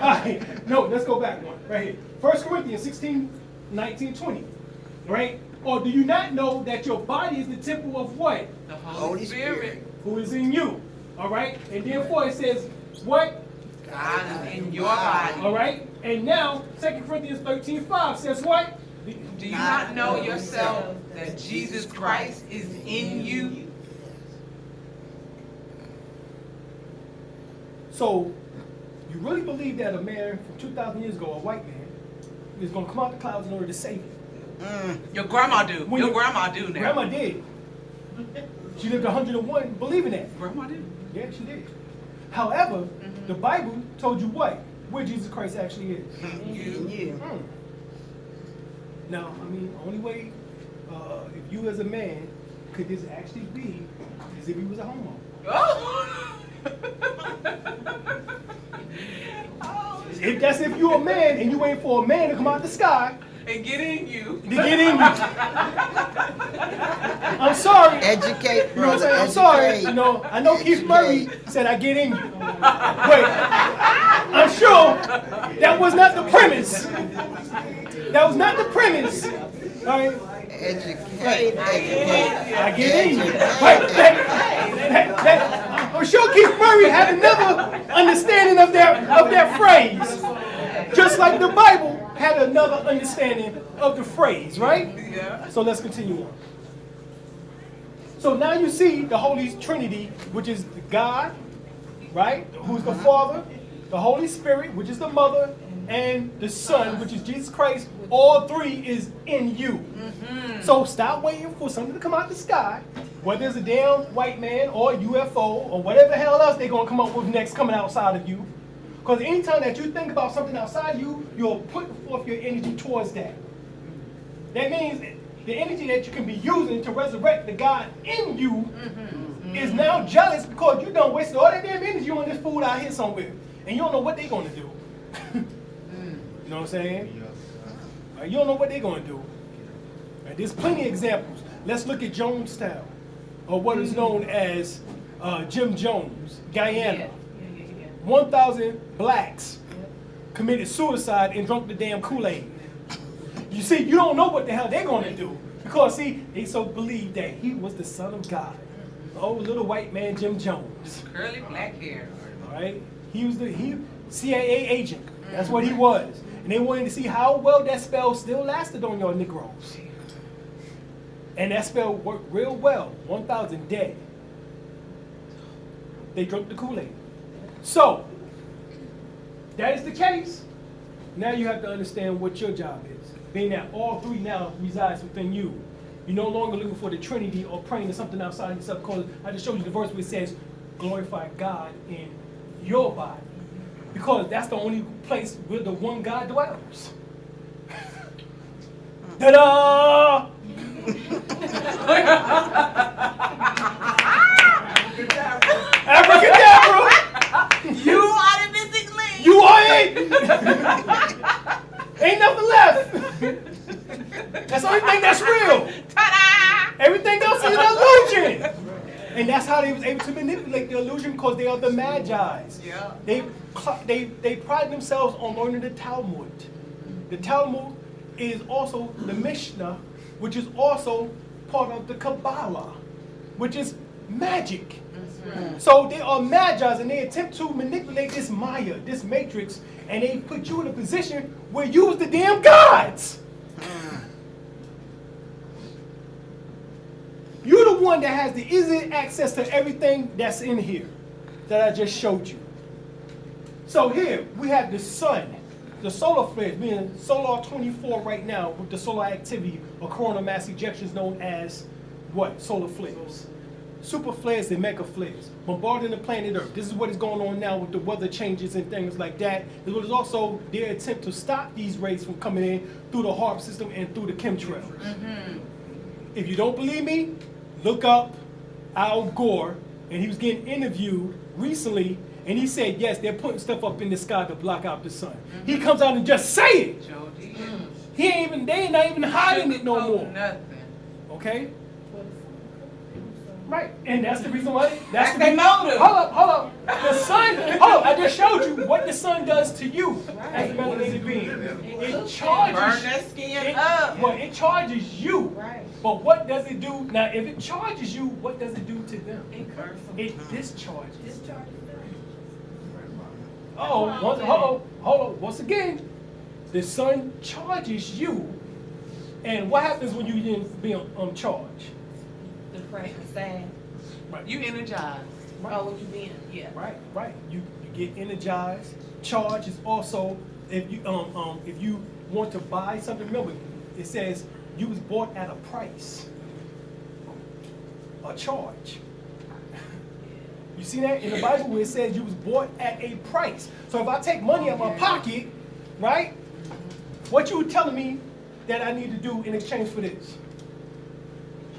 [SPEAKER 1] all right, no, let's go back one, right here. 1 Corinthians 16, 19, 20, right? Or do you not know that your body is the temple of what?
[SPEAKER 2] The Holy Spirit.
[SPEAKER 1] Who is in you, all right? And therefore it says, what?
[SPEAKER 2] God is in your body.
[SPEAKER 1] All right? And now, 2 Corinthians 13, 5 says what?
[SPEAKER 2] Do you not know yourself that Jesus Christ is in you?
[SPEAKER 1] So, you really believe that a man from 2,000 years ago, a white man, is going to come out the clouds in order to save you?
[SPEAKER 2] Your grandma do. Your grandma do now.
[SPEAKER 1] Grandma did. She lived 101 believing that.
[SPEAKER 2] Grandma did.
[SPEAKER 1] Yeah, she did. However, the Bible told you what? Where Jesus Christ actually is.
[SPEAKER 2] You.
[SPEAKER 1] Now, I mean, the only way, if you as a man, could this actually be, is if he was a homo.
[SPEAKER 2] Oh.
[SPEAKER 1] If you're a man and you wait for a man to come out the sky
[SPEAKER 2] And get in you.
[SPEAKER 1] to get in you. I'm sorry.
[SPEAKER 7] Educate,
[SPEAKER 1] You know what I'm
[SPEAKER 7] brother.
[SPEAKER 1] saying? I'm sorry.
[SPEAKER 7] Educate.
[SPEAKER 1] You know, I know Keith Murray said I get in you. Wait, I'm sure that was not the premise. That was not the premise. All right.
[SPEAKER 7] Educate, educate.
[SPEAKER 1] I get in you. Wait, I'm sure Keith Murray had another understanding of that phrase. Just like the Bible had another understanding of the phrase, right?
[SPEAKER 2] Yeah.
[SPEAKER 1] So let's continue on. So now you see the Holy Trinity, which is the God, right? Who's the Father, the Holy Spirit, which is the Mother, and the Son, which is Jesus Christ. All three is in you. So stop waiting for something to come out the sky, whether it's a damn white man or a UFO or whatever the hell else they're going to come up with next coming outside of you. Because anytime that you think about something outside of you, you're putting forth your energy towards that. That means the energy that you can be using to resurrect the God in you is now jealous because you done wasted all that damn energy on this fool out here somewhere. And you don't know what they're going to do. You know what I'm saying? You don't know what they're going to do. There's plenty of examples. Let's look at Jonestown, or what is known as Jim Jones, Guyana. 1,000 blacks committed suicide and drank the damn Kool-Aid. You see, you don't know what the hell they're going to do. Because, see, they so believed that he was the son of God. Oh, little white man Jim Jones.
[SPEAKER 2] Curly black hair.
[SPEAKER 1] All right? He was the CIA agent. That's what he was. And they wanted to see how well that spell still lasted on your Negroes. And that spell worked real well. 1,000 dead. They drank the Kool-Aid. So, that is the case. Now you have to understand what your job is. Being that all three now resides within you. You're no longer looking for the Trinity or praying to something outside yourself, because I just showed you the verse where it says, glorify God in your body. Because that's the only place where the one God dwells. Ta-da! Abracadabra!
[SPEAKER 2] You are the missing link.
[SPEAKER 1] You are it! Ain't nothing left. That's the only thing that's real.
[SPEAKER 2] Ta-da!
[SPEAKER 1] Everything else is an illusion. And that's how they was able to manipulate the illusion, because they are the Magi's.
[SPEAKER 2] Yeah.
[SPEAKER 1] They pride themselves on learning the Talmud. The Talmud is also the Mishnah, which is also part of the Kabbalah, which is magic. So they are Magi's, and they attempt to manipulate this Maya, this matrix, and they put you in a position where you was the damn gods. You're the one that has the easy access to everything that's in here that I just showed you. So here we have the sun, the solar flares, being solar 24 right now with the solar activity or coronal mass ejections known as what? Solar flares. super flares and mega flares, bombarding the planet Earth. This is what is going on now with the weather changes and things like that. It was also their attempt to stop these rays from coming in through the HAARP system and through the chemtrails. If you don't believe me, look up Al Gore, and he was getting interviewed recently, and he said, yes, they're putting stuff up in the sky to block out the sun. He comes out and just say it. He ain't even, they ain't not even hiding it no more.
[SPEAKER 2] Nothing.
[SPEAKER 1] Okay? Right, and that's the reason why.
[SPEAKER 2] That's the motive.
[SPEAKER 1] Hold up. The sun. Hold up. I just showed you what the sun does to you as a melanated being. It charges.
[SPEAKER 2] Burn that skin up.
[SPEAKER 1] Well, it charges you.
[SPEAKER 4] Right.
[SPEAKER 1] But what does it do? Now, if it charges you, what does it do to them? It discharges. Hold on. Once again, the sun charges you, and what happens when you didn't be on charge?
[SPEAKER 4] The crack, sad.
[SPEAKER 1] Right.
[SPEAKER 2] You energized.
[SPEAKER 4] Oh, what you mean? Yeah.
[SPEAKER 1] Right. You get energized. Charge is also if you want to buy something. Remember, it says you was bought at a price, a charge. You see that in the Bible where it says you was bought at a price. So if I take money out of my pocket, right? What you telling me that I need to do in exchange for this?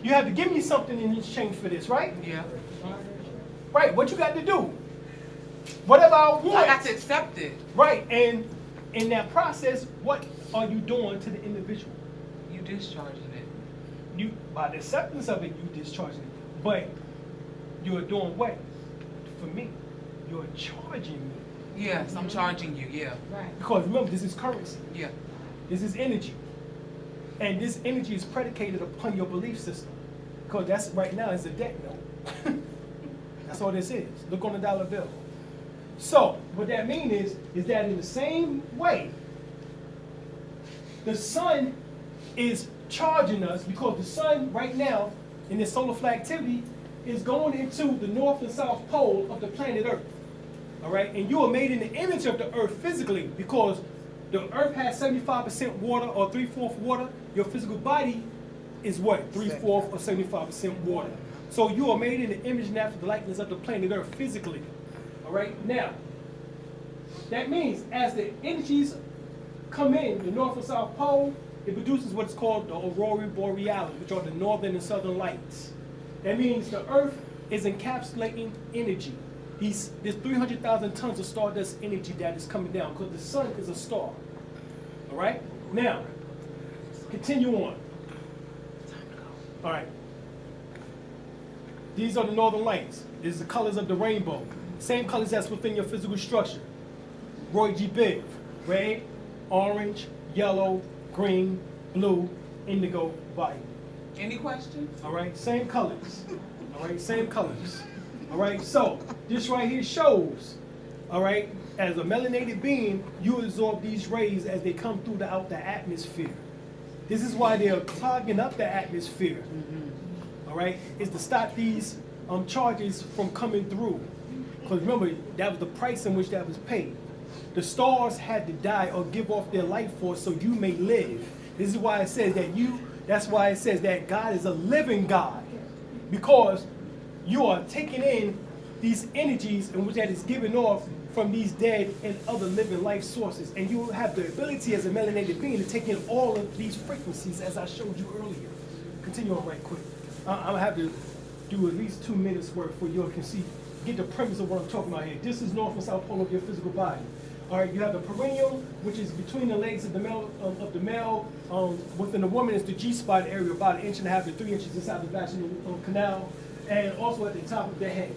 [SPEAKER 1] You have to give me something in exchange for this, right?
[SPEAKER 2] Yeah.
[SPEAKER 1] Right, what you got to do? Whatever I want.
[SPEAKER 2] I got to accept it.
[SPEAKER 1] Right, and in that process, what are you doing to the individual?
[SPEAKER 2] You discharging it.
[SPEAKER 1] You, by the acceptance of it, you discharging it. But you're doing what? For me, you're charging me.
[SPEAKER 2] Yes, I'm charging you, yeah.
[SPEAKER 4] Right.
[SPEAKER 1] Because remember, this is currency.
[SPEAKER 2] Yeah.
[SPEAKER 1] This is energy. And this energy is predicated upon your belief system. Because that's right now is a debt note. That's all this is. Look on the dollar bill. So what that means is that in the same way, the sun is charging us because the sun right now in this solar flare activity is going into the north and south pole of the planet Earth. All right, and you are made in the image of the Earth physically because the Earth has 75% water or 3/4 water. Your physical body is what? 3/4 or 75% water. So you are made in the image and after the likeness of the planet Earth physically. All right, now that means as the energies come in, the north and south pole, it produces what's called the aurora borealis, which are the northern and southern lights. That means the Earth is encapsulating energy. There's 300,000 tons of stardust energy that is coming down because the sun is a star. All right? Now, continue on. All right. These are the northern lights. These are the colors of the rainbow. Same colors that's within your physical structure. Roy G. Biv. Red, orange, yellow, green, blue, indigo, violet.
[SPEAKER 2] Any questions?
[SPEAKER 1] All right, same colors. All right, same colors. All right, so this right here shows, all right, as a melanated being, you absorb these rays as they come through out the atmosphere. This is why they're clogging up the atmosphere. All right, is to stop these charges from coming through. Because remember, that was the price in which that was paid. The stars had to die or give off their life force so you may live. This is why it says that that's why it says that God is a living God. Because you are taking in these energies in which that is given off from these dead and other living life sources. And you have the ability as a melanated being to take in all of these frequencies as I showed you earlier. Continue on right quick. I'm gonna have to do at least 2 minutes worth for you can see, get the premise of what I'm talking about here. This is north and south pole of your physical body. All right, you have the perineum, which is between the legs of the male. Within the woman is the G-spot area, about 1.5 to 3 inches inside the vaginal canal, and also at the top of the head.